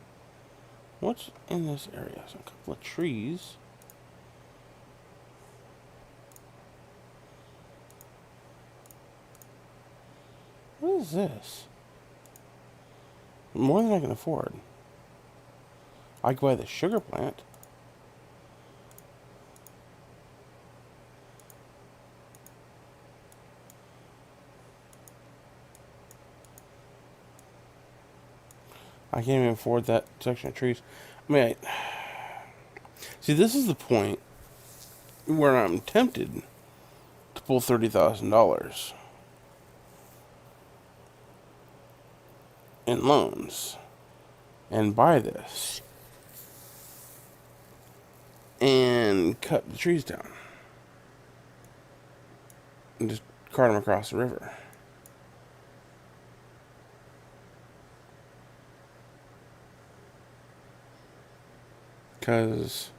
What's in this area? So a couple of trees. What is this? More than I can afford. I could buy the sugar plant. I can't even afford that section of trees. I mean, see, this is the point where I'm tempted to pull $30,000 in loans and buy this and cut the trees down and just cart them across the river. Because,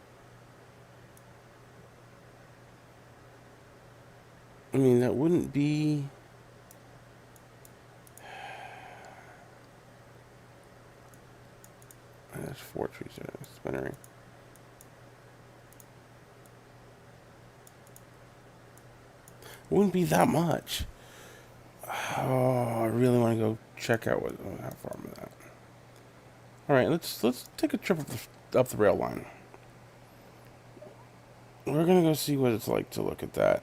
I mean, that wouldn't be... There's 4 trees there. Spinnery. It wouldn't be that much. Oh, I really want to go check out how far I'm at. All right, let's take a trip up the rail line. We're gonna go see what it's like to look at that,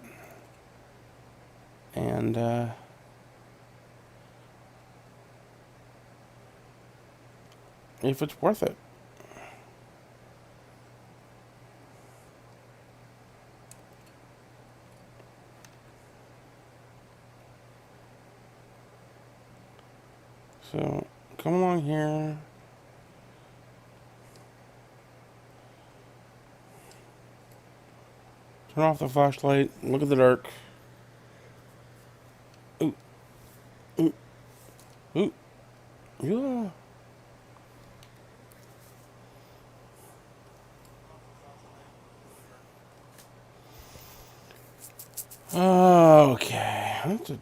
and if it's worth it. So come along here. Turn off the flashlight. Look at the dark. Ooh. Ooh. Ooh. Yeah. Okay. That's a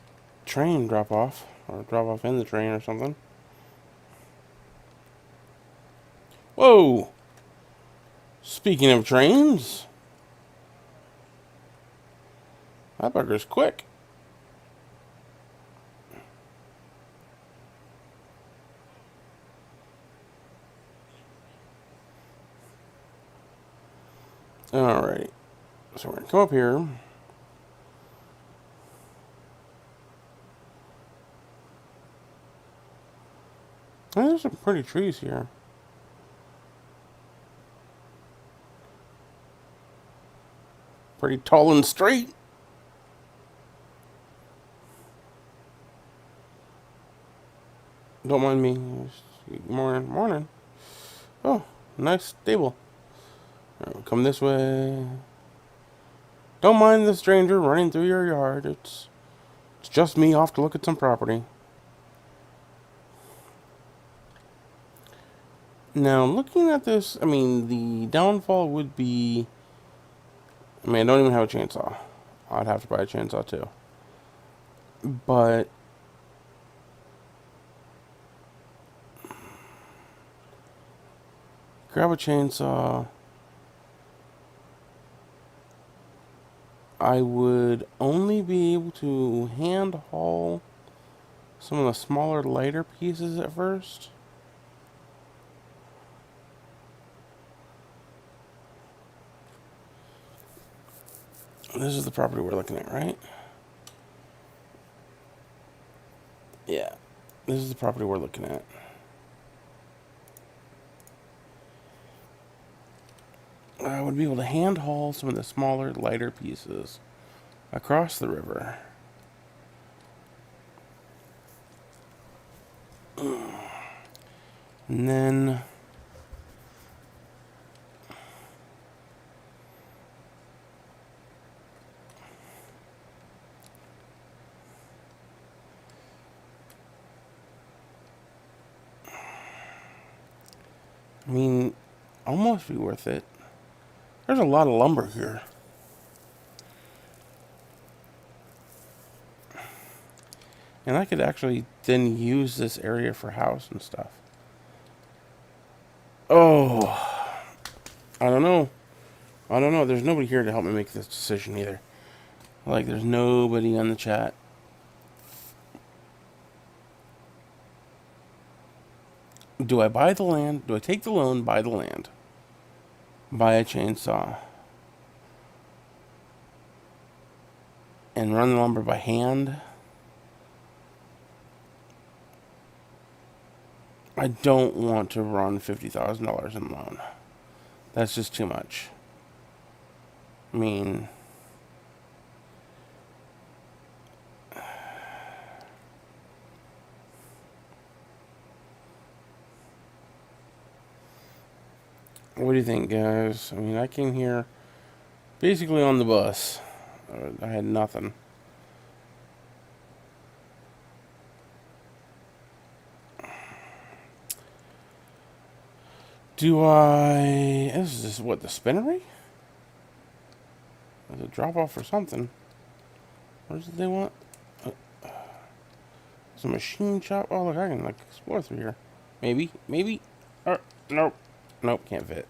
train drop off. Or drop off in the train or something. Whoa! Speaking of trains. That bugger's quick. Alright. So we're going to come up here. Oh, there's some pretty trees here. Pretty tall and straight. Don't mind me. Morning. Morning. Oh, nice stable. Right, come this way. Don't mind the stranger running through your yard. It's just me off to look at some property. Now, looking at this, I mean, the downfall would be... I mean, I don't even have a chainsaw. I'd have to buy a chainsaw, too. But... grab a chainsaw. I would only be able to hand haul some of the smaller, lighter pieces at first. This is the property we're looking at, right? Yeah. This is the property we're looking at. I would be able to hand haul some of the smaller, lighter pieces across the river. And then I mean, almost be worth it. There's a lot of lumber here. And I could actually then use this area for house and stuff. Oh, I don't know. I don't know. There's nobody here to help me make this decision either. Like, there's nobody on the chat. Do I buy the land? Do I take the loan, buy the land? Buy a chainsaw. And run the lumber by hand? I don't want to run $50,000 in loan. That's just too much. I mean, what do you think, guys? I mean, I came here basically on the bus. I had nothing. Do I... This is what, the spinnery? There's a drop-off or something. What is it they want? It's a machine shop. Oh, look, I can, like, explore through here. Maybe. Maybe. Nope. Nope, can't fit.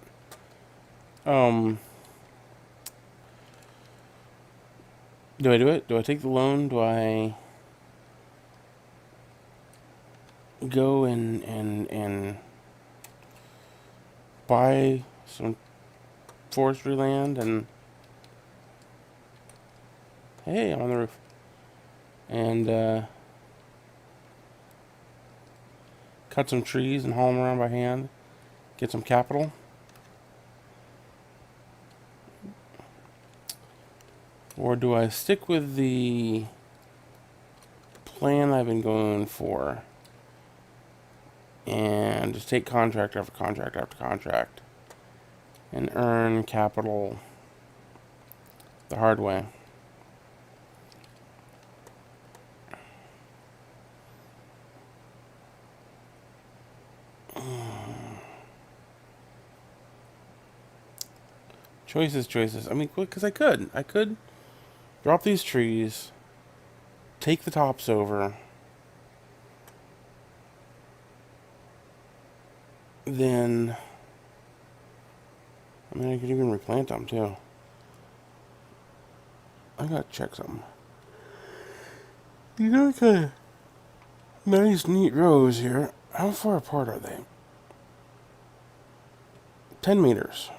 Do I do it? Do I take the loan? Do I go and buy some forestry land and... Hey, I'm on the roof. And, cut some trees and haul them around by hand. Get some capital. Or do I stick with the plan I've been going for and just take contract after contract after contract and earn capital the hard way? Choices. I mean, because I could drop these trees, take the tops over, then, I mean, I could even replant them too. I gotta check something. You know, the nice, neat rows here. How far apart are they? 10 meters.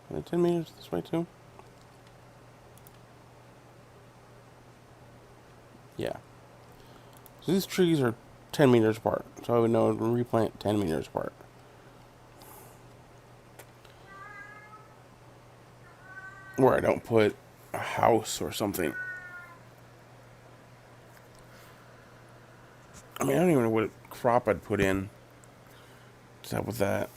Are they 10 meters this way too? Yeah. So these trees are 10 meters apart. So I would know to replant 10 meters apart. Where I don't put a house or something. I mean, I don't even know what crop I'd put in. What's up with that?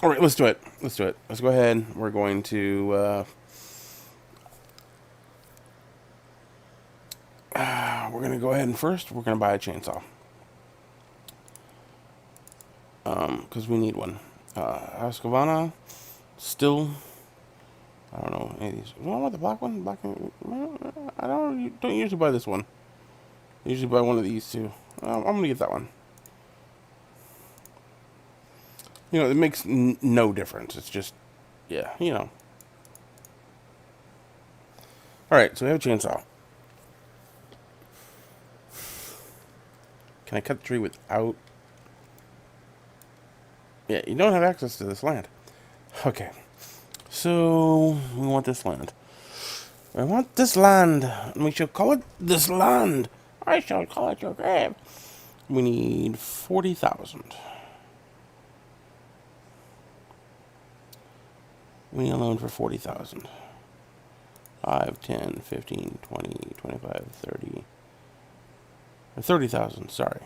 All right, let's do it. Let's go ahead. We're going to we're going to go ahead and first we're going to buy a chainsaw. Because we need one. Husqvarna, still, I don't know, any of these. You want the black one? I don't usually buy this one. I usually buy one of these too. I'm going to get that one. You know, it makes no difference. It's just, yeah, you know. Alright, so we have a chainsaw. Can I cut the tree without... Yeah, you don't have access to this land. Okay. So, we want this land. I want this land. And we shall call it this land. I shall call it your grave. We need 40,000. We need a loan for 40,000. 5, 10, 15, 20, 25, 30. Or 30,000, sorry.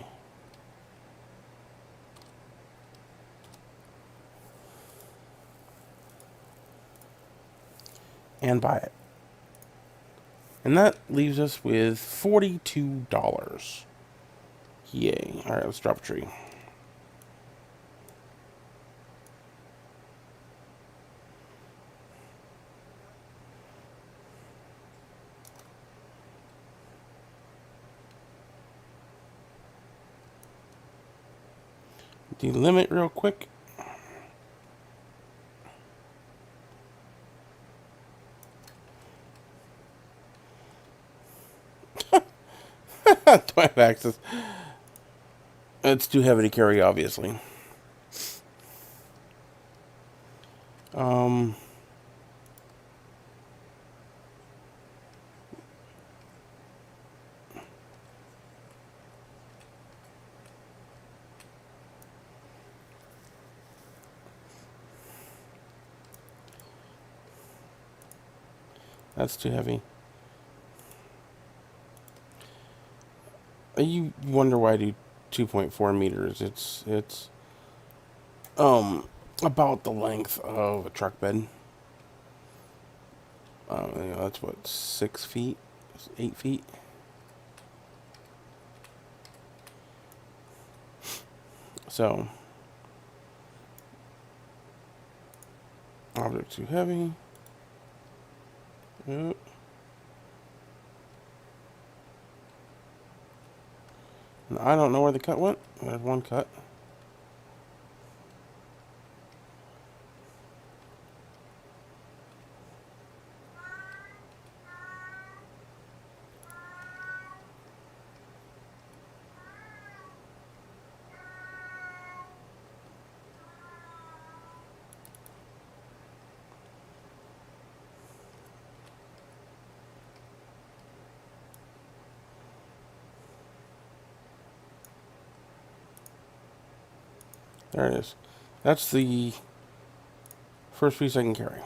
And buy it. And that leaves us with $42. Yay. Alright, let's drop a tree. Delimit real quick. Don't have access. It's too heavy to carry, obviously. Um, that's too heavy. You wonder why I do 2.4 meters. It's about the length of a truck bed. That's what, 6 feet, 8 feet. So, object too heavy. Yep. And I don't know where the cut went. There's one cut. There it is. That's the first piece I can carry.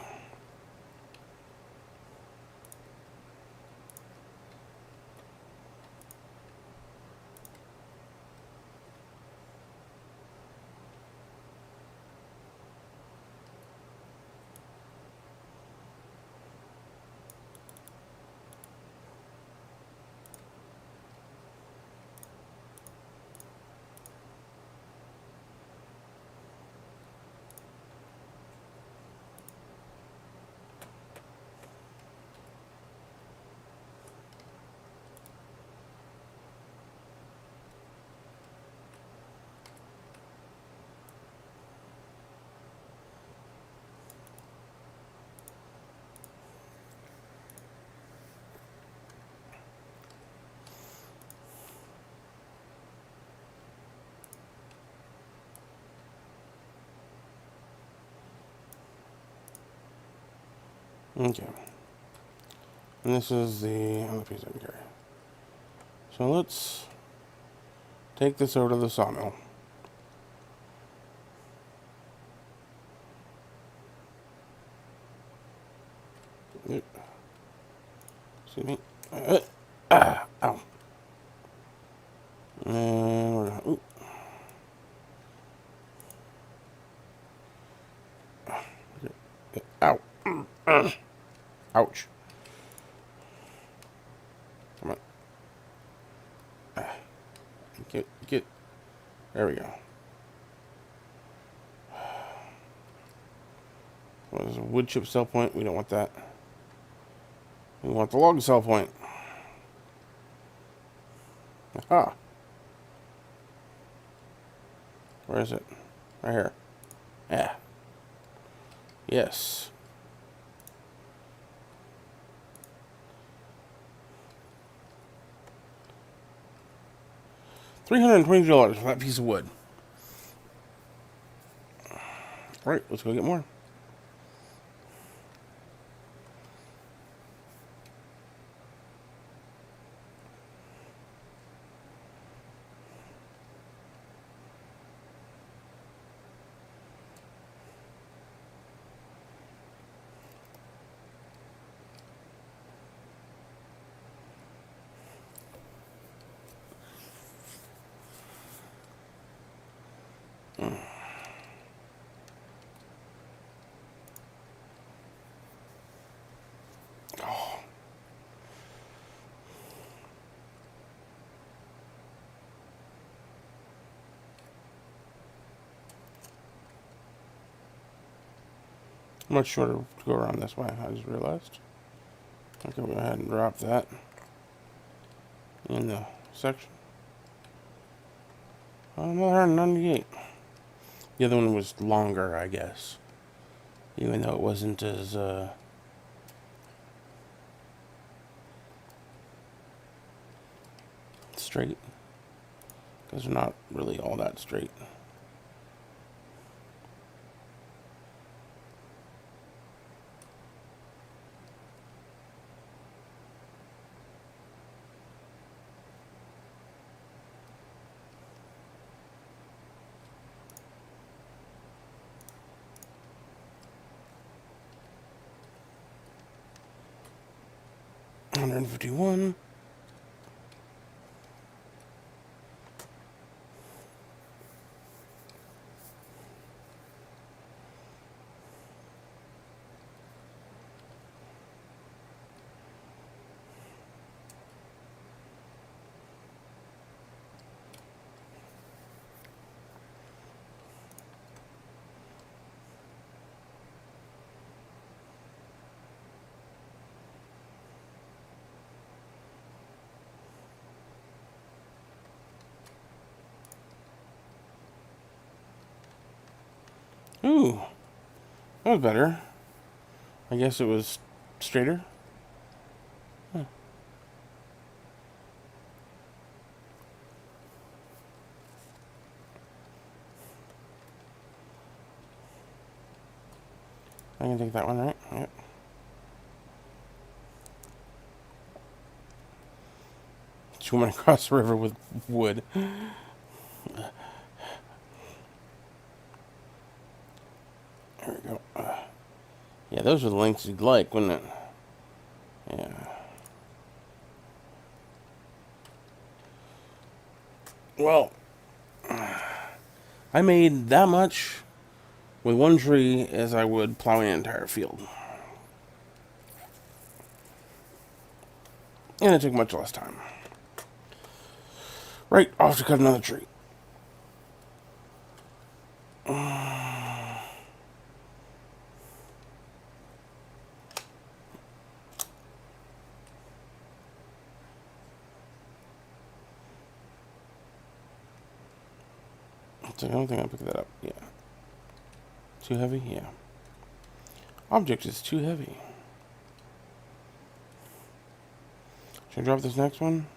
Okay. And this is the other piece I can carry. So let's take this over to the sawmill. Excuse me. Ow. And we're gonna, ow. Ouch. Come on. Get. There we go. What is a wood chip cell point? We don't want that. We want the log cell point. Aha. Where is it? Right here. Yeah. Yes. $320 for that piece of wood. Alright, let's go get more. Much shorter to go around this way, I just realized. I can go ahead and drop that in the section. Another 198. The other one was longer, I guess. Even though it wasn't as, straight. Because they're not really all that straight. $151. Ooh, that was better. I guess it was straighter. Huh. I can take that one, right? Yep. Swimming across the river with wood. There we go. Yeah, those are the lengths you'd like, wouldn't it? Yeah. Well, I made that much with one tree as I would plowing an entire field. And it took much less time. Right, off to cut another tree. So I don't think I picked that up. Yeah. Too heavy? Yeah. Object is too heavy. Should I drop this next one?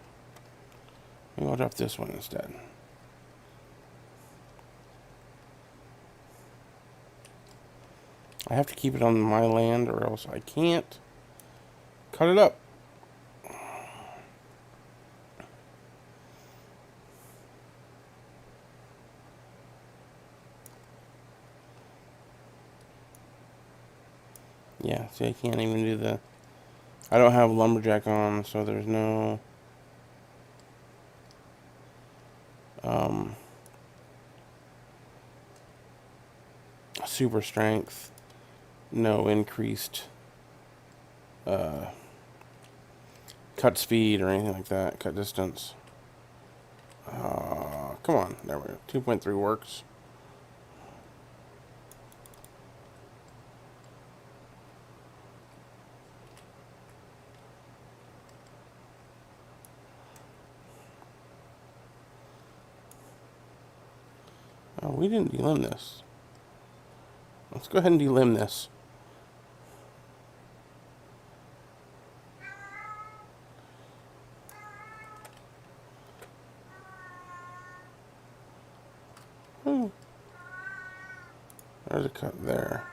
Maybe I'll drop this one instead. I have to keep it on my land or else I can't cut it up. Yeah, see, I can't even do the... I don't have lumberjack on, so there's no... super strength, no increased cut speed or anything like that, cut distance. Come on, there we go. 2.3 works. Oh, we didn't delimb this. Let's go ahead and delimb this. There's a cut there.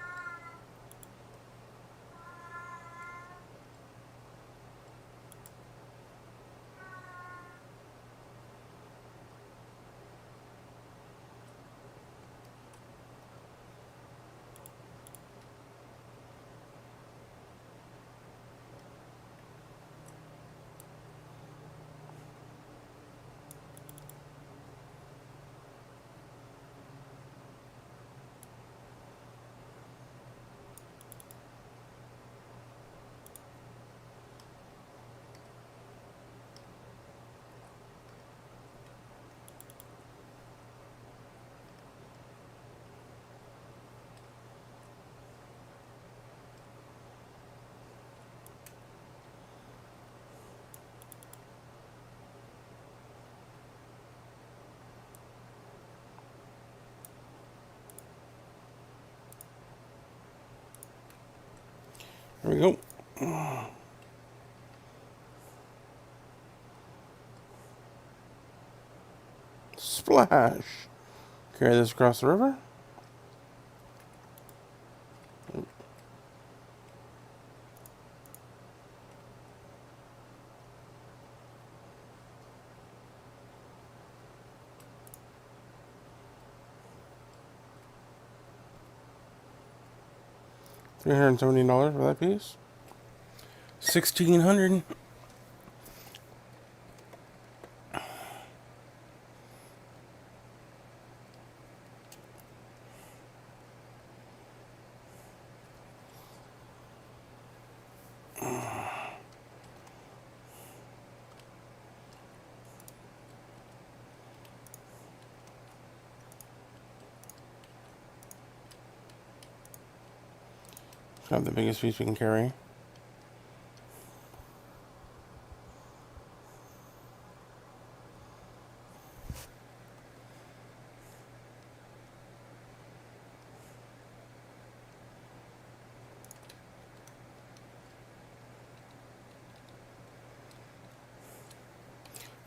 There we go. Splash. Carry this across the river. $370 for that piece. 1,600. Grab the biggest piece we can carry.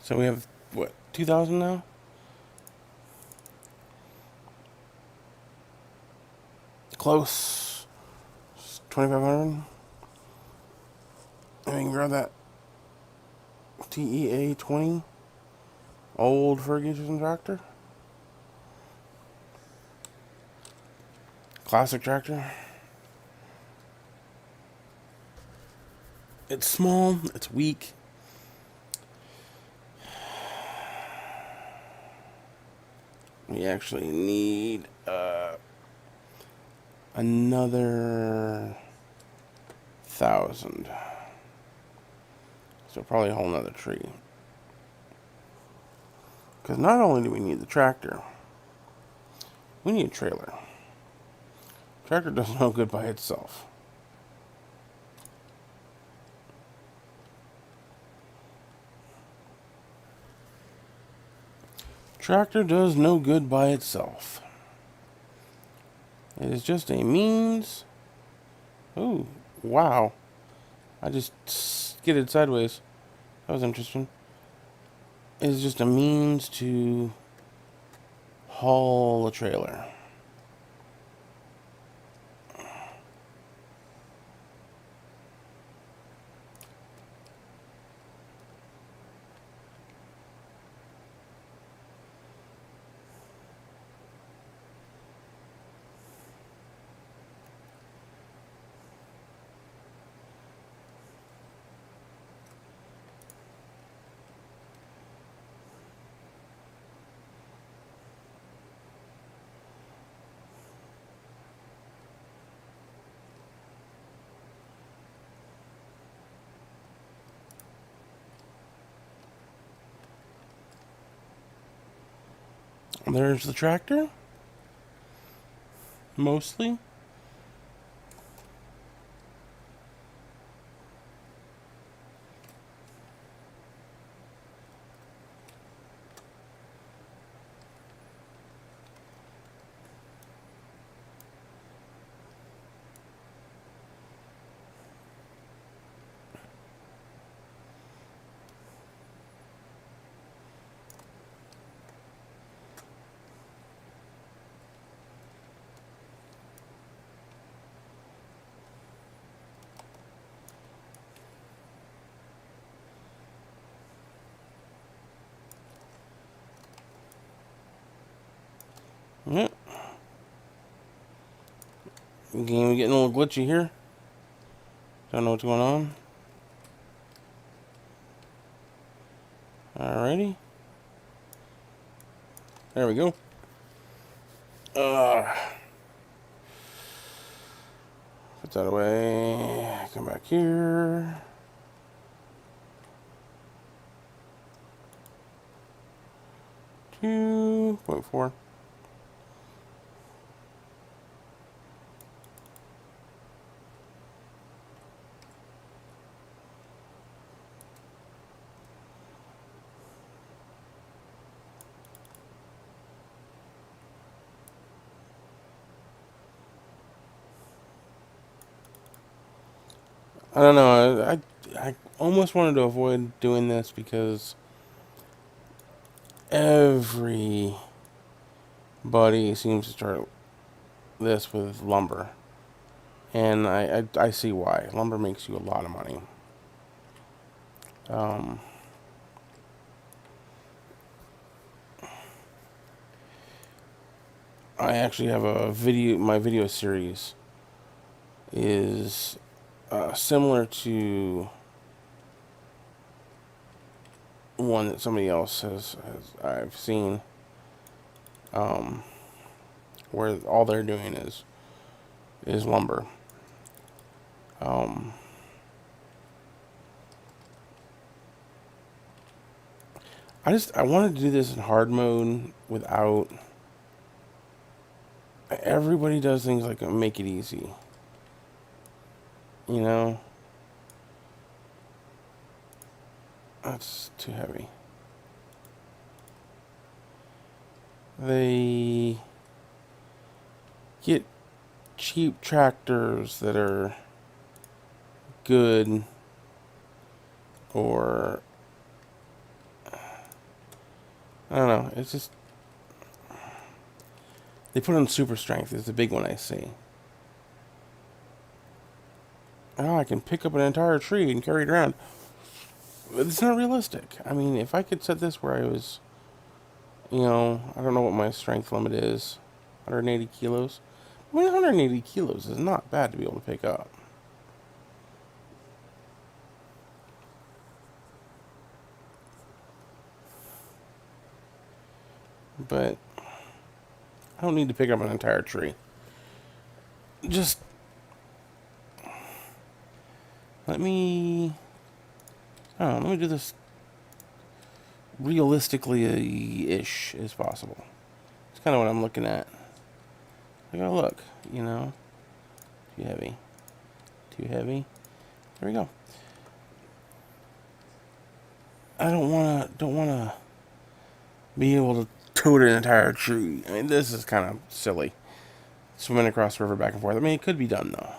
So we have, what, 2,000 now? Close. 2,500. And we can grab that TEA 20 old Ferguson tractor. Classic tractor. It's small, it's weak. We actually need another 1,000. So probably a whole nother tree. Because not only do we need the tractor, we need a trailer. Tractor does no good by itself. Tractor does no good by itself. It is just a means. Oh, wow. I just skidded sideways. That was interesting. It is just a means to haul a trailer. There's the tractor. Mostly. Yep. Game getting a little glitchy here. Don't know what's going on. Alrighty. There we go. Put that away. Come back here. $2.4. I don't know. I almost wanted to avoid doing this because everybody seems to start this with lumber. And I see why. Lumber makes you a lot of money. Um, I actually have a video, my video series is similar to one that somebody else has I've seen, um, where all they're doing is lumber. Um, I wanted to do this in hard mode without. Everybody does things like make it easy, you know. That's too heavy. They get cheap tractors that are good, or I don't know. It's just they put on super strength is the big one I see. Oh, I can pick up an entire tree and carry it around. It's not realistic. I mean, if I could set this where I was, I don't know what my strength limit is, 180 kilos. I mean, 180 kilos is not bad to be able to pick up. But I don't need to pick up an entire tree. Just let me, I don't know, let me do this realistically-ish as possible. It's kind of what I'm looking at. I gotta look, too heavy. Too heavy. There we go. I don't wanna be able to tote an entire tree. I mean, this is kind of silly. Swimming across the river back and forth. I mean, it could be done though.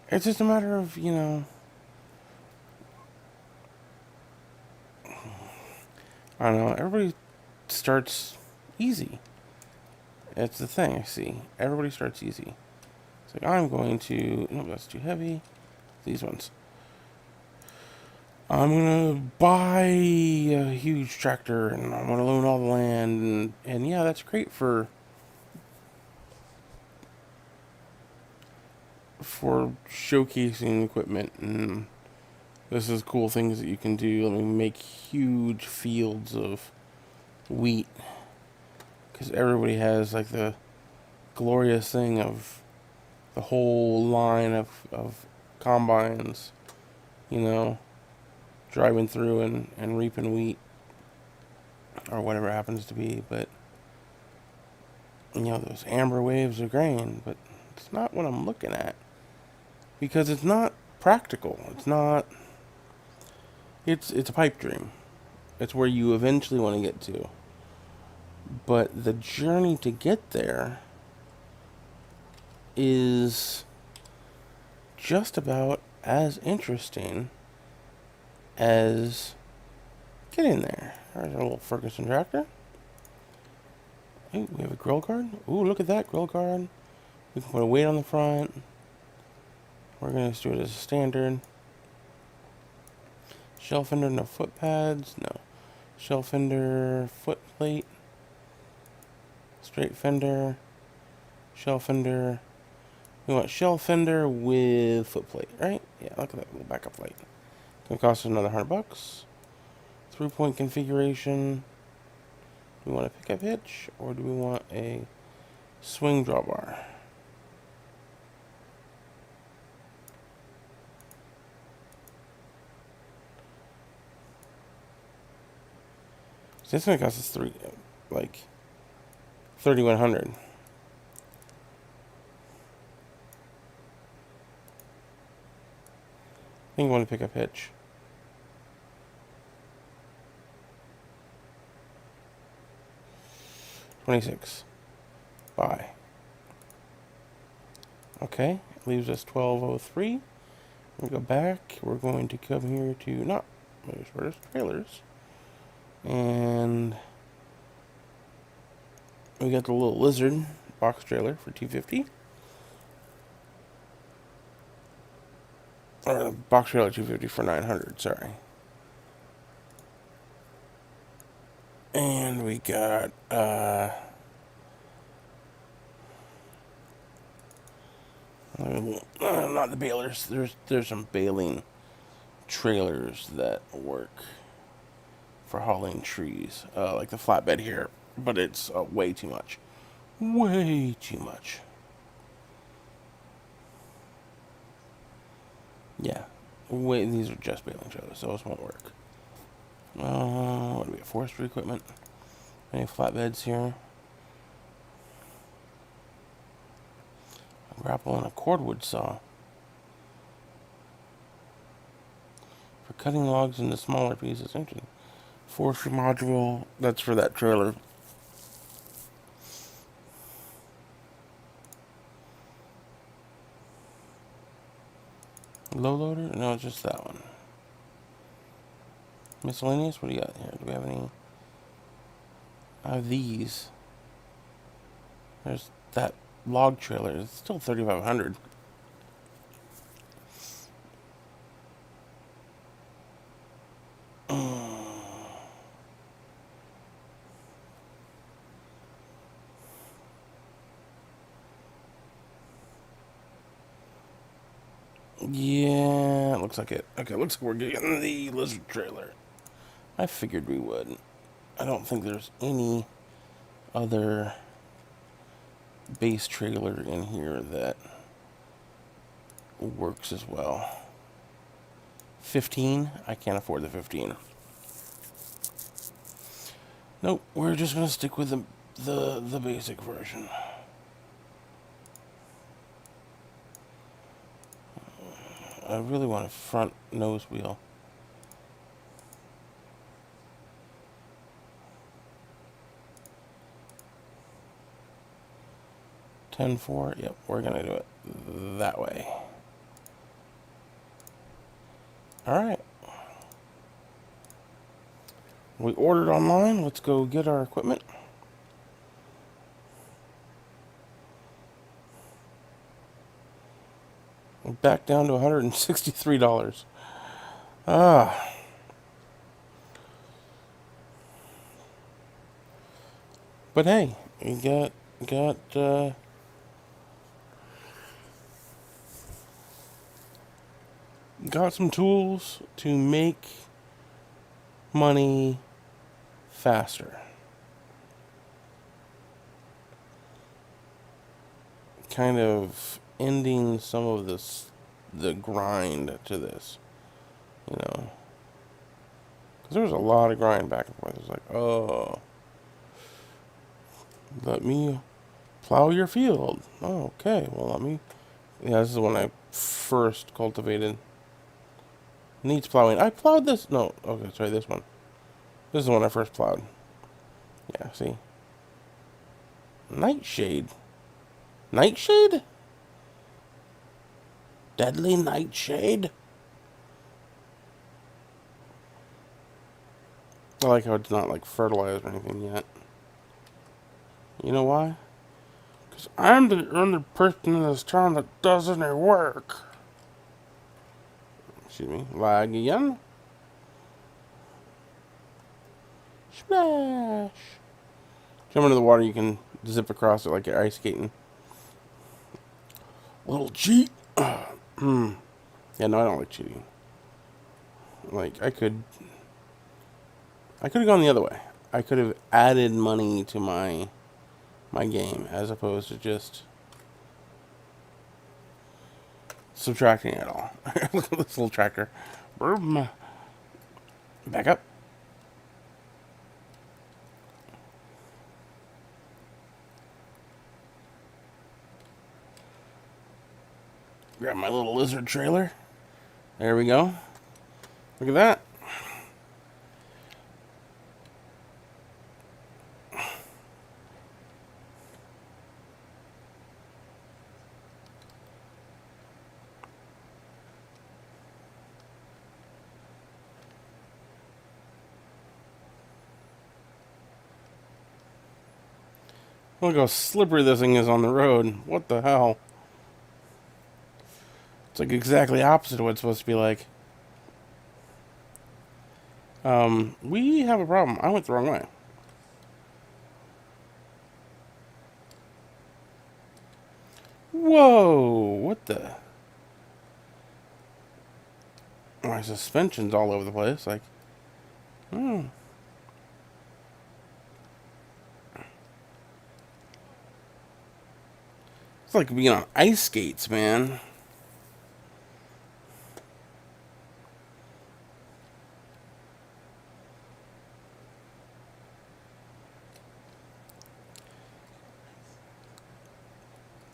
It's just a matter of, I don't know, everybody starts easy. It's the thing I see. Everybody starts easy. It's like, I'm going to, no, that's too heavy. These ones. I'm going to buy a huge tractor and I'm going to own all the land. And yeah, that's great for showcasing equipment, and this is cool things that you can do. Let me make huge fields of wheat, because everybody has like the glorious thing of the whole line of combines, driving through and reaping wheat or whatever it happens to be. But those amber waves of grain, but it's not what I'm looking at, because it's not practical. It's a pipe dream. It's where you eventually want to get to. But the journey to get there is just about as interesting as getting there. There's our little Ferguson tractor. Ooh, we have a grill guard. Ooh, look at that grill guard. We can put a weight on the front. We're going to do it as a standard. Shell fender, no foot pads. No. Shell fender, foot plate. Straight fender. Shell fender. We want shell fender with foot plate, right? Yeah, look at that little backup light. Gonna cost us another $100. 3-point configuration. Do we want a pickup hitch, or do we want a swing drawbar? So that's gonna cost us $3,100. I think I want to pick up hitch. 26. Buy. Okay, leaves us 1203. We go back. We're going to come here to not where's trailers, and we got the little lizard box trailer for 250. Or box trailer 250 for 900. Sorry. And we got not the balers. There's some baling trailers that work for hauling trees, like the flatbed here, but it's way too much. Way too much. Yeah. These are just baling trailers, so those won't work. What do we have? Forestry equipment. Any flatbeds here? A grapple and a cordwood saw. For cutting logs into smaller pieces. Interesting. Forestry module. That's for that trailer. Low loader? No, it's just that one. Miscellaneous? What do you got here? Do we have any? I have these. There's that log trailer. It's still 3,500. Yeah, it looks like it. Okay, looks like we're getting the lizard trailer. I figured we would. I don't think there's any other base trailer in here that works as well. 15? I can't afford the 15. Nope, we're just gonna stick with the basic version. I really want a front nose wheel. $10,400. Yep, we're gonna do it that way. Alright. We ordered online. Let's go get our equipment. We're back down to $163. Ah. But hey, you got some tools to make money faster. Kind of ending some of the grind to this, you know. Because there was a lot of grind back and forth. It was like, oh, let me plow your field. Oh, okay, well, let me. Yeah, this is when I first cultivated. Needs plowing. I plowed this. No, okay, sorry, this one. This is when I first plowed. Yeah, see? Nightshade. Nightshade? Deadly nightshade? I like how it's not like fertilized or anything yet. You know why? Because I'm the only person in this town that does any work. Excuse me. Lag again. Splash. Jump into the water, you can zip across it like you're ice skating. Little cheat. Yeah, no, I don't like cheating. Like, I could have gone the other way. I could have added money to my game as opposed to just subtracting it all. Look at this little tractor. Boom. Back up. Grab my little lizard trailer. There we go. Look at that. Look how slippery this thing is on the road. What the hell? It's like exactly opposite of what it's supposed to be like. We have a problem. I went the wrong way. Whoa! What the? My suspension's all over the place. Like, oh. It's like being on ice skates, man.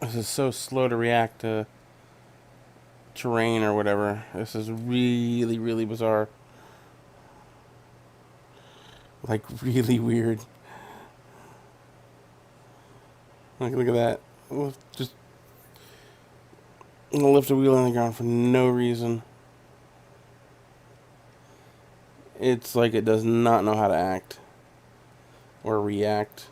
This is so slow to react to terrain or whatever. This is really, really bizarre. Like, really weird. Like, look at that. Just lift a wheel on the ground for no reason. It's like it does not know how to act or react.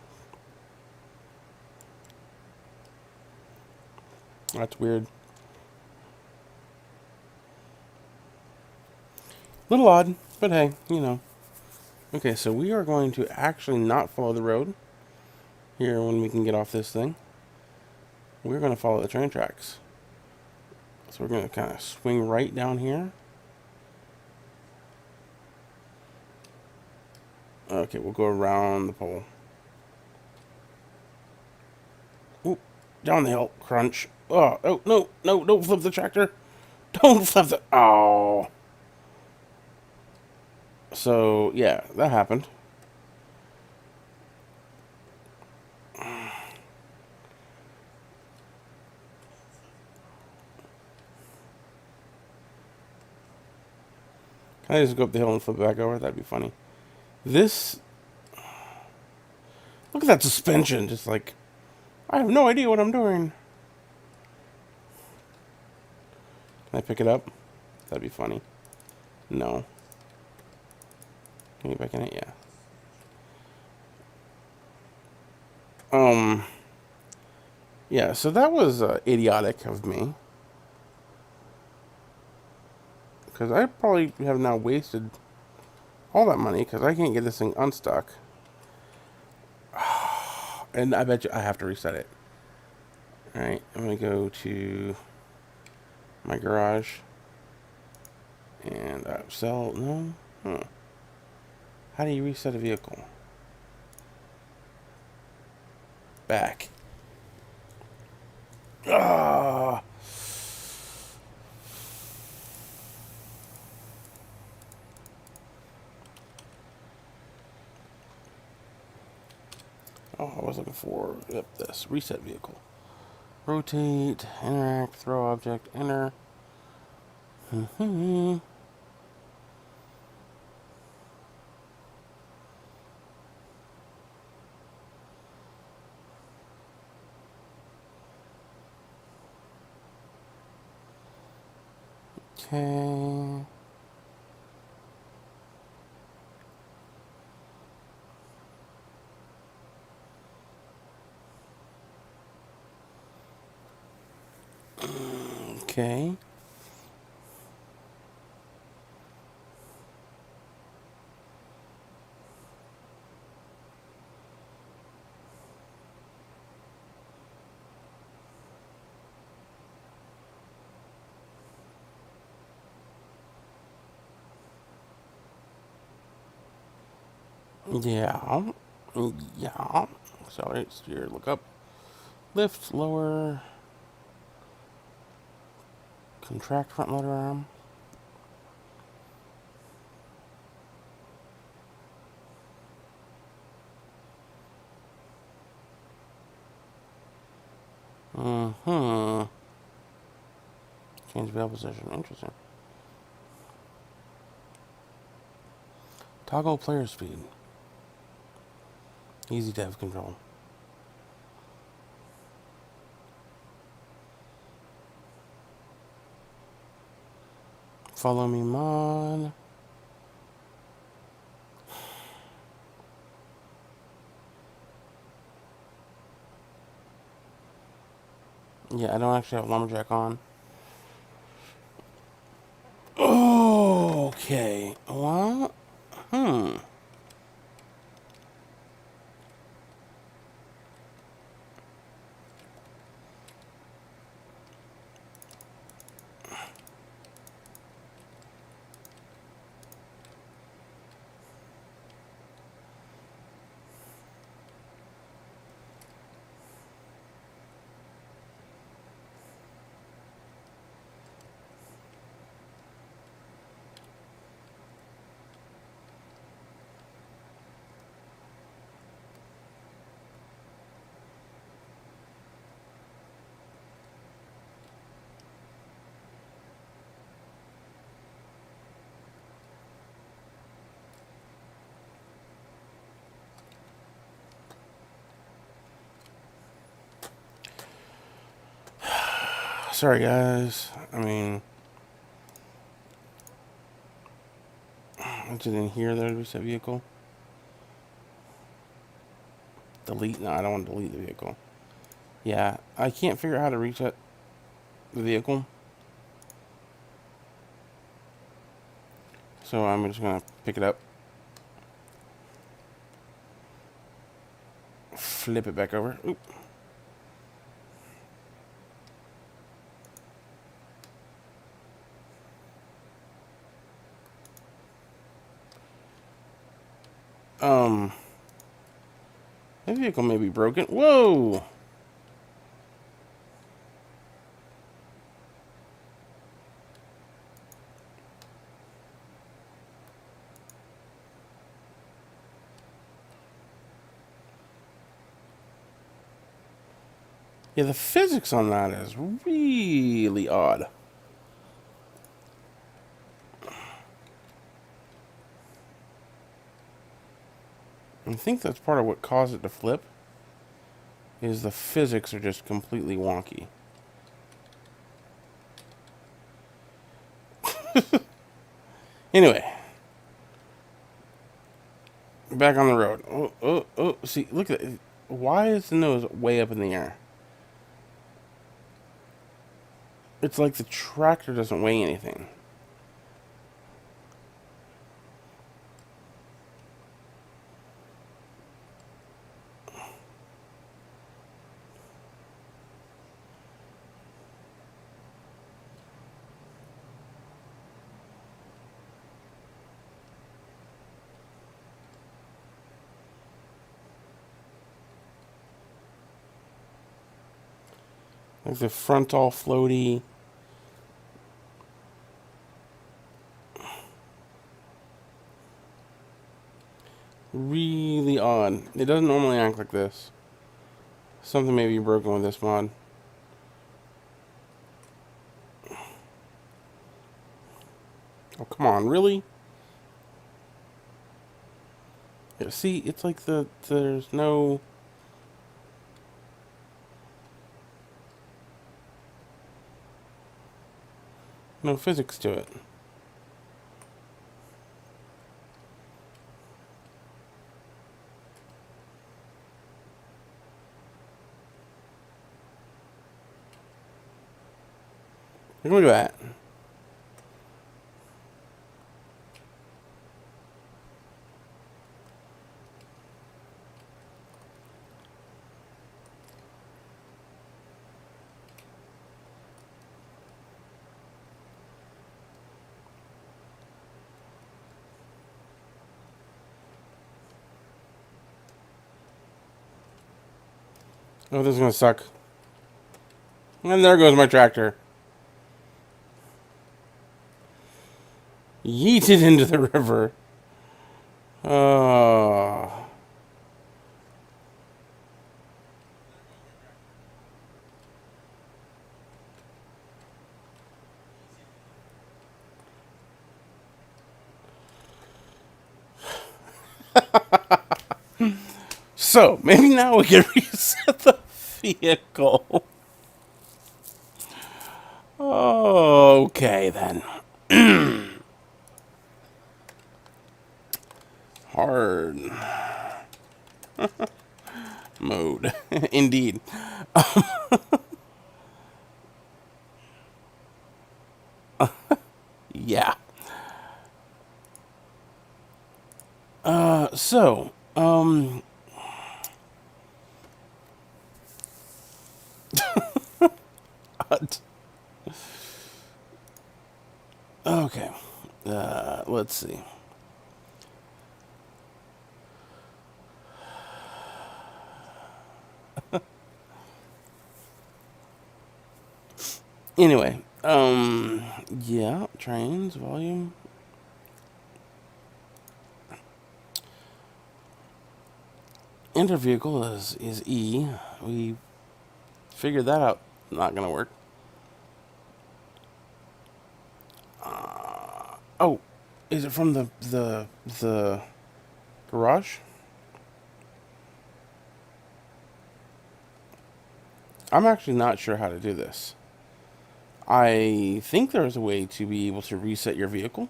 That's weird. Little odd, but hey, you know. Okay, so we are going to actually not follow the road here when we can get off this thing. We're going to follow the train tracks. So we're going to kind of swing right down here. Okay, we'll go around the pole. Oop, down the hill. Crunch. Oh, no, no, don't flip the tractor. Don't flip the... Oh. So, yeah, that happened. Can I just go up the hill and flip it back over? That'd be funny. This... Look at that suspension. Just like... I have no idea what I'm doing. Can I pick it up? That'd be funny. No. Can you get back in it? Yeah. Yeah, so that was idiotic of me. Because I probably have now wasted all that money because I can't get this thing unstuck. And I bet you I have to reset it. Alright, I'm going to go to my garage. And sell, no? Huh. How do you reset a vehicle? Back. Ah! Oh, I was looking for this reset vehicle. Rotate, interact, throw object, enter. Okay. Okay. Yeah. Yeah. Accelerate, steer, look up. Lift, lower. Contract front motor arm. Change valve position. Interesting. Toggle player speed. Easy to have control. Follow me, mod. Yeah, I don't actually have a lumberjack on. Okay. Well, sorry guys. I mean, I didn't hear there was a vehicle. Delete? No, I don't want to delete the vehicle. Yeah, I can't figure out how to reset the vehicle. So I'm just gonna pick it up, flip it back over. Oop. The vehicle may be broken. Whoa! Yeah, the physics on that is really odd. I think that's part of what caused it to flip, is the physics are just completely wonky. Anyway, back on the road. Oh, see, look at it. Why is the nose way up in the air? It's like the tractor doesn't weigh anything. Like the front all floaty. Really odd. It doesn't normally act like this. Something may be broken with this mod. Oh, come on, really? Yeah, see, it's like there's no physics to it. Look at that. Oh, this is gonna suck. And there goes my tractor. Yeeted into the river. Oh. So, maybe now we can reset the vehicle. Okay, then. Hard mode. Indeed. Yeah. So, okay. Let's see. Anyway, yeah, trains, volume. Enter vehicle is E. We figured that out. Not gonna work. Oh, is it from the garage? I'm actually not sure how to do this. I think there's a way to be able to reset your vehicle.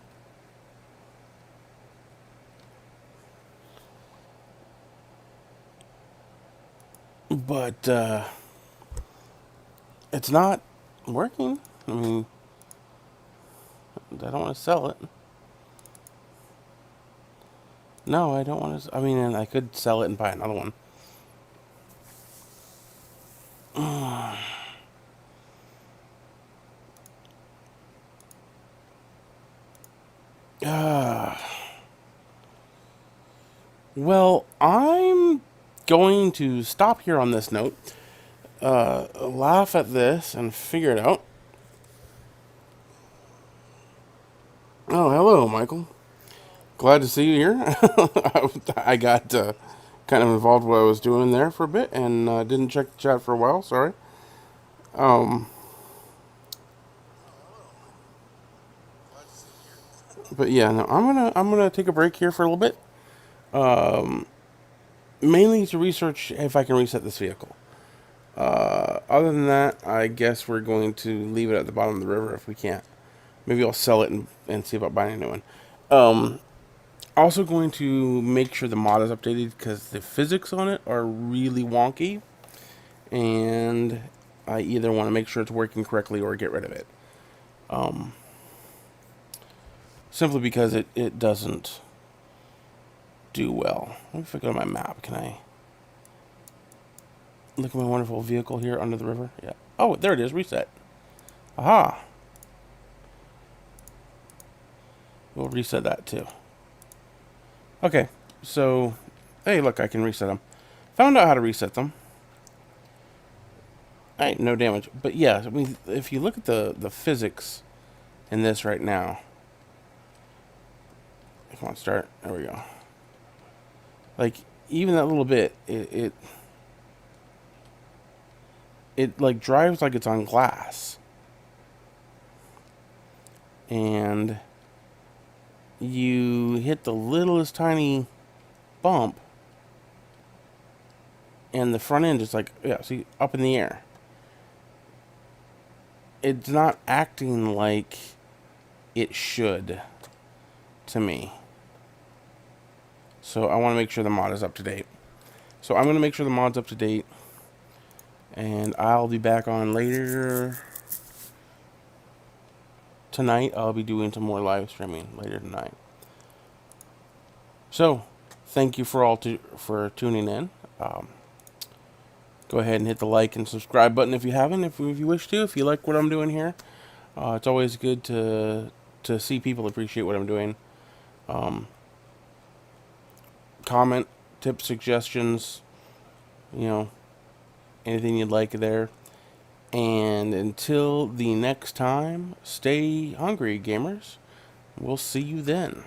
But it's not working. I mean, I don't want to sell it. No, I don't want to. I mean, and I could sell it and buy another one. Well, I'm going to stop here on this note, laugh at this, and figure it out. Oh, hello, Michael. Glad to see you here. I got kind of involved with what I was doing there for a bit and didn't check the chat for a while. Sorry. Um, but yeah, no, I'm gonna take a break here for a little bit. Mainly to research if I can reset this vehicle. Other than that, I guess we're going to leave it at the bottom of the river if we can't. Maybe I'll sell it and see about buying a new one. Also going to make sure the mod is updated because the physics on it are really wonky. And I either want to make sure it's working correctly or get rid of it. Simply because it doesn't do well. Let me figure out my map. Can I look at my wonderful vehicle here under the river? Yeah. Oh, there it is. Reset. Aha. We'll reset that too. Okay. So, hey, look, I can reset them. Found out how to reset them. Alright, no damage. But yeah, I mean, if you look at the physics in this right now. Come on, start. There we go. Like, even that little bit, it like drives like it's on glass. And you hit the littlest tiny bump and the front end is like, yeah, see, up in the air. It's not acting like it should to me. So I want to make sure the mod is up to date. So I'm going to make sure the mod's up to date. And I'll be back on later tonight. I'll be doing some more live streaming later tonight. So, thank you for tuning in. Go ahead and hit the like and subscribe button if you haven't, if you wish to. If you like what I'm doing here, it's always good to see people appreciate what I'm doing. Comment, tips, suggestions, anything you'd like there. And until the next time, stay hungry, gamers. We'll see you then.